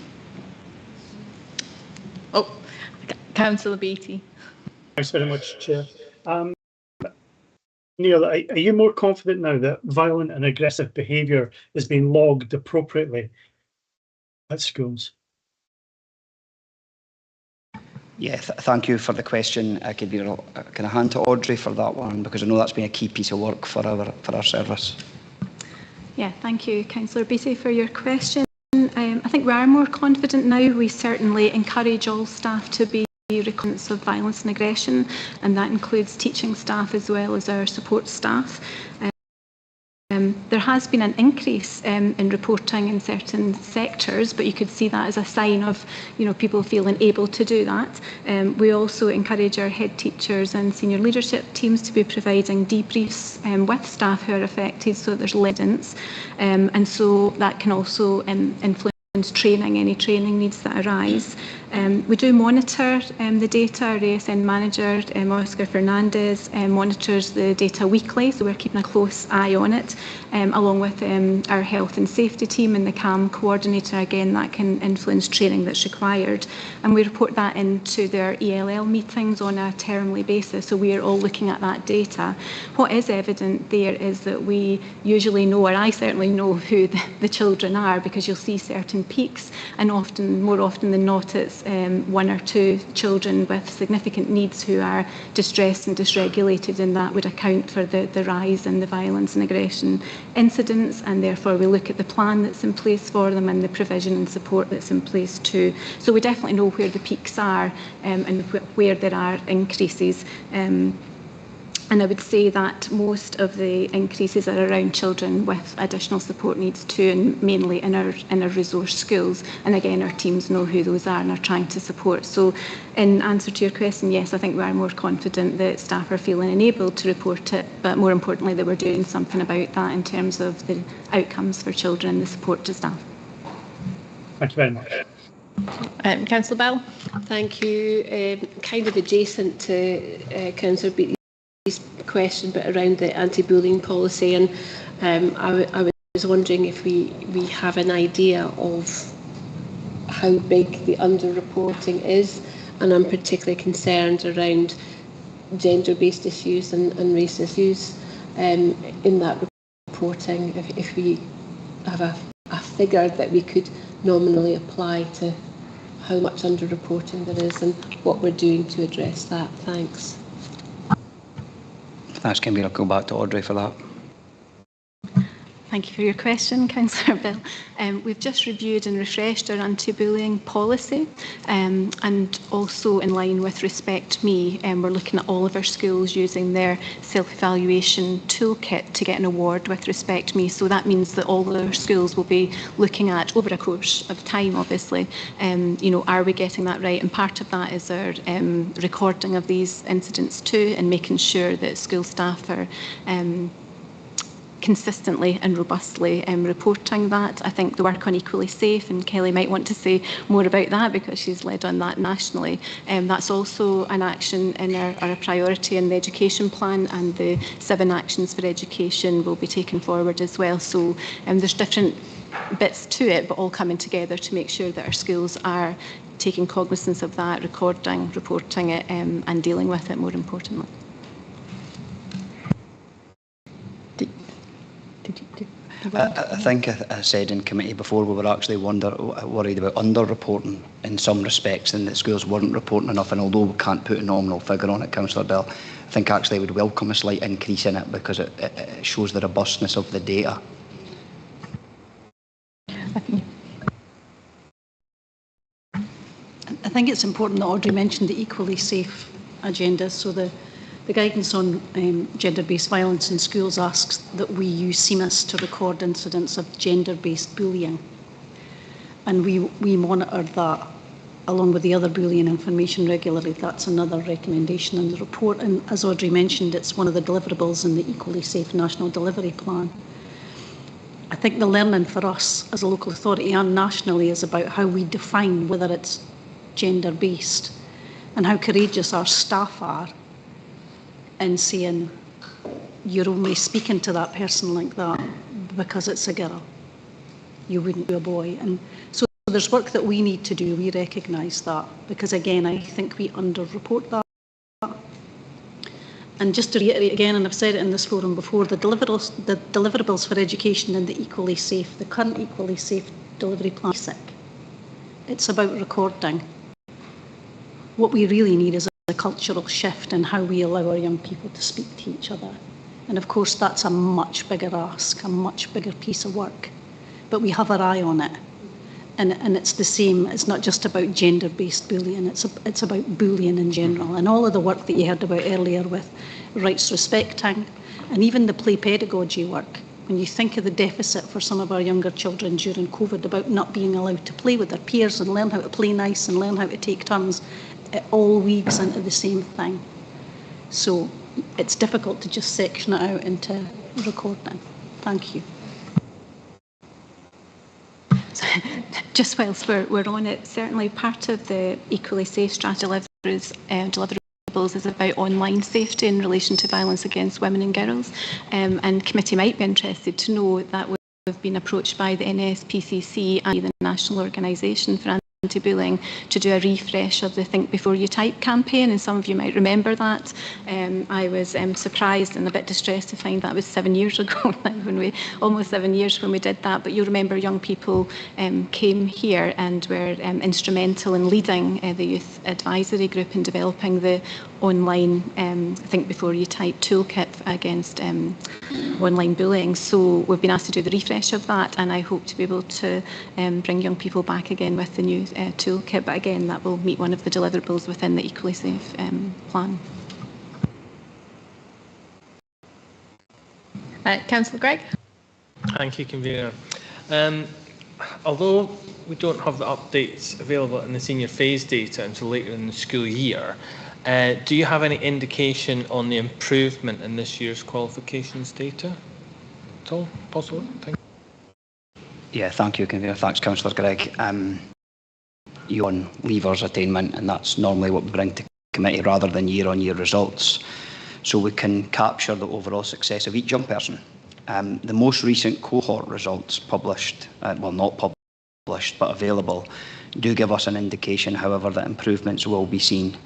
Oh, Councillor Beattie. Thanks very much, Chair. Neil, are you more confident now that violent and aggressive behaviour is being logged appropriately at schools? Yeah, thank you for the question. Can I hand to Audrey for that one, because I know that's been a key piece of work for our service. Yeah, thank you, Councillor Beattie, for your question. I think we are more confident now. We certainly encourage all staff to be recordants of violence and aggression, and that includes teaching staff as well as our support staff. There has been an increase in reporting in certain sectors, but you could see that as a sign of, people feeling able to do that. We also encourage our head teachers and senior leadership teams to be providing debriefs with staff who are affected, so there's evidence, and so that can also influence training, any training needs that arise. We do monitor the data. Our ASN manager, Oscar Fernandez, monitors the data weekly, so we're keeping a close eye on it, along with our health and safety team and the CAM coordinator. Again, that can influence training that's required, and we report that into their ELL meetings on a termly basis, so we are all looking at that data. What is evident there is that we usually know, or I certainly know, who the children are, because you'll see certain peaks, and more often than not it's one or two children with significant needs who are distressed and dysregulated, and that would account for the rise in the violence and aggression incidents, and therefore we look at the plan that's in place for them and the provision and support that's in place too. So we definitely know where the peaks are and where there are increases. And I would say that most of the increases are around children with additional support needs too, and mainly in our resource schools. And again, our teams know who those are and are trying to support. So in answer to your question, yes, I think we are more confident that staff are feeling enabled to report it, but more importantly that we're doing something about that in terms of the outcomes for children and the support to staff. Thank you very much. Councillor Bell. Thank you. Kind of adjacent to Councillor Beattie's question, but around the anti-bullying policy, and I was wondering if we have an idea of how big the underreporting is, and I'm particularly concerned around gender-based issues and race issues in that reporting. If we have a figure that we could nominally apply to how much underreporting there is and what we're doing to address that. Thanks. Thanks, Kimberly. I'll go back to Audrey for that. Thank you for your question, Councillor Bell. We've just reviewed and refreshed our anti-bullying policy, and also in line with Respect Me, we're looking at all of our schools using their self-evaluation toolkit to get an award with Respect Me. So that means that all of our schools will be looking at, over a course of time obviously, are we getting that right? And part of that is our recording of these incidents too, and making sure that school staff are consistently and robustly reporting that. I think the work on Equally Safe, and Kelly might want to say more about that because she's led on that nationally, that's also an action in our priority in the education plan, and the 7 actions for education will be taken forward as well. So there's different bits to it, but all coming together to make sure that our schools are taking cognizance of that, recording, reporting it, and dealing with it more importantly. I think I said in committee before we were actually worried about under-reporting in some respects, and that schools weren't reporting enough. And although we can't put a nominal figure on it, Councillor Bell, I think actually would welcome a slight increase in it because it shows the robustness of the data. I think it's important that Audrey mentioned the equally safe agenda. So the guidance on gender-based violence in schools asks that we use CMIS to record incidents of gender-based bullying. And we monitor that along with the other bullying information regularly. That's another recommendation in the report. And as Audrey mentioned, it's one of the deliverables in the Equally Safe National Delivery Plan. I think the learning for us as a local authority and nationally is about how we define whether it's gender-based and how courageous our staff are in saying you're only speaking to that person like that because it's a girl. You wouldn't be a boy. And so there's work that we need to do. We recognise that because, again, I think we under-report that. And just to reiterate again, and I've said it in this forum before, the deliverables for education in the Equally Safe, the current Equally Safe delivery plan is sick. It's about recording. What we really need is a cultural shift in how we allow our young people to speak to each other. And of course, that's a much bigger ask, a much bigger piece of work. But we have our eye on it. And it's the same, it's not just about gender-based bullying, it's about bullying in general. And all of the work that you heard about earlier with rights respecting, and even the play pedagogy work. When you think of the deficit for some of our younger children during COVID about not being allowed to play with their peers and learn how to play nice and learn how to take turns, it all weaves into the same thing. So it's difficult to just section it out into recording. Thank you. Just whilst we're on it, certainly part of the Equally Safe strategy deliverables is about online safety in relation to violence against women and girls. And committee might be interested to know that we've been approached by the NSPCC and the National Organisation for Anti-Bullying to do a refresh of the Think Before You Type campaign, and some of you might remember that. I was surprised and a bit distressed to find that was 7 years ago, almost 7 years when we did that. But you'll remember young people came here and were instrumental in leading the Youth Advisory Group in developing the online Think Before You Type toolkit against online bullying. So we've been asked to do the refresh of that, and I hope to be able to bring young people back again with the new toolkit. But again, that will meet one of the deliverables within the Equally Safe plan. Councillor Gregg. Thank you, Convener. Although we don't have the updates available in the senior phase data until later in the school year, do you have any indication on the improvement in this year's qualifications data at all? Possible? Thank you. Yeah, thank you, Convener. Thanks, Councillor Gregg. You on leavers attainment, and that's normally what we bring to committee rather than year-on-year results. So we can capture the overall success of each young person. The most recent cohort results published, well, not published, but available, do give us an indication, however, that improvements will be seen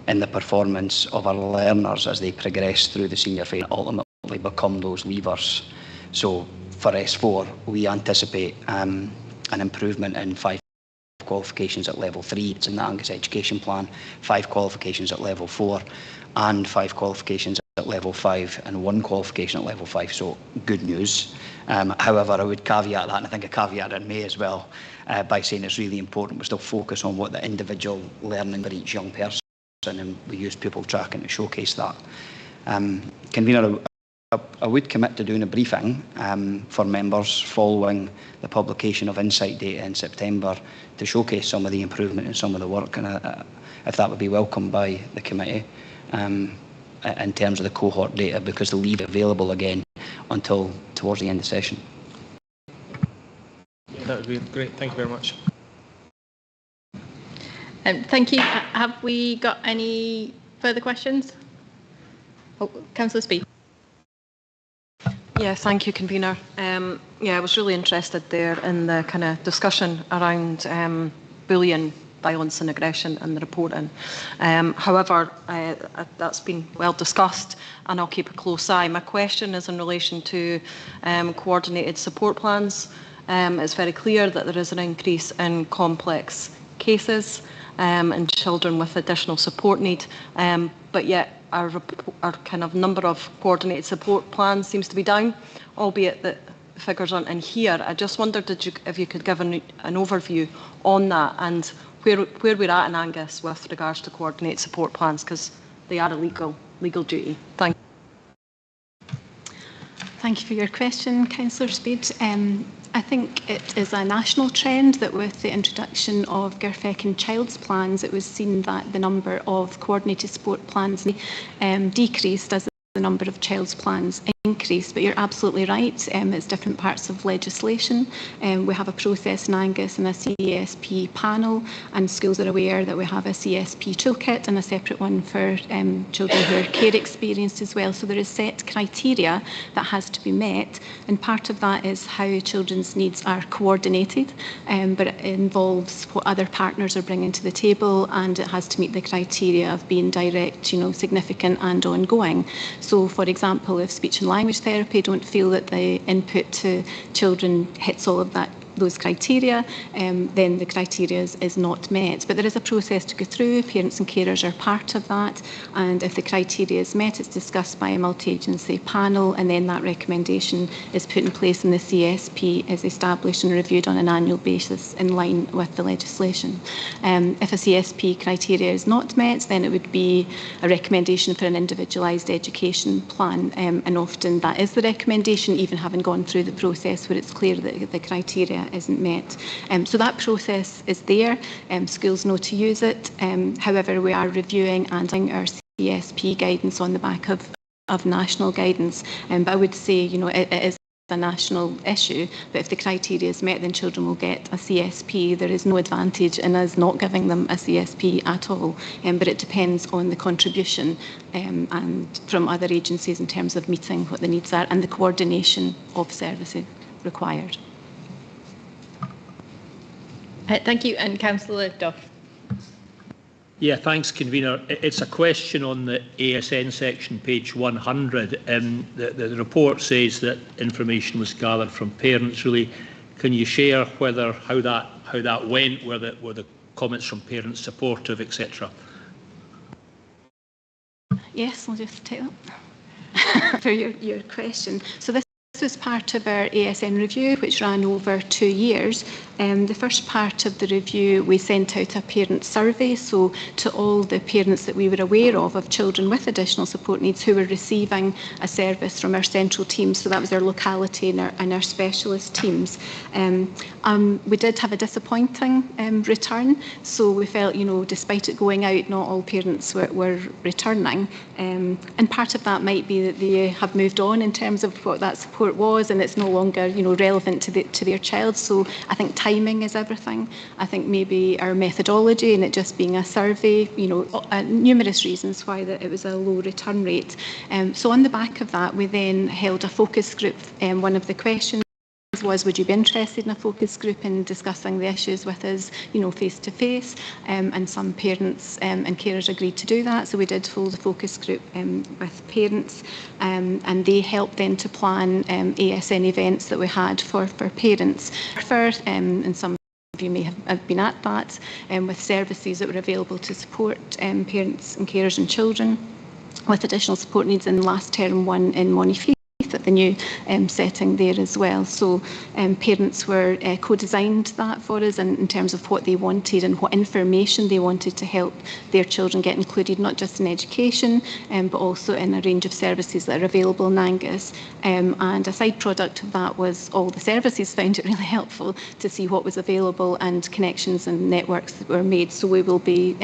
in the performance of our learners as they progress through the senior phase and ultimately become those leavers. So for S4, we anticipate an improvement in 5 qualifications at level 3. It's in the Angus Education Plan, 5 qualifications at level 4, and 5 qualifications at level 5, and 1 qualification at level 5. So good news. However, I would caveat that, and I think I caveated in May as well, by saying it's really important we still focus on what the individual learning for each young person, and we use pupil tracking to showcase that. Convener, I would commit to doing a briefing for members following the publication of Insight data in September to showcase some of the improvement in some of the work, and if that would be welcomed by the committee in terms of the cohort data, because they'll leave it available again until towards the end of the session. That would be great. Thank you very much. Thank you. Have we got any further questions? Oh, Councillor Speed. Yeah, thank you, Convener. Yeah, I was really interested there in the kind of discussion around bullying violence and aggression in the reporting. However, that's been well discussed and I'll keep a close eye. My question is in relation to coordinated support plans. It's very clear that there is an increase in complex cases and children with additional support need, but yet our kind of number of coordinated support plans seems to be down, albeit that the figures aren't in here. I just wondered if you could give an overview on that and where we're at in Angus with regards to coordinated support plans, because they are a legal duty. Thank you. Thank you for your question, Councillor Speed. I think it is a national trend that with the introduction of GIRFEC and Child's plans, it was seen that the number of coordinated support plans decreased as the number of Child's plans increased. But you're absolutely right, it's different parts of legislation. We have a process in Angus and a CSP panel, and schools are aware that we have a CSP toolkit and a separate one for children who are care experienced as well. So there is set criteria that has to be met, and part of that is how children's needs are coordinated, but it involves what other partners are bringing to the table, and it has to meet the criteria of being direct, significant and ongoing. So for example, if speech and language therapy don't feel that the input to children hits all of those criteria, then the criteria is not met. But there is a process to go through. Parents and carers are part of that, and if the criteria is met, it's discussed by a multi-agency panel, and then that recommendation is put in place and the CSP is established and reviewed on an annual basis in line with the legislation. If a CSP criteria is not met, then it would be a recommendation for an individualised education plan, and often that is the recommendation, even having gone through the process where it's clear that the criteria isn't met. So that process is there. Schools know to use it. However, we are reviewing and our CSP guidance on the back of national guidance. But I would say, it is a national issue, but if the criteria is met, then children will get a CSP. There is no advantage in us not giving them a CSP at all, but it depends on the contribution and from other agencies in terms of meeting what the needs are and the coordination of services required. Thank you. And Councillor Duff. Yeah, thanks, Convener. It's a question on the ASN section, page 100. The report says that information was gathered from parents. Really, can you share how that went? Were the comments from parents supportive, etc.? Yes, I'll just take that for your question. So this was part of our ASN review, which ran over 2 years. The first part of the review, we sent out a parent survey, so to all the parents that we were aware of children with additional support needs who were receiving a service from our central team, so that was our locality and our specialist teams. We did have a disappointing return, so we felt, despite it going out, not all parents were returning. And part of that might be that they have moved on in terms of what that support was, and it's no longer, relevant to their child. So I think timing is everything. I think maybe our methodology and it just being a survey, numerous reasons why it was a low return rate. So on the back of that, we then held a focus group. One of the questions was, would you be interested in a focus group in discussing the issues with us, face to face? And some parents and carers agreed to do that. So we did hold a focus group with parents, and they helped then to plan ASN events that we had for parents. And some of you may have been at that, with services that were available to support parents and carers and children with additional support needs, in last term one in Monifeith at the new setting there as well. So parents were co-designed that for us in terms of what they wanted and what information they wanted to help their children get included, not just in education, but also in a range of services that are available in Angus. And a side product of that was all the services found it really helpful to see what was available and connections and networks that were made. So we will be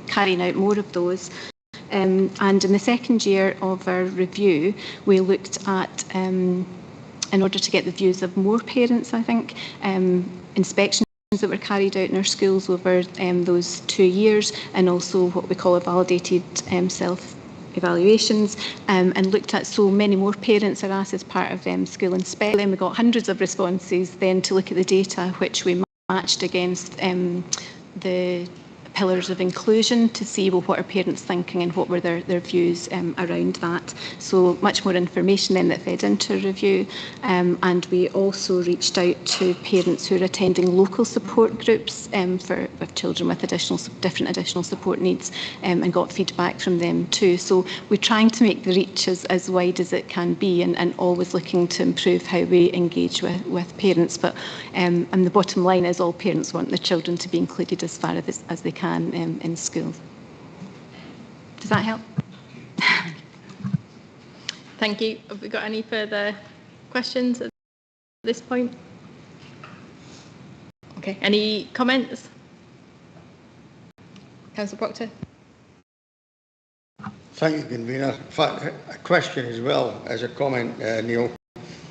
carrying out more of those. And in the second year of our review, we looked at, in order to get the views of more parents, I think, inspections that were carried out in our schools over those 2 years, and also what we call a validated self-evaluations, and looked at so many more parents are asked as part of school inspect. Then we got hundreds of responses then to look at the data, which we matched against the pillars of inclusion to see, well, what are parents thinking and what were their views around that. So much more information then that fed into a review. And we also reached out to parents who are attending local support groups with children with different additional support needs, and got feedback from them too. So we're trying to make the reach as wide as it can be, and always looking to improve how we engage with parents. But and the bottom line is all parents want their children to be included as far as they can in schools. Does that help? Thank you. Have we got any further questions at this point? Okay, any comments? Councillor Proctor. Thank you, Convener. In fact, a question as well as a comment, Neil.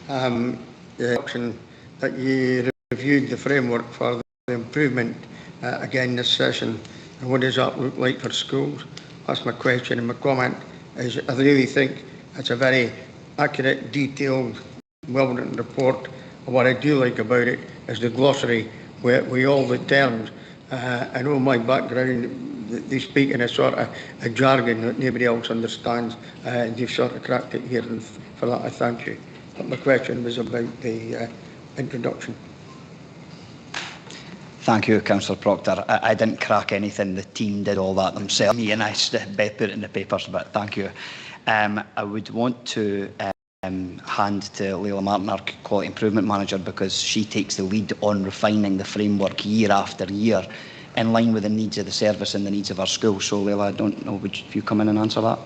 The option that you reviewed the framework for the improvement again this session, and what does that look like for schools? That's my question, and my comment is I really think it's a very accurate, detailed, well-written report. And what I do like about it is the glossary with all the terms. I know my background, they speak in a sort of a jargon that nobody else understands, and you've sort of cracked it here, and for that I thank you. But my question was about the introduction. Thank you, Councillor Proctor. I didn't crack anything. The team did all that themselves. Me and I put it in the papers, but thank you. I would want to hand to Leila Martin, our Quality Improvement Manager, because she takes the lead on refining the framework year after year in line with the needs of the service and the needs of our schools. So, Leila, I don't know, if you come in and answer that?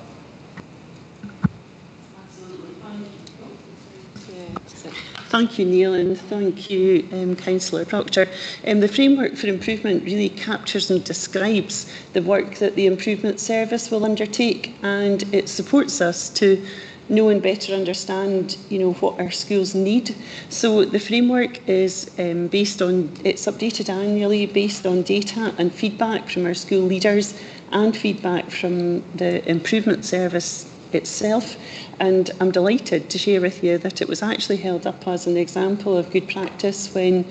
Thank you, Neil, and thank you, Councillor Proctor. The Framework for Improvement really captures and describes the work that the Improvement Service will undertake, and it supports us to know and better understand, what our schools need. So the framework is it's updated annually based on data and feedback from our school leaders and feedback from the Improvement Service itself. And I'm delighted to share with you that it was actually held up as an example of good practice when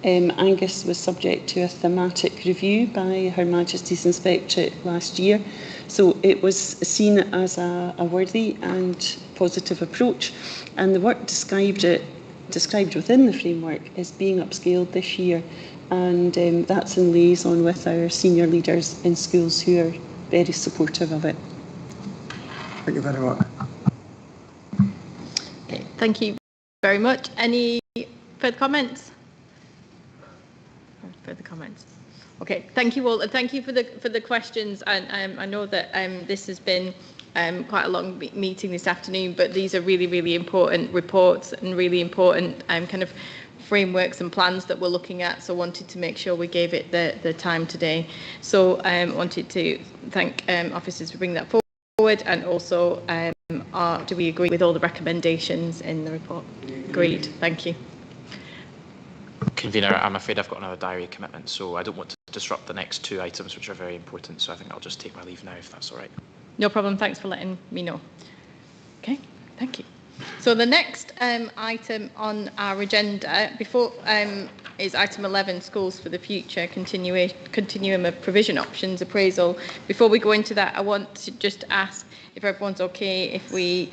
Angus was subject to a thematic review by Her Majesty's Inspectorate last year. So it was seen as a worthy and positive approach, and the work described within the framework is being upscaled this year, and that's in liaison with our senior leaders in schools who are very supportive of it. Thank you very much. Okay, thank you very much. Any further comments? Further comments? Okay, thank you all, and thank you for the questions. And I know that this has been quite a long meeting this afternoon, but these are really, really important reports and really important kind of frameworks and plans that we're looking at. So wanted to make sure we gave it the time today. So wanted to thank officers for bringing that forward, and also do we agree with all the recommendations in the report? Agreed. Thank you. Convener, I'm afraid I've got another diary commitment, so I don't want to disrupt the next two items, which are very important. So I think I'll just take my leave now, if that's all right. No problem. Thanks for letting me know. Okay, thank you. So the next item on our agenda is item 11, Schools for the Future, Continuum of Provision Options Appraisal. Before we go into that, I want to just ask if everyone's okay if we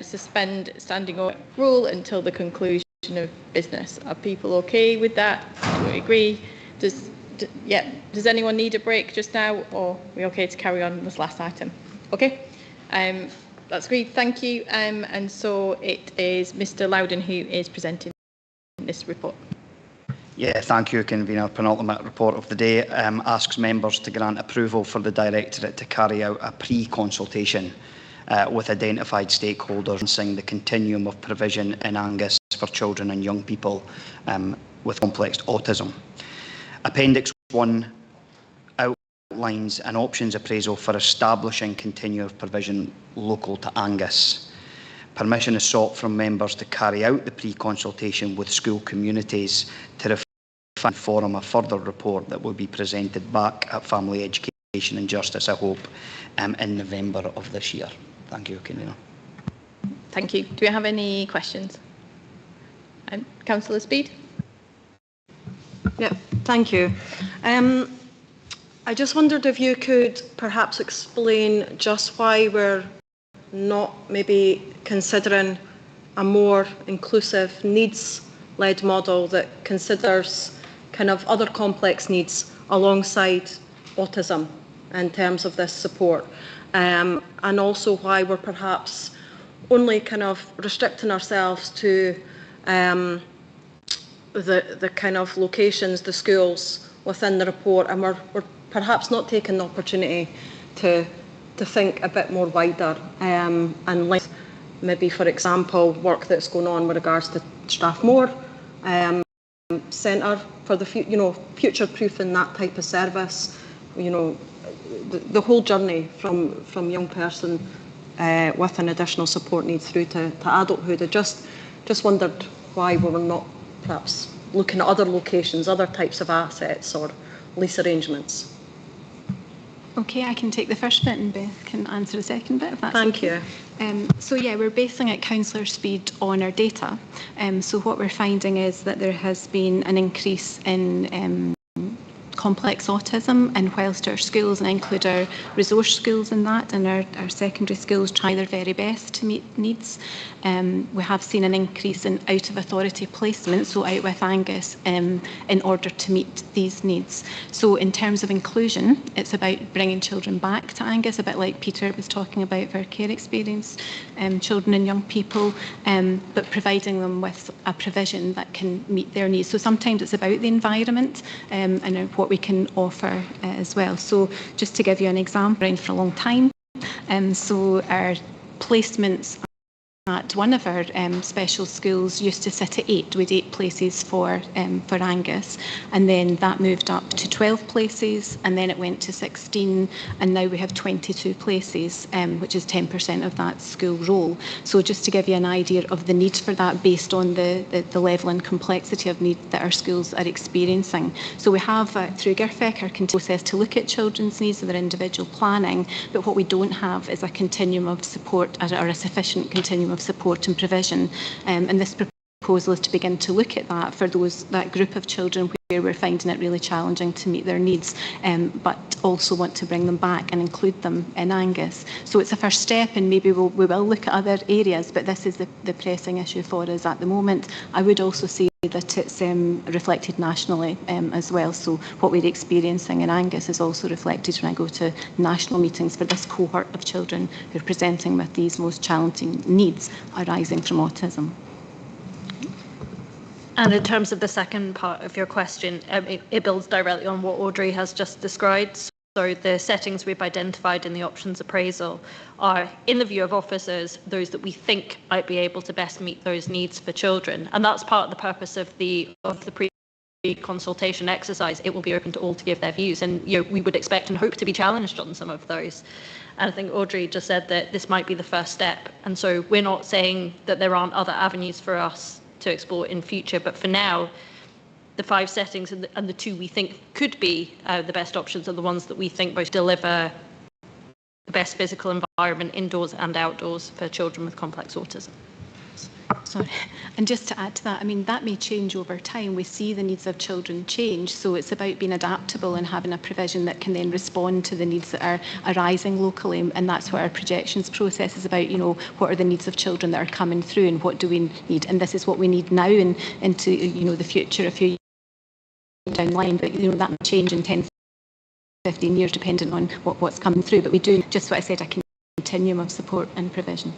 suspend standing order rule until the conclusion of business. Are people okay with that? Do we agree? Does anyone need a break just now, or are we okay to carry on this last item? Okay, that's great. Thank you. And so it is Mr. Loudon who is presenting this report. Yeah, thank you, Convener. Penultimate report of the day asks members to grant approval for the Directorate to carry out a pre-consultation with identified stakeholders and the continuum of provision in Angus for children and young people with complex autism. Appendix 1 outlines an options appraisal for establishing continuum of provision local to Angus. Permission is sought from members to carry out the pre-consultation with school communities to form a further report that will be presented back at Family Education and Justice, I hope, in November of this year. Thank you, Convener. Thank you. Do we have any questions? Councillor Speed. Yeah, thank you. I just wondered if you could perhaps explain just why we're not maybe considering a more inclusive needs-led model that considers kind of other complex needs alongside autism in terms of this support, and also why we're perhaps only kind of restricting ourselves to the kind of locations, the schools within the report, and we're perhaps not taking the opportunity to think a bit more wider, and like maybe, for example, work that's going on with regards to Strathmore Centre for the future-proofing that type of service. The whole journey from young person with an additional support need through to adulthood. I just wondered why we were not perhaps looking at other locations, other types of assets or lease arrangements. Okay, I can take the first bit and Beth can answer the second bit, if that's Thank okay. So yeah, we're basing it, Councillor Speed, on our data. So what we're finding is that there has been an increase in complex autism, and whilst our schools, and I include our resource schools in that, and our secondary schools try their very best to meet needs, we have seen an increase in out-of-authority placement, so out with Angus, in order to meet these needs. So in terms of inclusion, it's about bringing children back to Angus, a bit like Peter was talking about for our care experience, children and young people, but providing them with a provision that can meet their needs. So sometimes it's about the environment and what we can offer as well. So just to give you an example, around for a long time, so our placements at one of our special schools used to sit at 8. We had 8 places for Angus, and then that moved up to 12 places, and then it went to 16, and now we have 22 places, which is 10% of that school roll. So just to give you an idea of the need for that based on the level and complexity of need that our schools are experiencing. So we have, through GIRFEC, our process to look at children's needs and their individual planning, but what we don't have is a continuum of support, or a sufficient continuum of support and provision, and this proposal is to begin to look at that for that group of children where we're finding it really challenging to meet their needs, but also want to bring them back and include them in Angus. So it's a first step, and maybe we will look at other areas, but this is the pressing issue for us at the moment. I would also say that it's reflected nationally as well. So what we're experiencing in Angus is also reflected when I go to national meetings for this cohort of children who are presenting with these most challenging needs arising from autism. And in terms of the second part of your question, it builds directly on what Audrey has just described. So the settings we've identified in the options appraisal are, in the view of officers, those that we think might be able to best meet those needs for children. And that's part of the purpose of the pre-consultation exercise. It will be open to all to give their views, and we would expect and hope to be challenged on some of those. And I think Audrey just said that this might be the first step. And so we're not saying that there aren't other avenues for us to explore in future, but for now, the 5 settings and the 2 we think could be the best options are the ones that we think both deliver the best physical environment indoors and outdoors for children with complex autism. Sorry. And just to add to that, I mean, that may change over time. We see the needs of children change, so it's about being adaptable and having a provision that can then respond to the needs that are arising locally, and that's what our projections process is about. What are the needs of children that are coming through, and what do we need? And this is what we need now and into the future a few years down the line, but that may change in 10, 15 years depending on what's coming through. But we do, just what I said, a continuum of support and provision.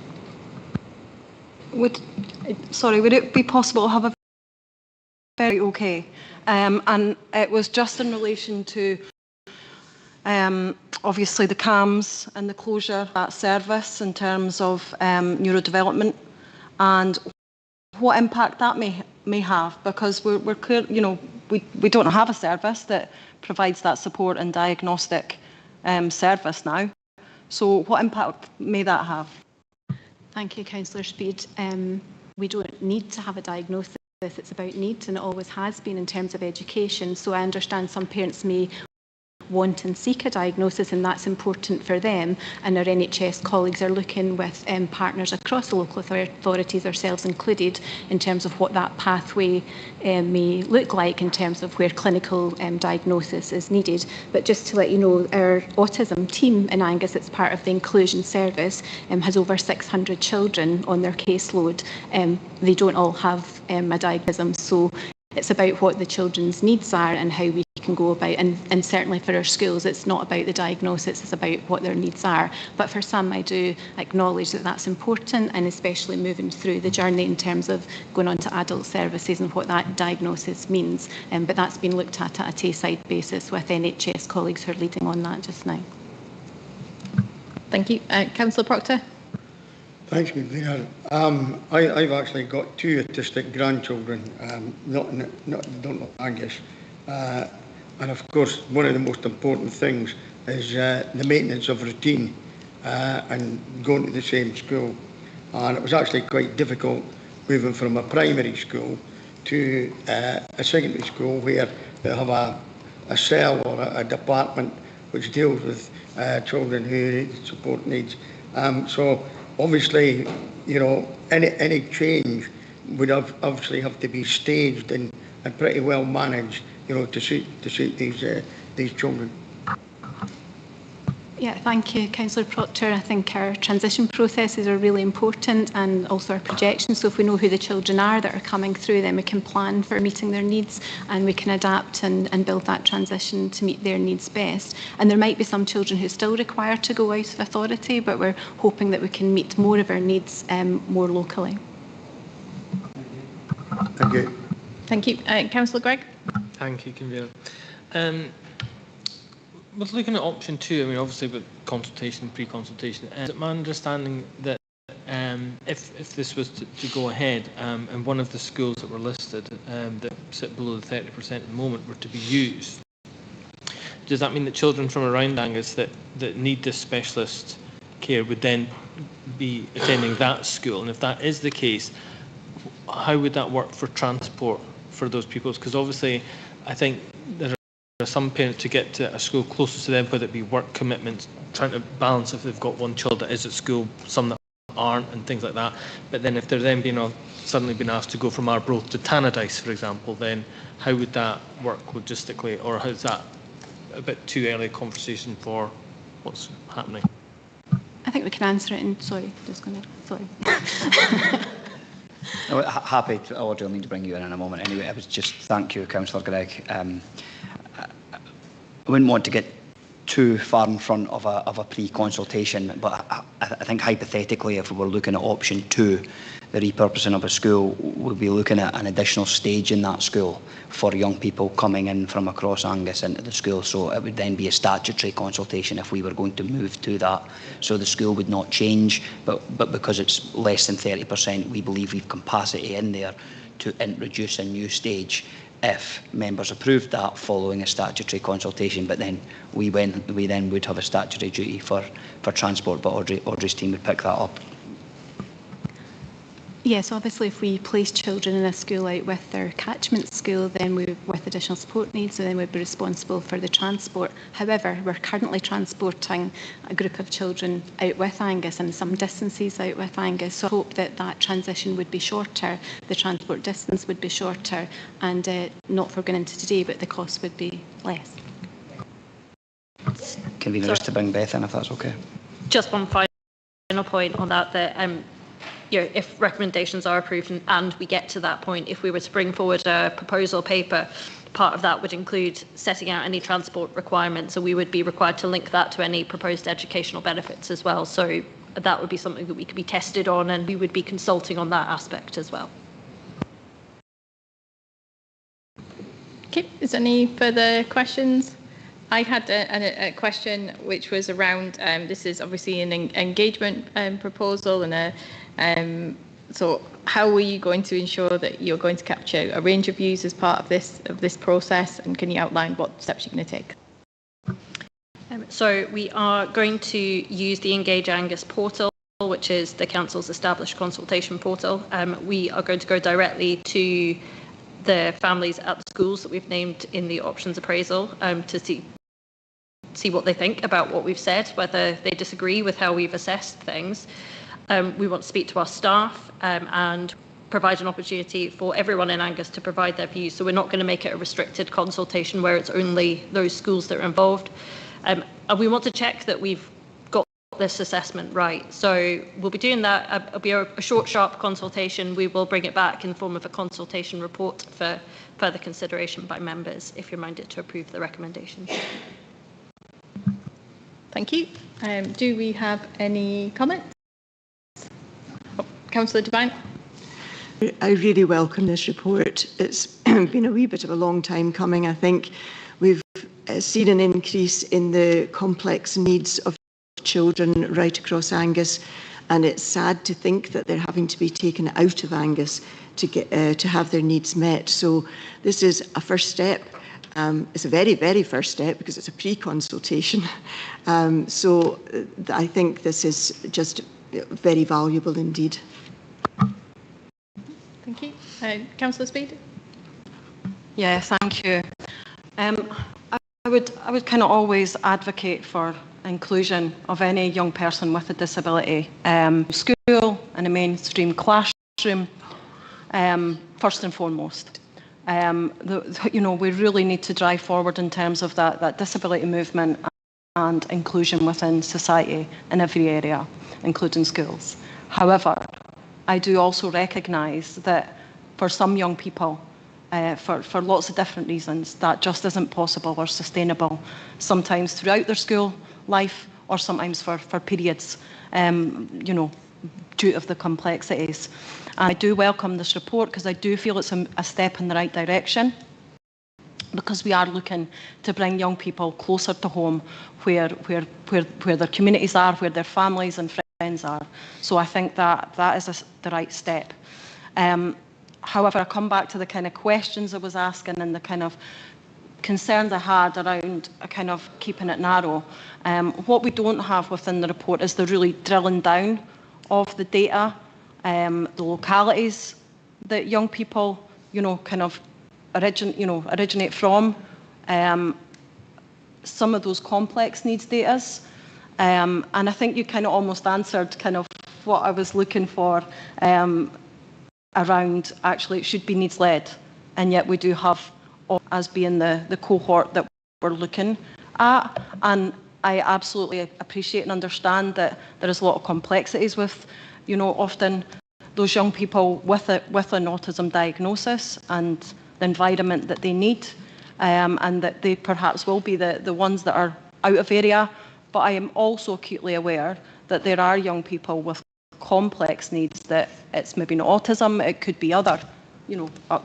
Would it be possible to have a very okay? And it was just in relation to obviously the CAMHS and the closure of that service in terms of neurodevelopment and what impact that may have, because we're clear, we don't have a service that provides that support and diagnostic service now. So what impact may that have? Thank you, Councillor Speed. We don't need to have a diagnosis. It's about needs, and it always has been in terms of education. So I understand some parents may want and seek a diagnosis, and that's important for them. And our NHS colleagues are looking with partners across the local authorities, ourselves included, in terms of what that pathway may look like in terms of where clinical diagnosis is needed. But just to let you know, our autism team in Angus, it's part of the inclusion service, has over 600 children on their caseload. They don't all have a diagnosis, so it's about what the children's needs are and how we can go about, and certainly for our schools, it's not about the diagnosis, it's about what their needs are. But for some, I do acknowledge that that's important, and especially moving through the journey in terms of going on to adult services and what that diagnosis means. But that's been looked at a Tayside basis with NHS colleagues who are leading on that just now. Thank you. Councillor Proctor. Thanks, Convener. I've actually got 2 autistic grandchildren, not like Angus. And of course, one of the most important things is the maintenance of routine and going to the same school. And it was actually quite difficult moving from a primary school to a secondary school where they have a cell or a department which deals with children who need support needs. So obviously, you know, any change would obviously have to be staged and pretty well managed, you know, to suit these children. Yeah, thank you, Councillor Proctor. I think our transition processes are really important, and also our projections. So if we know who the children are that are coming through, then we can plan for meeting their needs, and we can adapt and build that transition to meet their needs best. And there might be some children who still require to go out of authority, but we're hoping that we can meet more of our needs more locally. Thank you. Thank you. Councillor Gregg. Thank you, Convener. With looking at option 2, I mean, obviously with consultation, pre-consultation, is it my understanding that if this was to go ahead and one of the schools that were listed that sit below the 30% at the moment were to be used, does that mean that children from around Angus that need this specialist care would then be attending that school? And if that is the case, how would that work for transport for those pupils? Because obviously, I think there are some parents to get to a school closest to them, whether it be work commitments, trying to balance if they've got one child that is at school, some that aren't, and things like that. But then if they're then suddenly being asked to go from Arbroath to Tannadice, for example, then how would that work logistically? Or is that a bit too early a conversation for what's happening? I think we can answer it in, sorry. Happy to, I'll need to bring you in a moment. Anyway, I was just, thank you, Councillor Gregg. I wouldn't want to get too far in front of a pre-consultation, but I think hypothetically, if we were looking at option 2, the repurposing of a school, we'll be looking at an additional stage in that school for young people coming in from across Angus into the school. So it would then be a statutory consultation if we were going to move to that. So the school would not change, but because it's less than 30%, we believe we've capacity in there to introduce a new stage if members approved that following a statutory consultation. But then we then would have a statutory duty for transport, but Audrey's team would pick that up. Yes, obviously if we place children in a school out with their catchment school, then with additional support needs, so then we'd be responsible for the transport. However, we're currently transporting a group of children out with Angus and some distances out with Angus, so I hope that that transition would be shorter, the transport distance would be shorter, and not for going into today, but the cost would be less. Convener, just to bring Beth in, if that's okay. Just one final point on that, if recommendations are approved and we get to that point, if we were to bring forward a proposal paper, part of that would include setting out any transport requirements, so we would be required to link that to any proposed educational benefits as well. So that would be something that we could be tested on, and we would be consulting on that aspect as well. Okay, is there any further questions? I had a question which was around, this is obviously an engagement proposal, and so how are you going to ensure that you're going to capture a range of views as part of this process, and can you outline what steps you're going to take? So we are going to use the Engage Angus portal, which is the Council's established consultation portal. We are going to go directly to the families at the schools that we've named in the options appraisal to see see what they think about what we've said, whether they disagree with how we've assessed things. We want to speak to our staff and provide an opportunity for everyone in Angus to provide their views. So we're not going to make it a restricted consultation where it's only those schools that are involved. And we want to check that we've got this assessment right. So we'll be doing that. It'll be a short, sharp consultation. We will bring it back in the form of a consultation report for further consideration by members if you're minded to approve the recommendations. Thank you. Do we have any comments? Oh, Councillor Devine. I really welcome this report. It's been a wee bit of a long time coming. I think we've seen an increase in the complex needs of children right across Angus, and it's sad to think that they're having to be taken out of Angus to get to have their needs met. So this is a first step. It's a very, very first step because it's a pre-consultation. So I think this is just very valuable indeed. Thank you. Councillor Speed. Yeah, thank you. I would kind of always advocate for inclusion of any young person with a disability. School and a mainstream classroom, first and foremost. We really need to drive forward in terms of that disability movement and inclusion within society in every area, including schools. However, I do also recognise that for some young people, for lots of different reasons, that just isn't possible or sustainable, sometimes throughout their school life or sometimes for periods, due to the complexities. And I do welcome this report because I do feel it's a step in the right direction, because we are looking to bring young people closer to home where their communities are, where their families and friends are. So I think that is the right step. However, I come back to the kind of questions I was asking and the kind of concerns I had around kind of keeping it narrow. What we don't have within the report is the really drilling down of the data, the localities that young people, kind of originate from, some of those complex needs data. And I think you kind of almost answered kind of what I was looking for around actually it should be needs led, and yet we do have as being the cohort that we're looking at. And I absolutely appreciate and understand that there is a lot of complexities with, often those young people with an autism diagnosis and the environment that they need, and that they perhaps will be the ones that are out of area. But I am also acutely aware that there are young people with complex needs, that it's maybe not autism, it could be other, a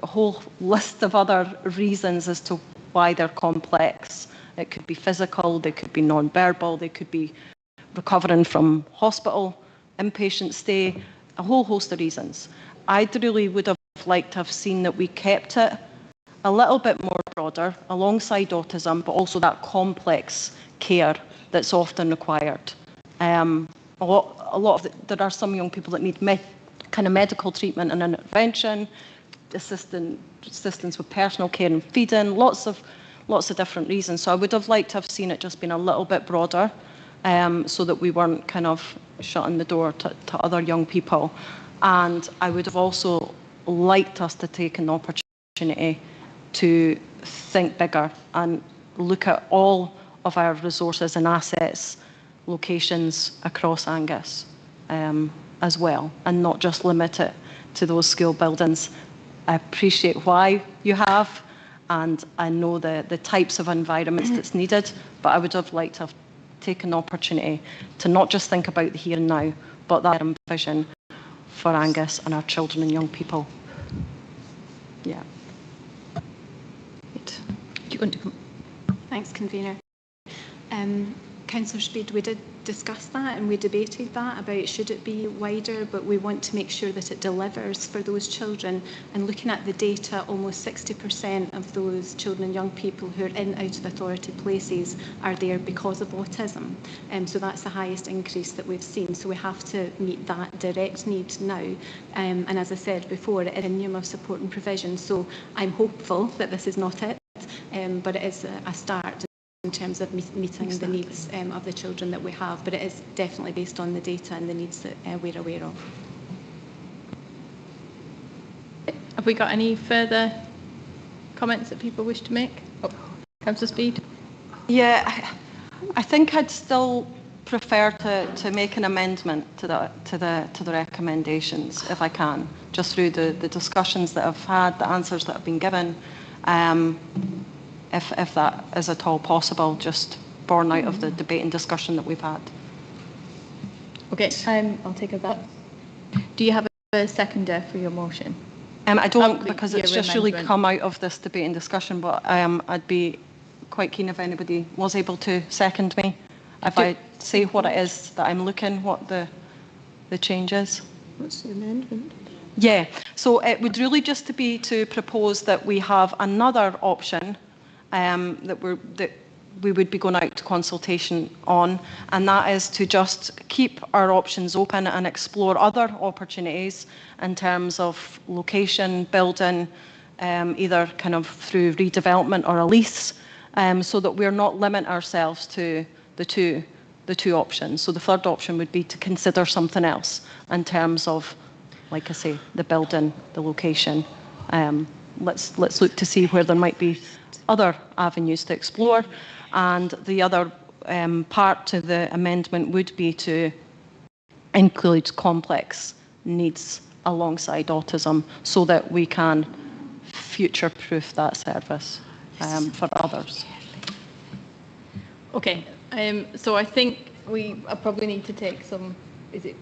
whole list of other reasons as to why they're complex. It could be physical, they could be non-verbal, they could be recovering from hospital, inpatient stay, a whole host of reasons. I really would have liked to have seen that we kept it a little bit more broader alongside autism, but also that complex care that's often required. There are some young people that need kind of medical treatment and intervention, assistance with personal care and feeding, lots of different reasons. So I would have liked to have seen it just been a little bit broader, so that we weren't kind of shutting the door to other young people. And I would have also liked us to take an opportunity to think bigger and look at all of our resources and assets, locations across Angus as well, and not just limit it to those school buildings. I appreciate why you have, and I know the types of environments that's needed, but I would have liked to have taken an opportunity to not just think about the here and now, but that vision for Angus and our children and young people. Yeah. Do you want to come? Thanks, Convener. Councillor Speed, we did discuss that and we debated that about should it be wider, but we want to make sure that it delivers for those children. And looking at the data, almost 60% of those children and young people who are in out of authority places are there because of autism. So that's the highest increase that we've seen. So we have to meet that direct need now. And as I said before, it is a continuum of support and provision. So I'm hopeful that this is not it, but it is a start. in terms of meeting the needs of the children that we have, but it is definitely based on the data and the needs that we're aware of. Have we got any further comments that people wish to make? Oh, Councillor Speed. Yeah, I think I'd still prefer to make an amendment to the recommendations if I can, just through the discussions that I've had, the answers that have been given, if that is at all possible, just born out of the debate and discussion that we've had. Okay, I'll take that. Do you have a seconder for your motion? I don't, because it's just really come out of this debate and discussion, but I'd be quite keen if anybody was able to second me. If I say what it is that I'm looking, what the change is. What's the amendment? Yeah, so it would really just to be to propose that we have another option that we would be going out to consultation on, and that is to just keep our options open and explore other opportunities in terms of location, building, either kind of through redevelopment or a lease, so that we're not limiting ourselves to the two options. So the third option would be to consider something else in terms of, like I say, the building, the location. Let's look to see where there might be other avenues to explore. And the other part to the amendment would be to include complex needs alongside autism, so that we can future-proof that service for others. Okay, so I think we probably need to take some, is it?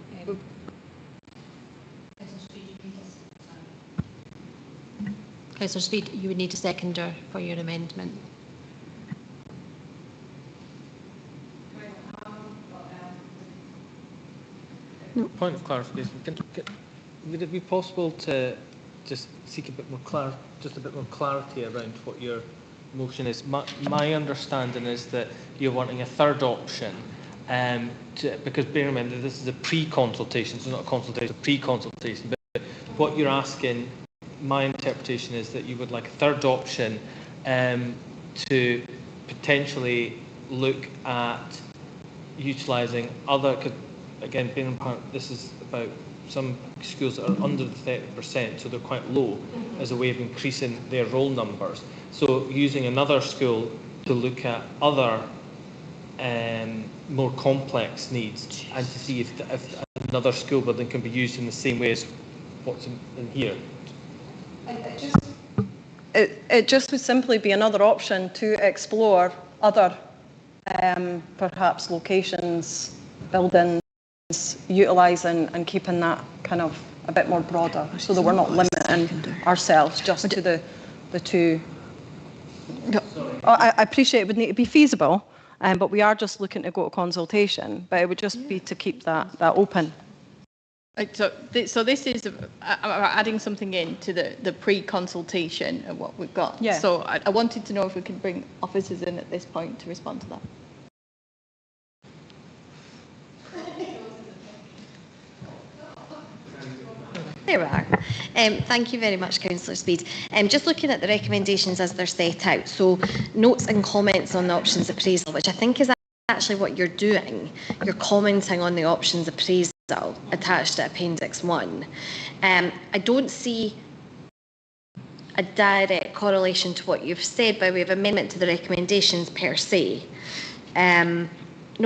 Councillor Speed, you would need a seconder for your amendment. Point of clarification. Would it be possible to just seek a bit more clarity around what your motion is? My understanding is that you're wanting a third option, because bear in mind that this is a pre-consultation, so not a consultation, a pre-consultation. But what you're asking, my interpretation is that you would like a third option to potentially look at utilising other. Again, bearing in mind this is about some schools that are under the 30%, so they're quite low, as a way of increasing their roll numbers. So using another school to look at other more complex needs, and to see if another school building can be used in the same way as what's in here. It just would simply be another option to explore other perhaps locations, buildings, utilising and keeping that kind of a bit more broader, so that we're not limiting ourselves just to the two. I appreciate it would need to be feasible, but we are just looking to go to consultation, but it would just be to keep that open. So this is adding something into the pre-consultation of what we've got. Yeah. So I wanted to know if we can bring officers in at this point to respond to that. There we are. Thank you very much, Councillor Speed. Just looking at the recommendations as they're set out, so notes and comments on the options appraisal, which I think is actually what you're doing. You're commenting on the options appraisal attached to Appendix 1. I don't see a direct correlation to what you've said by way of amendment to the recommendations per se. Note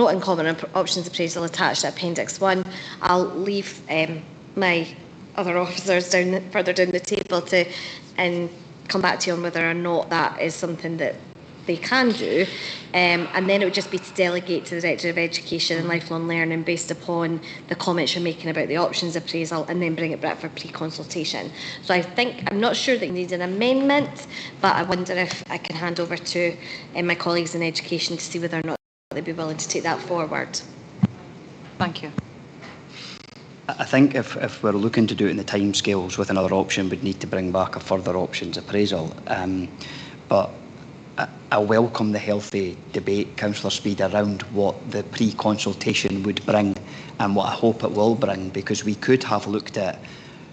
and comment on options appraisal attached to Appendix 1. I'll leave my other officers further down the table to come back to you on whether or not that is something that they can do, and then it would just be to delegate to the Director of Education and Lifelong Learning based upon the comments you're making about the options appraisal, and then bring it back for pre-consultation. So I'm not sure that you need an amendment, but I wonder if I can hand over to my colleagues in Education to see whether or not they'd be willing to take that forward. Thank you. I think if we're looking to do it in the timescales with another option, we'd need to bring back a further options appraisal. But I welcome the healthy debate, Councillor Speed, around what the pre-consultation would bring and what I hope it will bring, because we could have looked at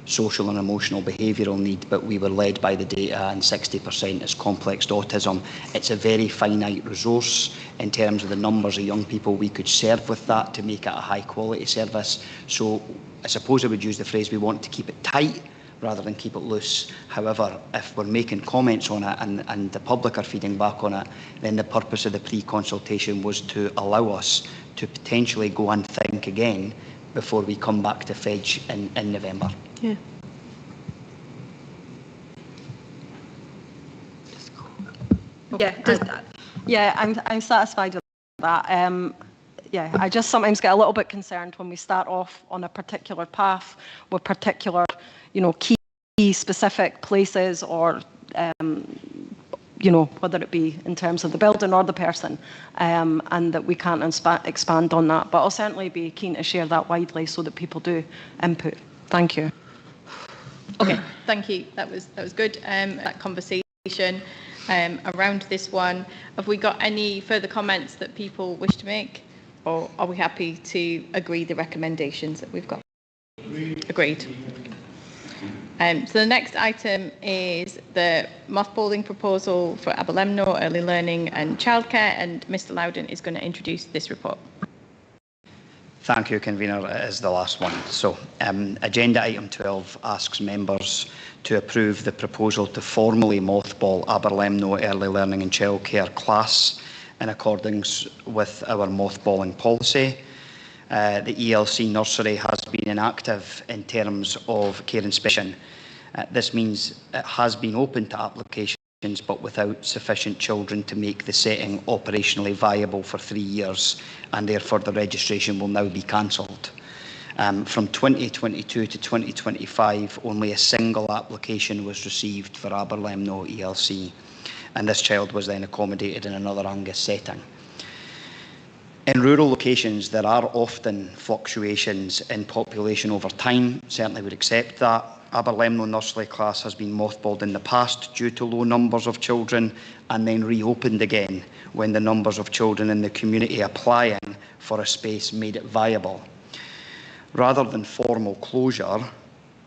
social and emotional behavioural need, but we were led by the data, and 60% is complex autism. It's a very finite resource in terms of the numbers of young people we could serve with that to make it a high quality service. So I suppose I would use the phrase we want to keep it tight rather than keep it loose. However, if we're making comments on it and the public are feeding back on it, then the purpose of the pre-consultation was to allow us to potentially go and think again before we come back to FEDG in November. Yeah. I'm satisfied with that. I just sometimes get a little bit concerned when we start off on a particular path with particular, key specific places, or whether it be in terms of the building or the person, and that we can't expand on that. But I'll certainly be keen to share that widely so that people do input. Thank you. Okay, thank you. That was good. That conversation around this one. Have we got any further comments that people wish to make, or are we happy to agree the recommendations that we've got? Agreed. So the next item is the mothballing proposal for Aberlemno Early Learning and Childcare, and Mr Loudon is going to introduce this report. Thank you, Convener. It is the last one. So, agenda item 12 asks members to approve the proposal to formally mothball Aberlemno Early Learning and Childcare class in accordance with our mothballing policy. The ELC nursery has been inactive in terms of care inspection. This means it has been open to applications, but without sufficient children to make the setting operationally viable for 3 years, and therefore the registration will now be cancelled. From 2022 to 2025, only a single application was received for Aberlemno ELC, and this child was then accommodated in another Angus setting. In rural locations, there are often fluctuations in population over time. Certainly would accept that. Aberlemno nursery class has been mothballed in the past due to low numbers of children, and then reopened again when the numbers of children in the community applying for a space made it viable. Rather than formal closure,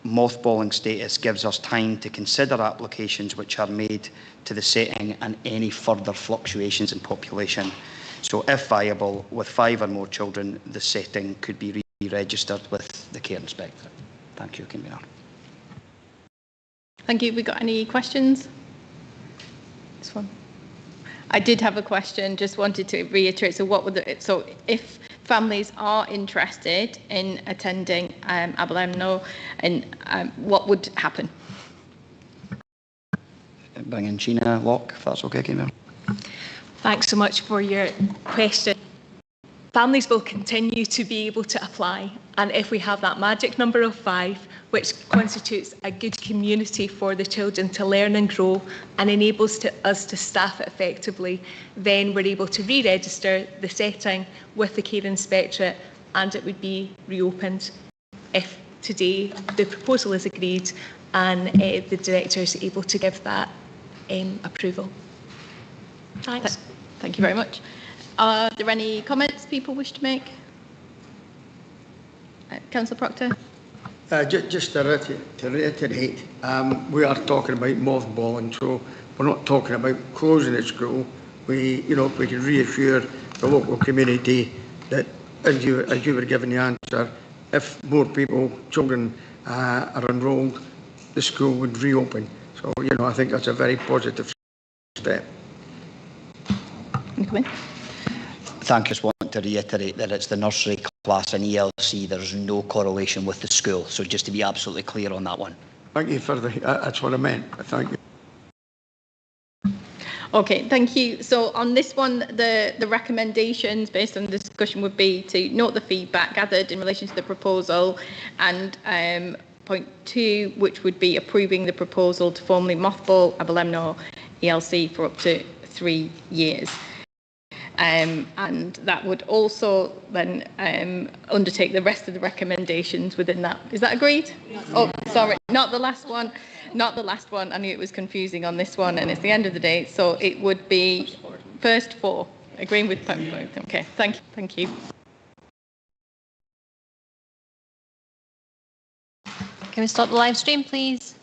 mothballing status gives us time to consider applications which are made to the setting and any further fluctuations in population. So if viable, with 5 or more children, the setting could be re-registered with the Care Inspectorate. Thank you, Convener. Thank you. Have we got any questions? This one. I did have a question, just wanted to reiterate. So if families are interested in attending Aberlemno, and what would happen? Bring in Sheena Locke, if that's okay, Convener. Thanks so much for your question. Families will continue to be able to apply, and if we have that magic number of 5, which constitutes a good community for the children to learn and grow and enables us to staff it effectively, then we're able to re-register the setting with the Care Inspectorate, and it would be reopened if today the proposal is agreed and the director is able to give that approval. Thanks. Thank you very much. Are there any comments people wish to make? Councillor Proctor? Just to reiterate, we are talking about mothballing, so we're not talking about closing the school. If we can reassure the local community that, as you were given the answer, if more children are enrolled, the school would reopen. So, I think that's a very positive step. Thank you. I just want to reiterate that it's the nursery class and ELC. There's no correlation with the school. So just to be absolutely clear on that one. Thank you for that's what I meant. Thank you. Okay, thank you. So on this one, the recommendations based on the discussion would be to note the feedback gathered in relation to the proposal, and point 2, which would be approving the proposal to formally mothball Aberlemno ELC for up to 3 years. And that would also then undertake the rest of the recommendations within that. Is that agreed? Oh, sorry, not the last one. Not the last one. I knew it was confusing on this one, and it's the end of the day. So it would be first 4. Agreeing with point 4. Okay, thank you. Thank you. Can we stop the live stream, please?